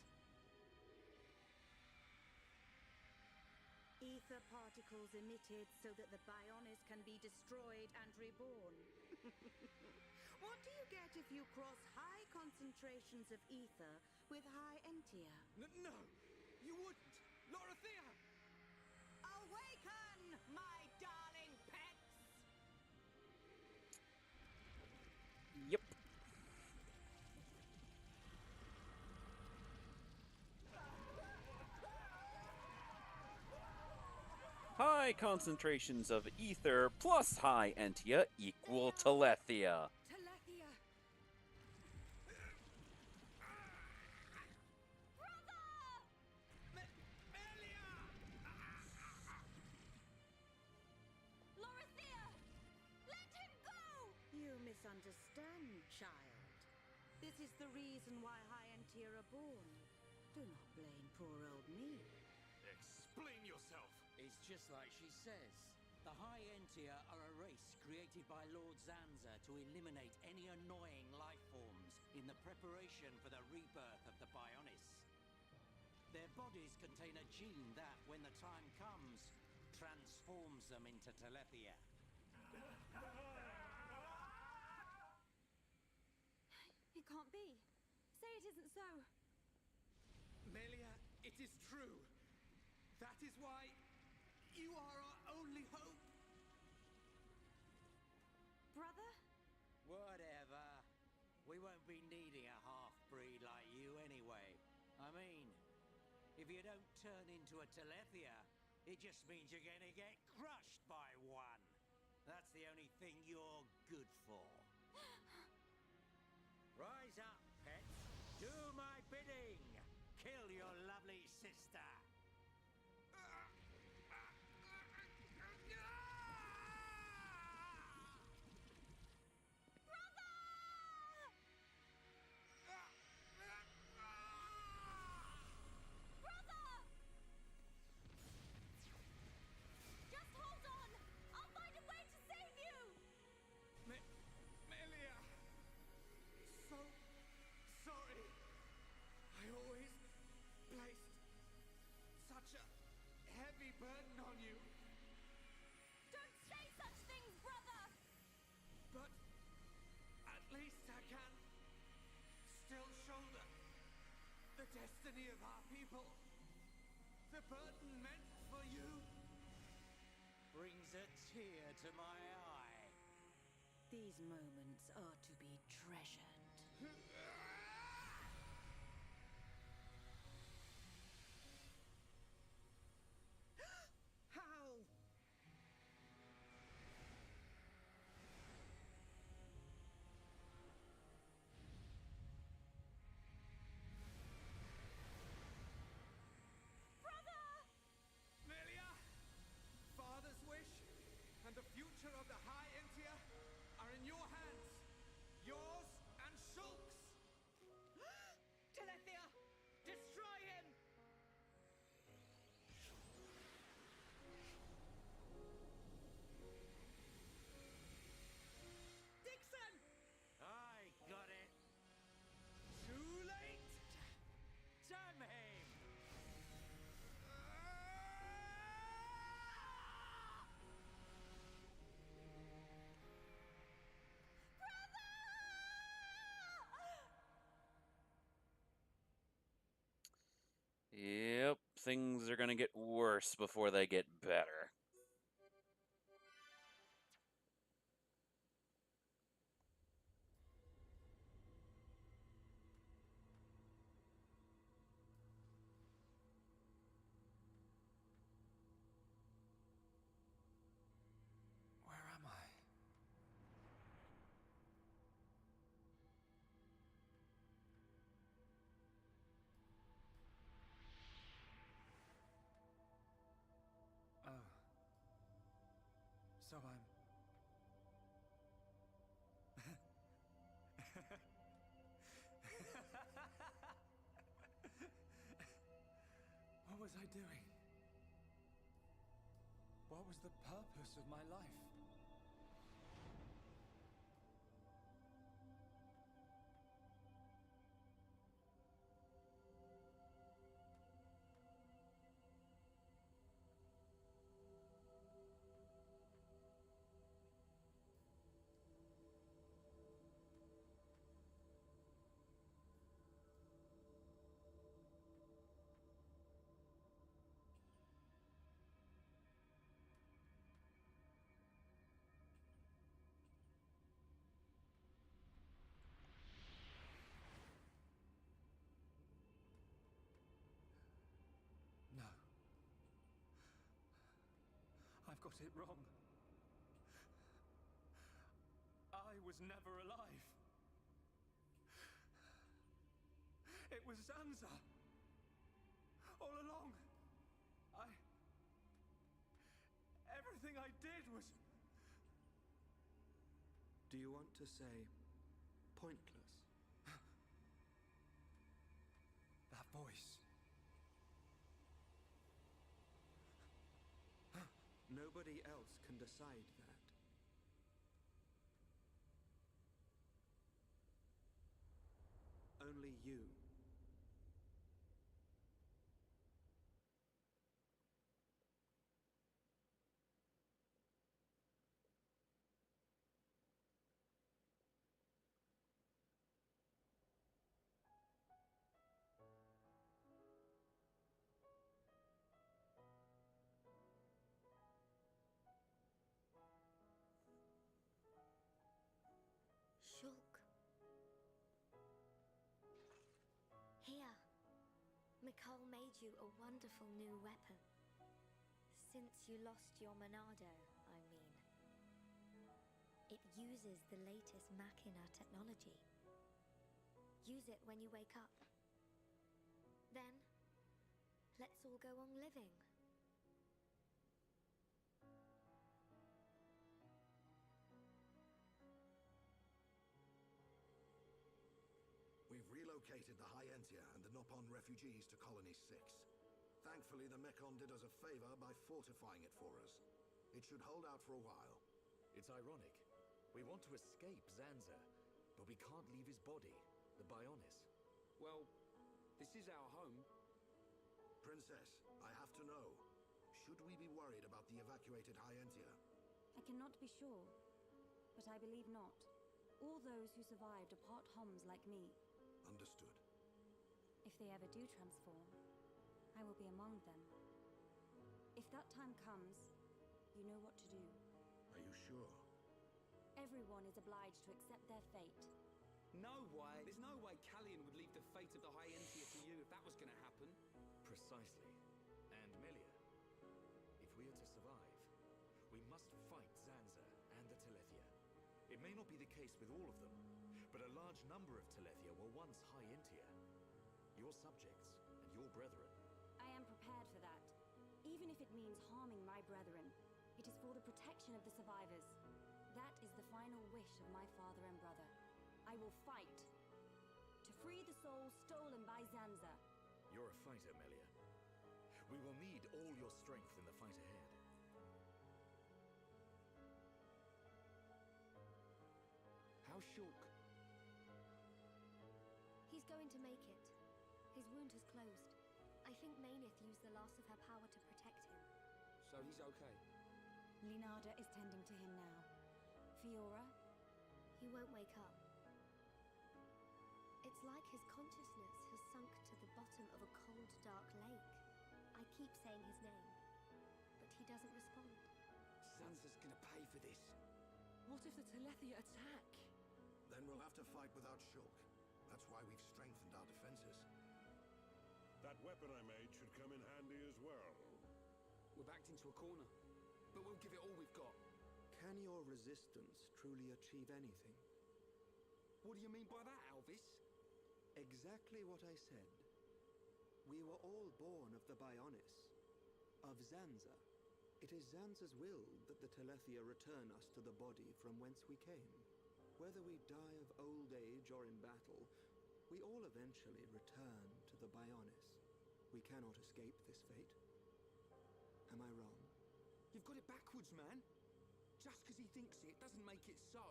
Ether particles emitted so that the Bionis can be destroyed and reborn. What do you get if you cross high concentrations of ether with high entia? No, you wouldn't! Lorithia! Awaken, my darling pets! Yep. High concentrations of ether plus high entia equal Telethia. Telethia! Lorithia! Let him go! You misunderstand, child. This is the reason why high entia are born. Do not blame poor old me. Explain yourself! It's just like she says. The High Entia are a race created by Lord Zanza to eliminate any annoying life forms in the preparation for the rebirth of the Bionis. Their bodies contain a gene that, when the time comes, transforms them into Telethia. can't be. Say it isn't so. Melia, it is true. That is why you are our only hope. Brother? Whatever. We won't be needing a half-breed like you anyway. I mean, if you don't turn into a Telethia, it just means you're gonna get crushed by one. That's the only thing you're good for. Rise up, pets. Do my bidding. Kill your lovely sister. Just hold on! I'll find a way to save you! Melia! So sorry. I always placed such a heavy burden on you. Don't say such things, brother! But at least I can still shoulder the destiny of our people. The burden meant for you. Brings a tear to my eye. These moments are to be treasured. How? Melia! Father's wish and the future of the High Entia are in your hands. Yours and Shulk's. Telethia! Destroy him! Dixon! I got it. Too late. Damn him. Yep, things are gonna get worse before they get better. Where am I? Oh. So I'm... What was I doing? What was the purpose of my life? No. I've got it wrong. I was never alive. It was Zanza. All along. Everything I did was... Do you want to say pointless? That voice. Nobody else can decide that. Only you. Cole made you a wonderful new weapon. Since you lost your Monado, I mean. It uses the latest Machina technology. Use it when you wake up. Then, let's all go on living. We've relocated the Hyentia and the Nopon refugees to Colony 6. Thankfully, the Mechon did us a favor by fortifying it for us. It should hold out for a while. It's ironic. We want to escape Zanza, but we can't leave his body, the Bionis. Well, this is our home. Princess, I have to know. Should we be worried about the evacuated Hyentia? I cannot be sure, but I believe not. All those who survived are part Homs like me. Understood. If they ever do transform, I will be among them. If that time comes, you know what to do. Are you sure? Everyone is obliged to accept their fate. No way. There's no way Callian would leave the fate of the Hyentia to you if that was going to happen. Precisely. And Melia, if we are to survive, we must fight Zanza and the Telethia. It may not be the case with all of them, but a large number of Telethia were once Hyentia. Your subjects and your brethren. I am prepared for that. Even if it means harming my brethren, it is for the protection of the survivors. That is the final wish of my father and brother. I will fight to free the soul stolen by Zanza. You're a fighter, Melia. We will need all your strength in the fight ahead. How's Shulk? He's going to make it. His wound has closed. I think Mainith used the last of her power to protect him. So he's okay? Linada is tending to him now. Fiora? He won't wake up. It's like his consciousness has sunk to the bottom of a cold, dark lake. I keep saying his name, but he doesn't respond. Zanza's gonna pay for this. What if the Telethia attack? Then we'll have to fight without Shulk. That's why we've strengthened our defenses. That weapon I made should come in handy as well. We're backed into a corner, but we'll give it all we've got. Can your resistance truly achieve anything? What do you mean by that, Alvis? Exactly what I said. We were all born of the Bionis, of Zanza. It is Zanza's will that the Telethia return us to the body from whence we came. Whether we die of old age or in battle, we all eventually return to the Bionis. We cannot escape this fate. Am I wrong? You've got it backwards, man. Just because he thinks it doesn't make it so.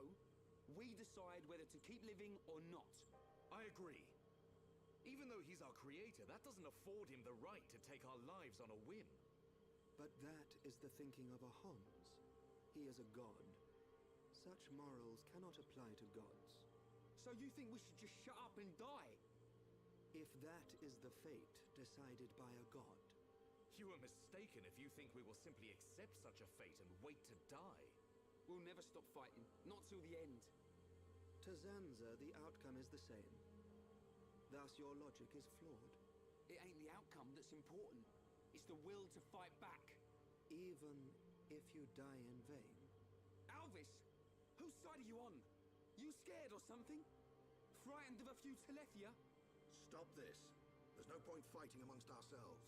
We decide whether to keep living or not. I agree. Even though he's our creator, that doesn't afford him the right to take our lives on a whim. But that is the thinking of a Homs. He is a god. Such morals cannot apply to gods. So you think we should just shut up and die? If that is the fate decided by a god. You are mistaken if you think we will simply accept such a fate and wait to die. We'll never stop fighting. Not till the end. To Zanza, the outcome is the same. Thus, your logic is flawed. It ain't the outcome that's important. It's the will to fight back. Even if you die in vain. Alvis, whose side are you on? You scared or something? Frightened of a few Telethia? Stop this. There's no point fighting amongst ourselves.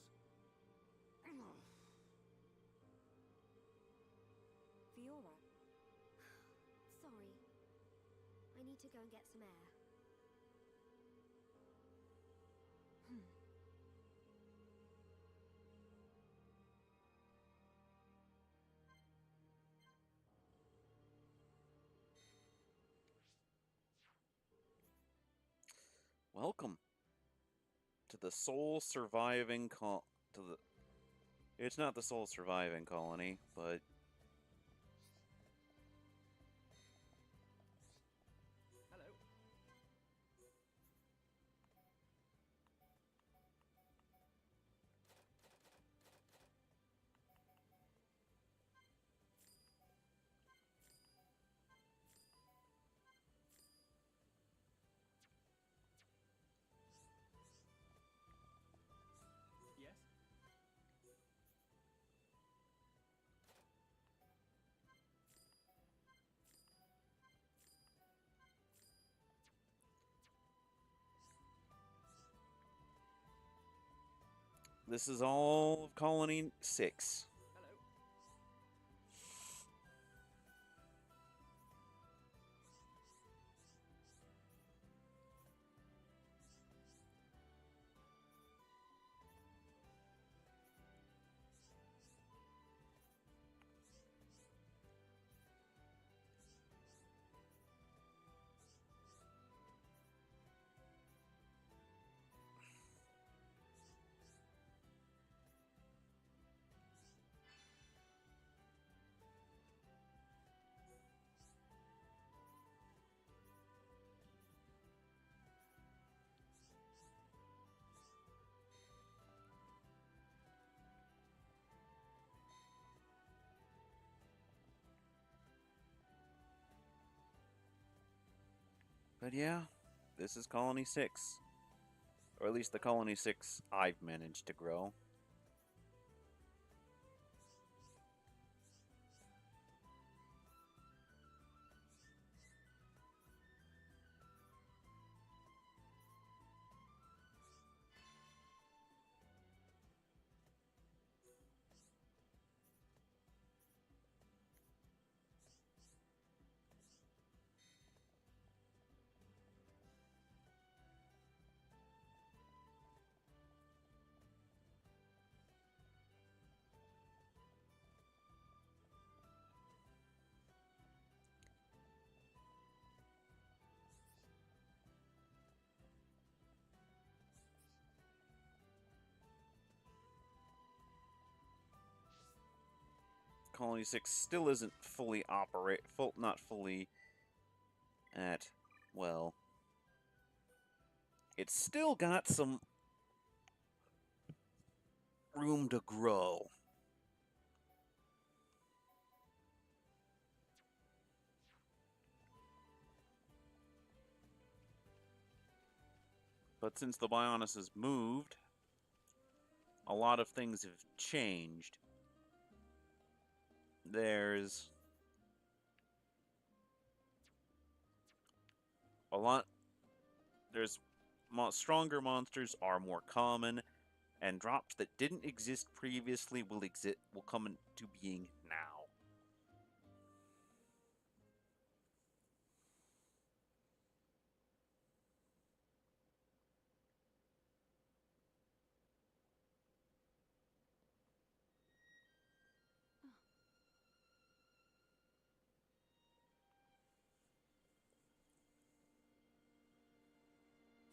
Fiora? Sorry. I need to go and get some air. Welcome to the sole surviving It's not the sole surviving colony, but Hello. this is all of Colony 6. But yeah, this is Colony 6. Or at least the Colony 6 I've managed to grow. Colony 6 still isn't fully not fully at, well, it's still got some room to grow. But since the Bionis has moved, a lot of things have changed. There's stronger monsters are more common, and drops that didn't exist previously will come into being now.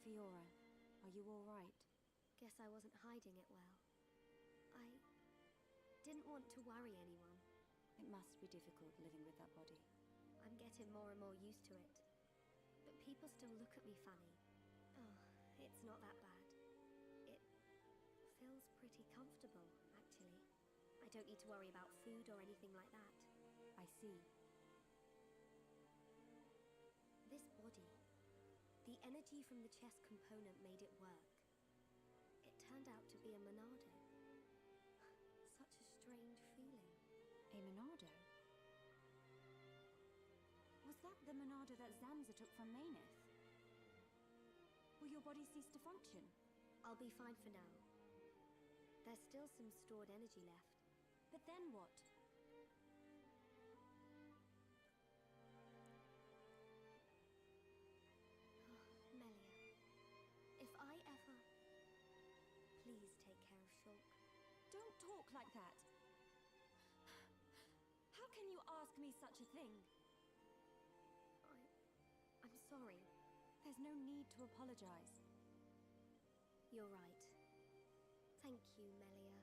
Fiora, are you all right? Guess I wasn't hiding it well. I didn't want to worry anyone. It must be difficult living with that body. I'm getting more and more used to it. But people still look at me funny. Oh, it's not that bad. It feels pretty comfortable, actually. I don't need to worry about food or anything like that. I see. This body, the energy from the chest component made it work. It turned out to be a Monado. Such a strange feeling. A Monado? Was that the Monado that Zanza took from Mechonis? Will your body cease to function? I'll be fine for now. There's still some stored energy left. But then what? Melia, if I ever... Please take care of Shulk. Don't talk like that! How can you ask me such a thing? I'm sorry. There's no need to apologize. You're right. Thank you, Melia.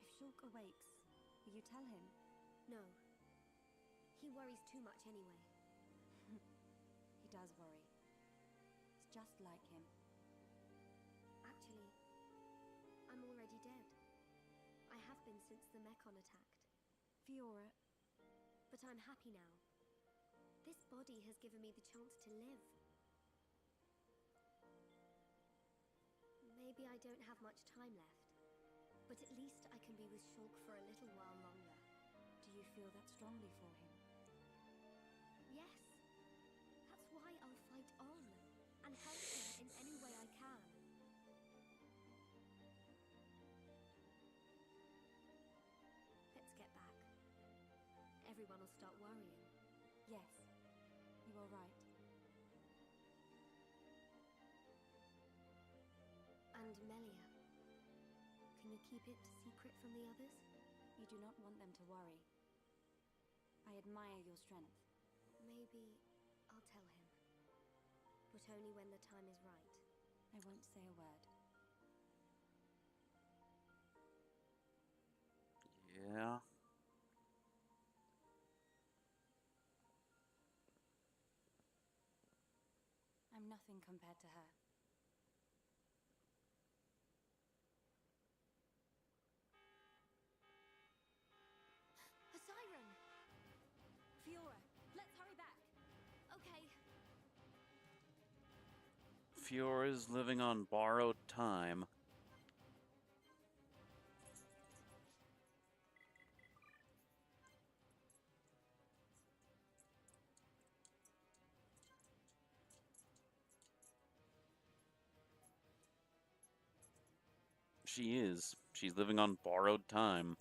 If Shulk awakes, will you tell him? No. He worries too much anyway. He does worry. It's just like him. Actually, I'm already dead. I have been since the Mechon attacked. Fiora. But I'm happy now. This body has given me the chance to live. Maybe I don't have much time left, but at least I can be with Shulk for a little while longer. Do you feel that strongly for him? Yes. That's why I'll fight help him in any way I can. Let's get back. Everyone will start worrying. Yes, you are right. And Melia, can you keep it secret from the others? You do not want them to worry. I admire your strength. Maybe I'll tell him. But only when the time is right. I won't say a word. Yeah. I'm nothing compared to her. A siren! Fiora, let's hurry back. Okay. Fiora's living on borrowed time. She is. She's living on borrowed time.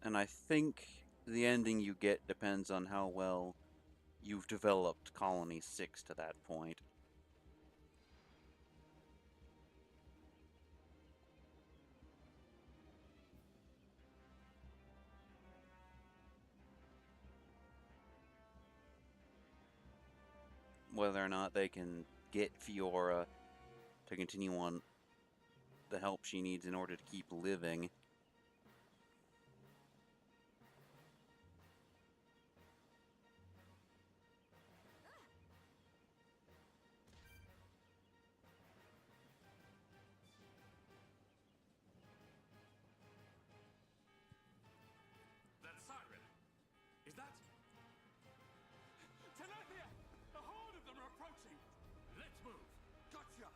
And I think the ending you get depends on how well you've developed Colony 6 to that point. Whether or not they can get Fiora to continue on the help she needs in order to keep living. That siren! Is that... Telethia! A horde of them are approaching! Let's move! Gotcha!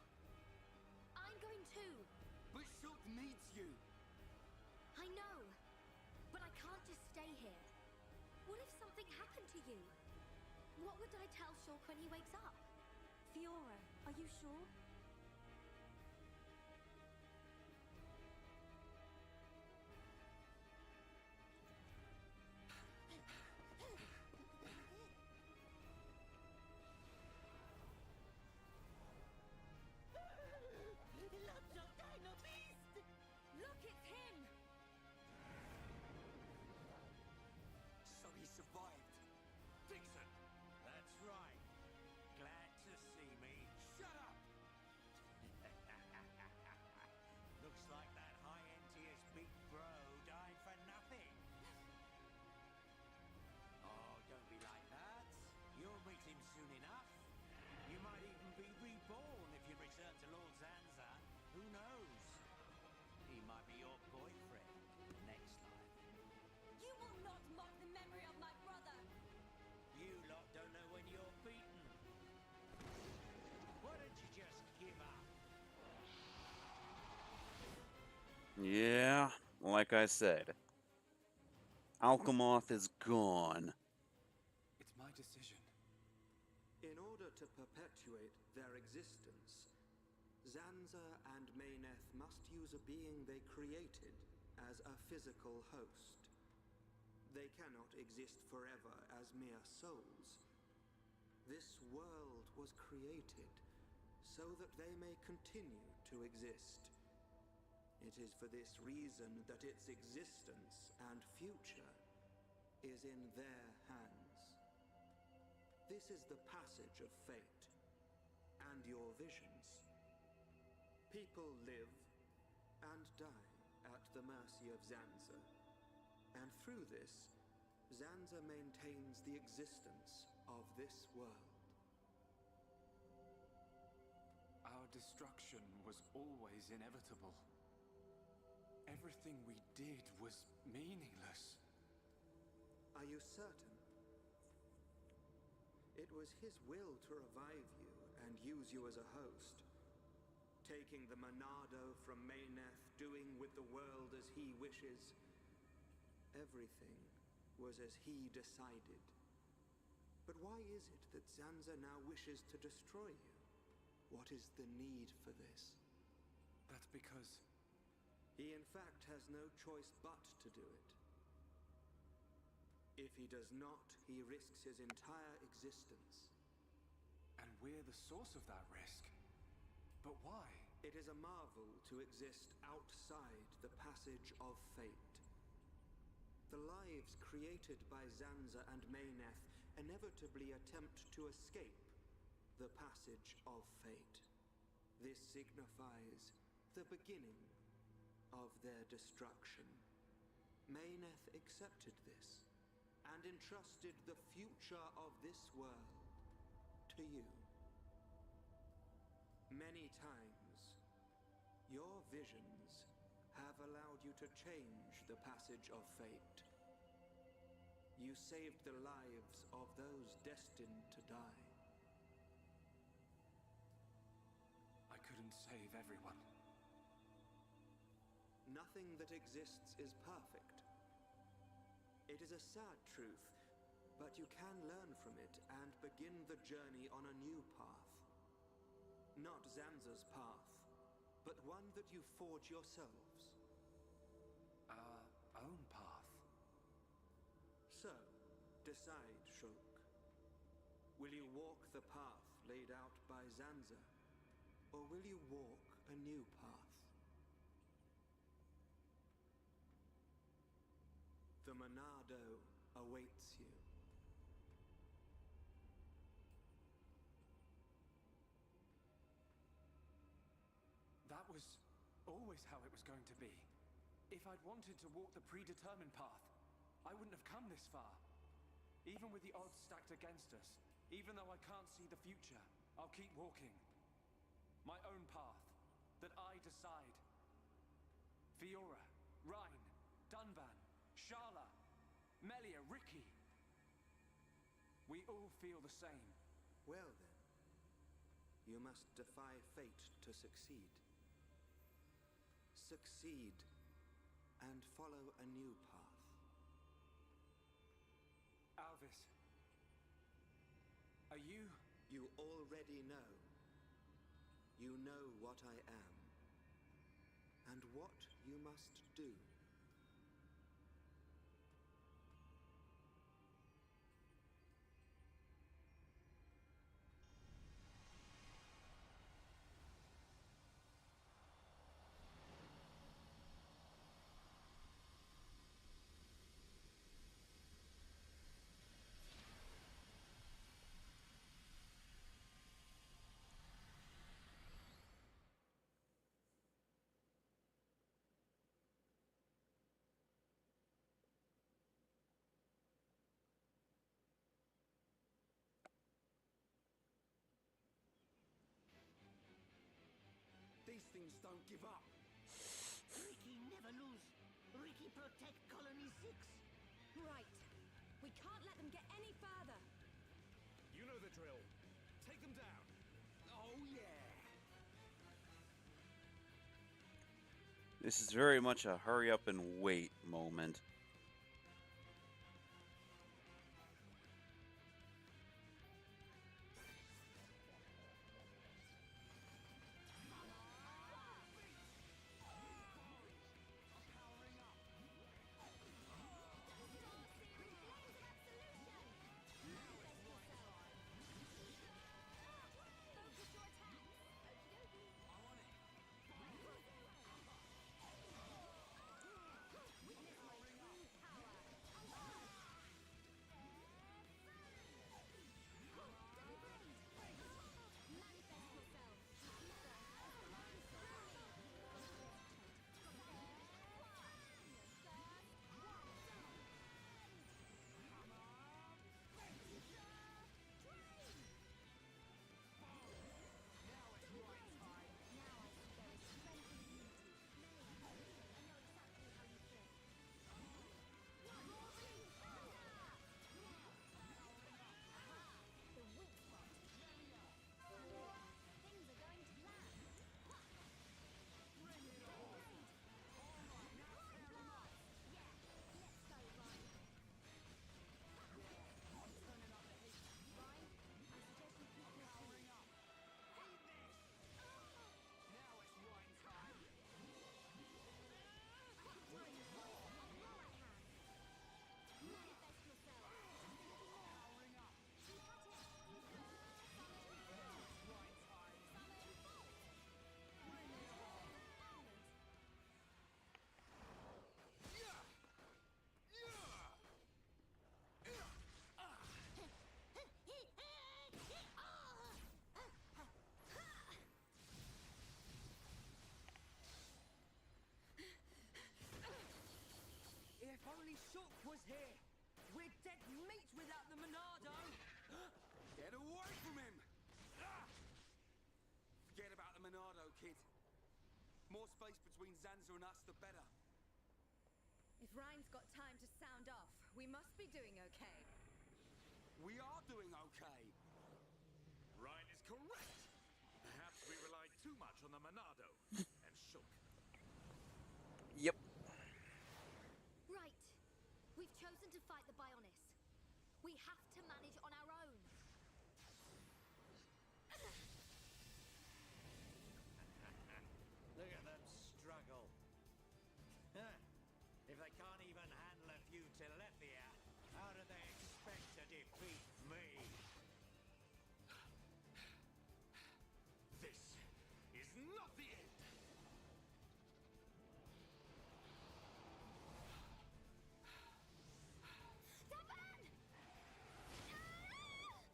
I'm going too. But Shulk needs you. I know. But I can't just stay here. What if something happened to you? What would I tell Shulk when he wakes up? Fiora, are you sure? Look, it's him! So he survived. Dixon! That's right. Glad to see me. Shut up! Looks like that high-end tears big bro died for nothing. Oh, don't be like that. You'll meet him soon enough. You might even be reborn if you return to Lord Zanza. Who knows? He might be your boyfriend next life. You will not mock the memory of my brother! You lot don't know when you're beaten. Why don't you just give up? Yeah, like I said, Alchemoth is gone. It's my decision. In order to perpetuate their existence, Zanza and Meyneth must use a being they created as a physical host. They cannot exist forever as mere souls. This world was created so that they may continue to exist, It is for this reason that its existence and future is in their hands. This is the passage of fate, and your visions. People live and die at the mercy of Zanza, and through this, Zanza maintains the existence of this world. Our destruction was always inevitable. Everything we did was meaningless. Are you certain? It was his will to revive you and use you as a host, taking the Monado from Mechonis, doing with the world as he wishes. Everything was as he decided. But why is it that Zanza now wishes to destroy you? What is the need for this? That's because... He in fact has no choice but to do it. If he does not, he risks his entire existence. And we're the source of that risk. But why? It is a marvel to exist outside the passage of fate. The lives created by Zanza and Mechonis inevitably attempt to escape the passage of fate. This signifies the beginning of their destruction. Mechonis accepted this and entrusted the future of this world to you. Many times, your visions have allowed you to change the passage of fate. You saved the lives of those destined to die. I couldn't save everyone. Nothing that exists is perfect. It is a sad truth, but you can learn from it and begin the journey on a new path. Not Zanza's path, but one that you forge yourselves. Our own path. So, decide, Shulk. Will you walk the path laid out by Zanza, or will you walk a new path? The Monado awaits you. That was always how it was going to be. If I'd wanted to walk the predetermined path, I wouldn't have come this far. Even with the odds stacked against us, even though I can't see the future, I'll keep walking. My own path, that I decide. Fiora, Rhine, Dunvan, Sharla, Melia, Ricky. We all feel the same. Well then, you must defy fate to succeed. Succeed and follow a new path. Alvis, are you... You already know. You know what I am, and what you must do. These things don't give up. Ricky never lose. Ricky protect Colony 6. Right. We can't let them get any further. You know the drill. Take them down. Oh, yeah. This is very much a hurry up and wait moment. Shulk was here. We're dead meat without the Monado. Get away from him! Ah! Forget about the Monado, kid. More space between Zanza and us, the better. If Ryan's got time to sound off, we must be doing okay. We are doing okay. Ryan is correct. Perhaps we relied too much on the Monado and Shulk. Yep. Right. We've chosen to fight the Bionis. We have to manage on our own. Look at them struggle. If they can't even handle a few Telethia, how do they expect to defeat me? This is not the end.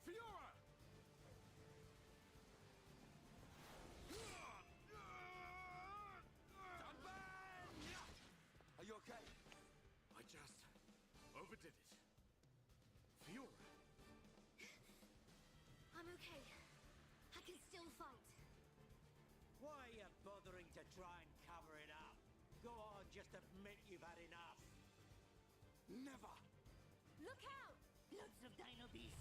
Fiora! Are you okay? I just overdid it. Fiora. I'm okay. I can still fight. Why are you bothering to try and cover it up? Go on, just admit you've had enough. Never! Look out! Lots of dino beasts.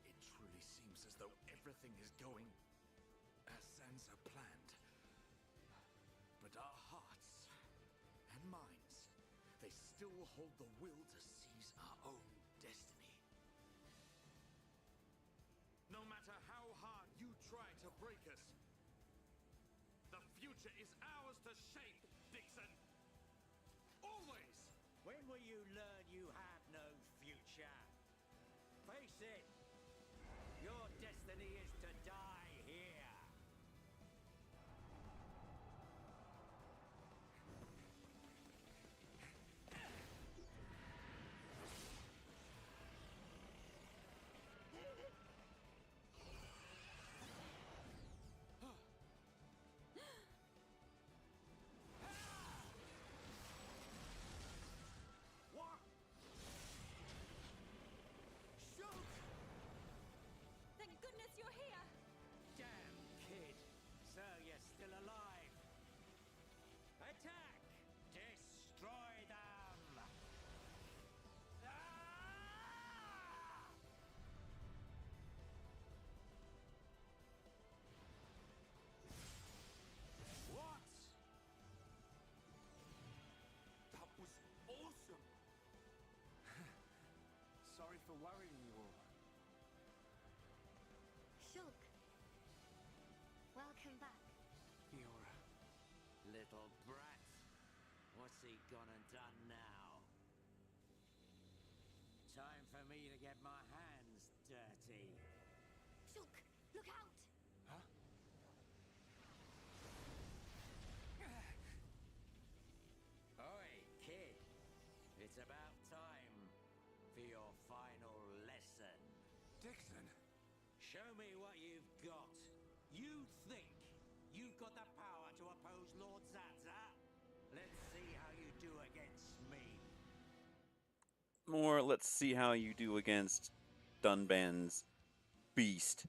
It truly seems as though everything is going as Zanza planned. But our hearts and minds, they still hold the will to seize our own destiny. No matter how hard you try to break us, the future is ours to shape, Dixon. Always! When will you learn you have no future? Face it! Your destiny is to die here! What? Shulk! Thank goodness you're here! Damn, kid! So you're still alive! Attack! Destroy them! Ah! What? That was awesome! Sorry for worrying you all. Shulk. Welcome back. Fiora. Little brat. What's he gone and done now? Time for me to get my hands dirty. Shulk, look out! Huh? Oi, kid. It's about time for your final lesson. Dixon. Show me what you've got. You think you've got the power to oppose Lord Zanza? Let's see how you do against me. Or let's see how you do against Dunban's beast.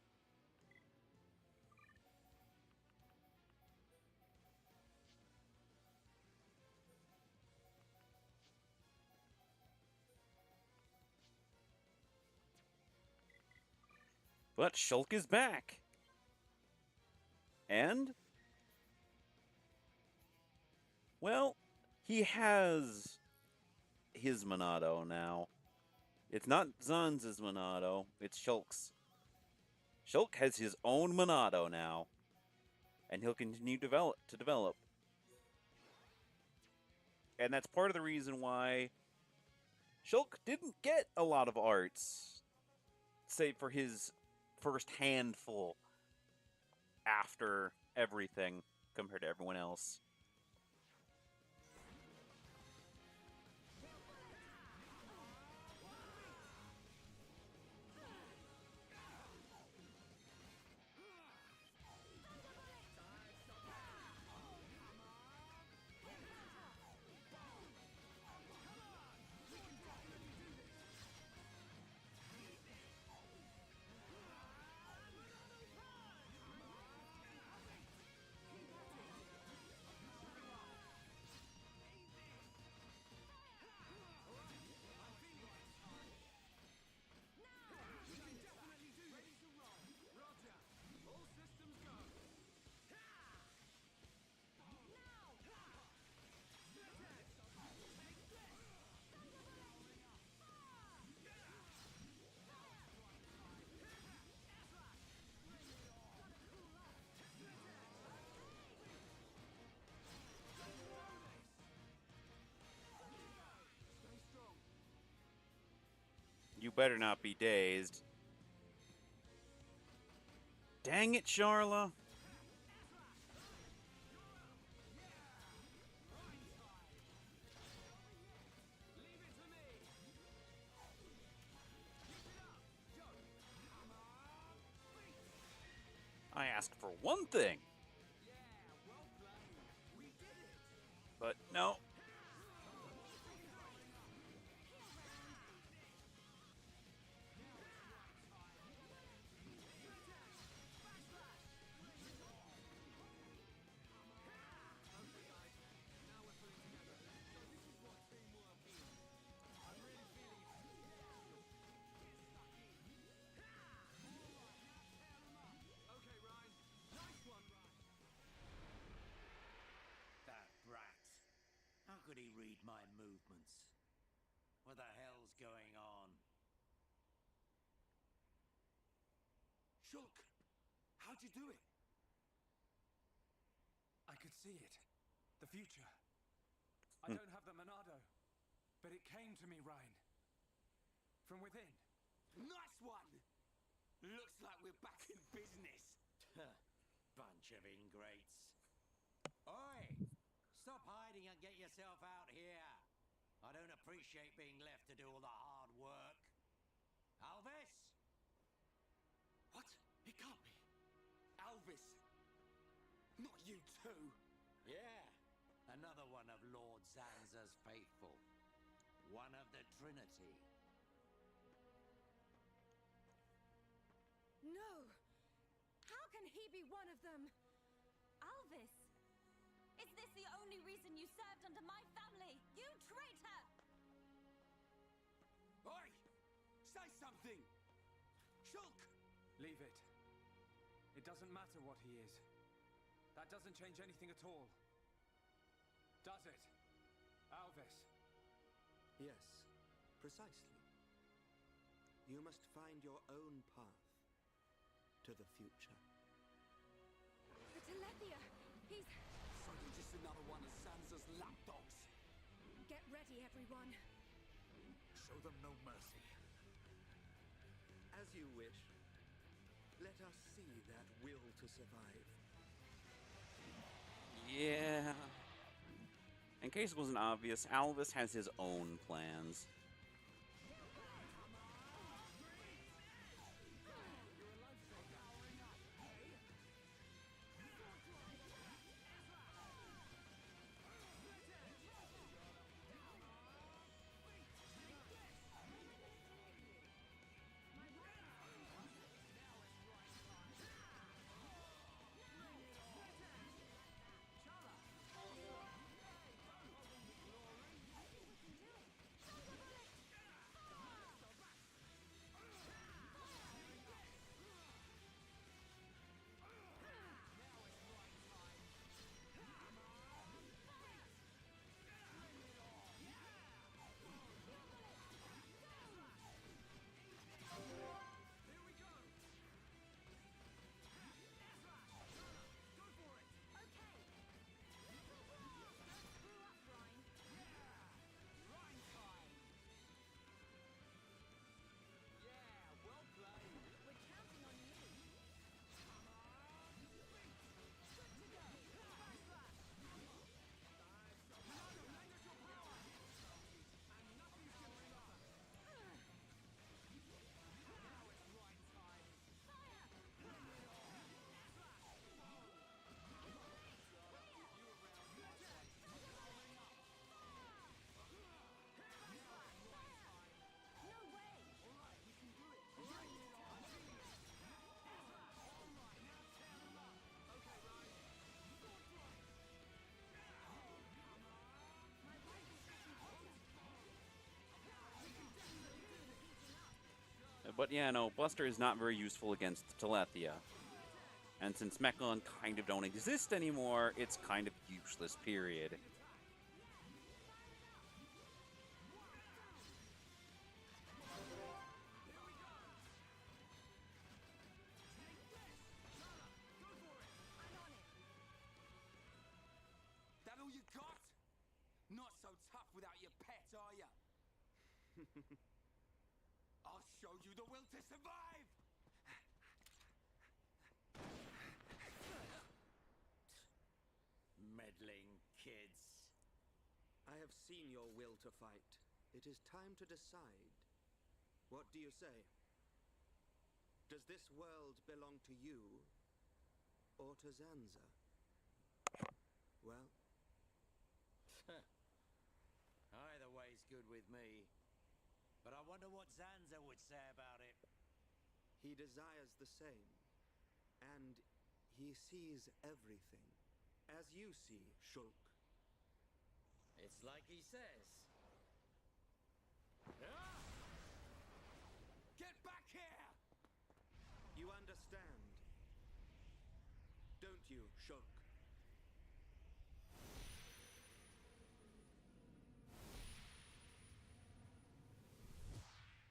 But Shulk is back. And, well, he has his Monado now. It's not Zanza's Monado, it's Shulk's. Shulk has his own Monado now, and he'll continue to develop. And that's part of the reason why Shulk didn't get a lot of arts, save for his first handful after everything compared to everyone else. You better not be dazed. Dang it, Charla. I asked for one thing. But no. That brat. How could he read my movements? What the hell's going on? Shulk, how'd you do it? I could see it. The future. I don't have the Monado, but it came to me, Ryan. From within. Nice one! Looks like we're back in business. Bunch of ingrates. Oi! Stop hiding and get yourself out here. I don't appreciate being left to do all the hard work. Alvis? What? It can't be. Alvis. Not you too. Yeah. Another one of Lord Zanza's faithful. One of the Trinity. No! How can he be one of them? Alvis! Is this the only reason you served under my family? You traitor! Oi! Say something! Shulk! Leave it. It doesn't matter what he is. That doesn't change anything at all. Does it? Alvis? Yes, precisely. You must find your own path to the future. The Telethia! He's... So you're just another one of Sansa's lapdogs. Get ready, everyone. Show them no mercy. As you wish. Let us see that will to survive. Yeah. In case it wasn't obvious, Alvis has his own plans. But yeah, no, Buster is not very useful against Telethia. And since Mechon kind of don't exist anymore, it's kind of useless, period. That all you got? Not so tough without your pet, are ya? I'll show you the will to survive! Meddling kids. I have seen your will to fight. It is time to decide. What do you say? Does this world belong to you, or to Zanza? Well? Either way's good with me. But I wonder what Zanza would say about it. He desires the same. And he sees everything. As you see, Shulk. It's like he says. Get back here! You understand, don't you, Shulk?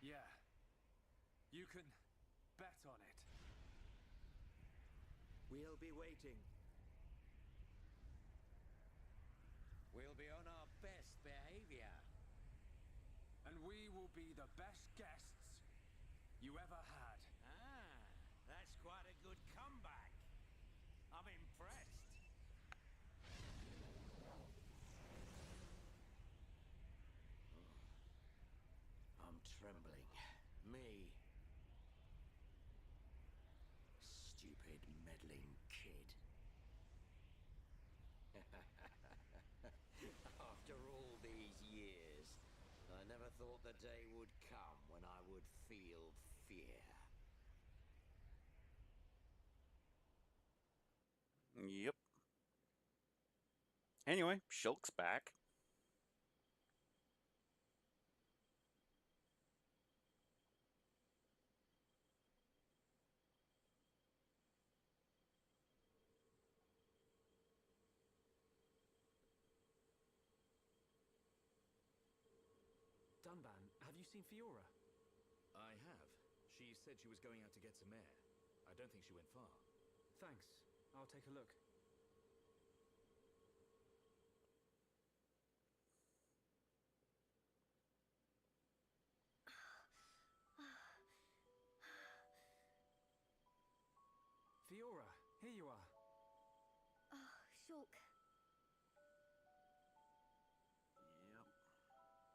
Yeah. You can bet on it. We'll be waiting. We'll be on our best behavior. And we will be the best guests you ever had. Ah, that's quite a good comeback. I'm impressed. I'm trembling. Me. Stupid meddling kid. After all these years, I never thought the day would come when I would feel fear. Yep. Anyway, Shulk's back. Dunban, have you seen Fiora? I have. She said she was going out to get some air. I don't think she went far. Thanks. I'll take a look. Fiora, here you are. Oh, Shulk. Yep.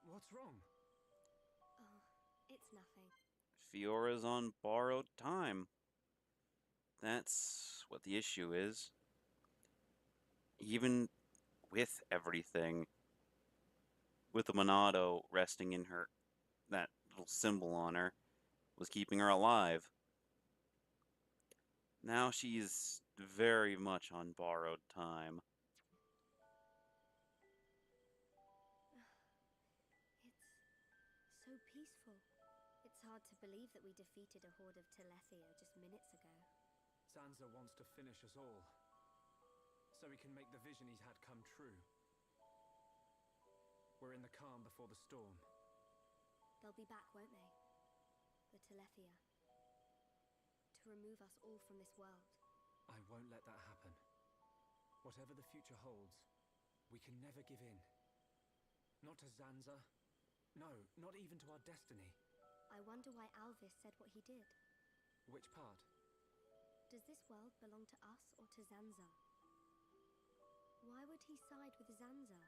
What's wrong? Oh, it's nothing. Fiora's on borrowed time. That's what the issue is. Even with everything, with the Monado resting in her, that little symbol on her, was keeping her alive. Now she's very much on borrowed time. It's so peaceful. It's hard to believe that we defeated a horde of Telethia just minutes ago. Zanza wants to finish us all, so he can make the vision he's had come true. We're in the calm before the storm. They'll be back, won't they? The Telethia. To remove us all from this world. I won't let that happen. Whatever the future holds, we can never give in. Not to Zanza. No, not even to our destiny. I wonder why Alvis said what he did. Which part? Does this world belong to us or to Zanza? Why would he side with Zanza?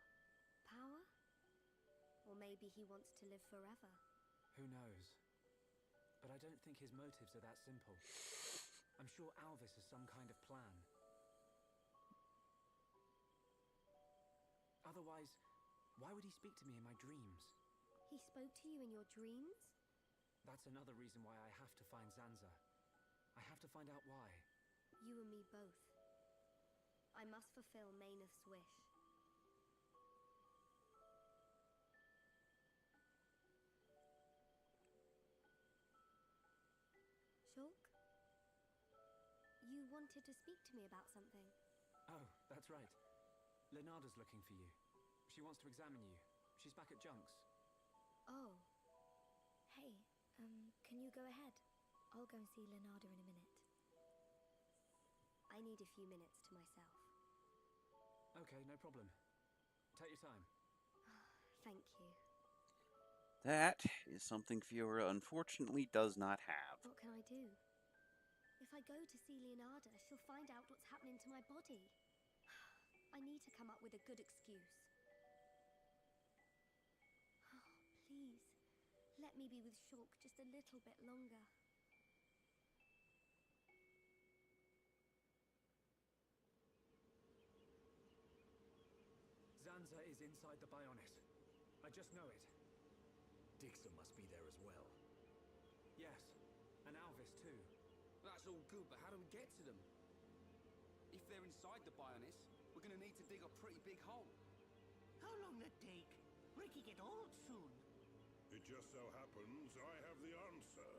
Power? Or maybe he wants to live forever? Who knows? But I don't think his motives are that simple. I'm sure Alvis has some kind of plan. Otherwise, why would he speak to me in my dreams? He spoke to you in your dreams? That's another reason why I have to find Zanza. I have to find out why. You and me both. I must fulfill Mayneth's wish. Shulk? You wanted to speak to me about something. Oh, that's right. Lenada's looking for you. She wants to examine you. She's back at Junks. Oh. Hey, can you go ahead? I'll go and see Lenada in a minute. I need a few minutes to myself. Okay, no problem. Take your time. Thank you. That is something Fiora unfortunately does not have. What can I do? If I go to see Leonarda, she'll find out what's happening to my body. I need to come up with a good excuse. Please, let me be with Shulk just a little bit longer. Zanza is inside the Bionis. I just know it. Dixon must be there as well. Yes, and Alvis too. That's all good, but how do we get to them? If they're inside the Bionis, we're gonna need to dig a pretty big hole. How long that take? Ricky get old soon. It just so happens I have the answer.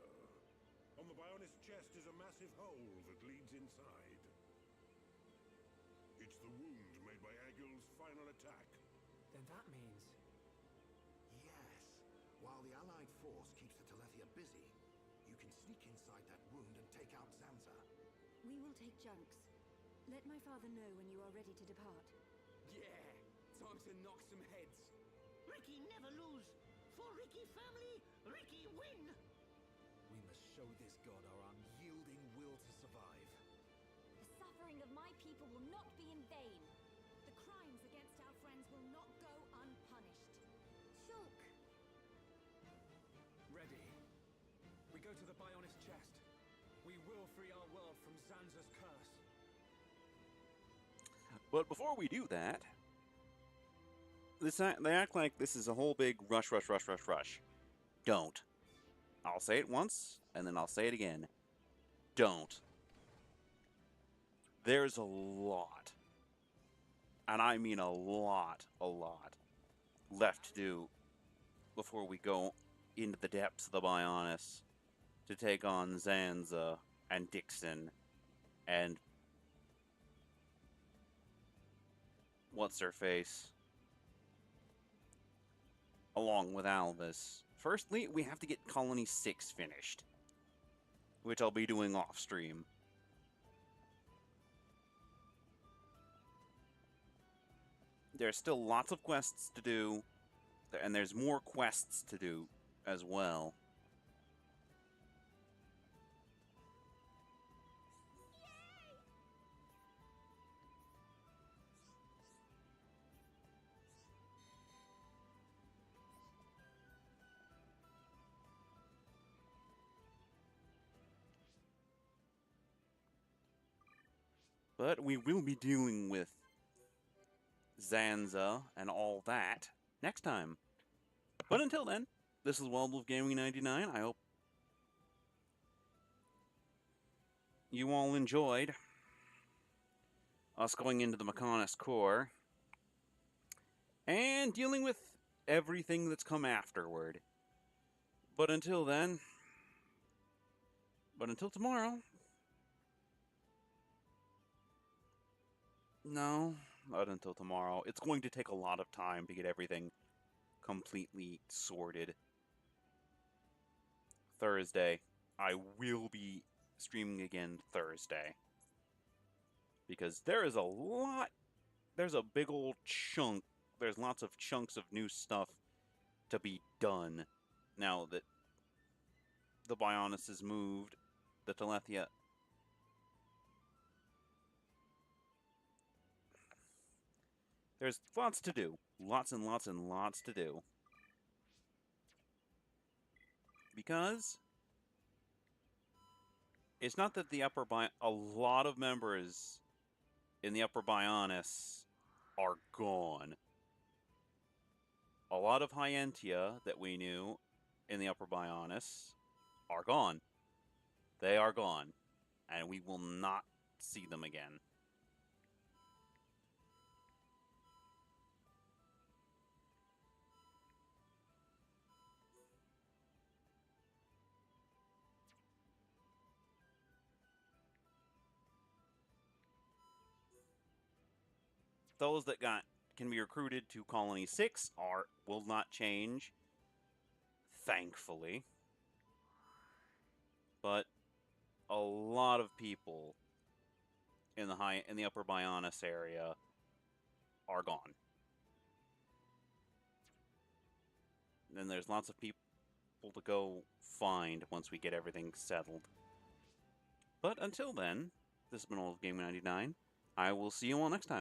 On the Bionis chest is a massive hole that leads inside. It's the wound made by Egil's final attack. Then that means... Yes. While the Allied force keeps the Telethia busy, you can sneak inside that wound and take out Zanza. We will take Junks. Let my father know when you are ready to depart. Yeah! Time to knock some heads. Ricky never lose. For Ricky family, Ricky win. We must show this god our unyielding will to survive. The suffering of my people will not be in vain. The crimes against our friends will not go unpunished. Shulk! Ready. We go to the Bionis chest. We will free our world from Zanza's curse. But before we do that, they act like this is a whole big rush, rush, rush, rush, rush. Don't. I'll say it once, and then I'll say it again. Don't. There's a lot, and I mean a lot, left to do before we go into the depths of the Bionis to take on Zanza and Dixon and what's-her-face, along with Alvis. Firstly, we have to get Colony 6 finished, which I'll be doing off-stream. There's still lots of quests to do, and there's more quests to do as well. But we will be dealing with Zanza and all that next time. But until then, this is Wild Wolf Gaming 99. I hope you all enjoyed us going into the Mechonis core and dealing with everything that's come afterward. But until then, until tomorrow, no, not until tomorrow. It's going to take a lot of time to get everything completely sorted. Thursday. I will be streaming again Thursday. Because there is a lot, there's a big old chunk, there's lots of chunks of new stuff to be done now that the Bionis is moved, the Telethia. There's lots to do. Lots and lots and lots to do. Because it's not that a lot of members in the Upper Bionis are gone. A lot of Hyentia that we knew in the Upper Bionis are gone. They are gone. And we will not see them again. Those that can be recruited to Colony 6 will not change, thankfully. But a lot of people in the Upper Bionis area are gone. then there's lots of people to go find once we get everything settled. But until then, this has been Old Gaming 99. I will see you all next time.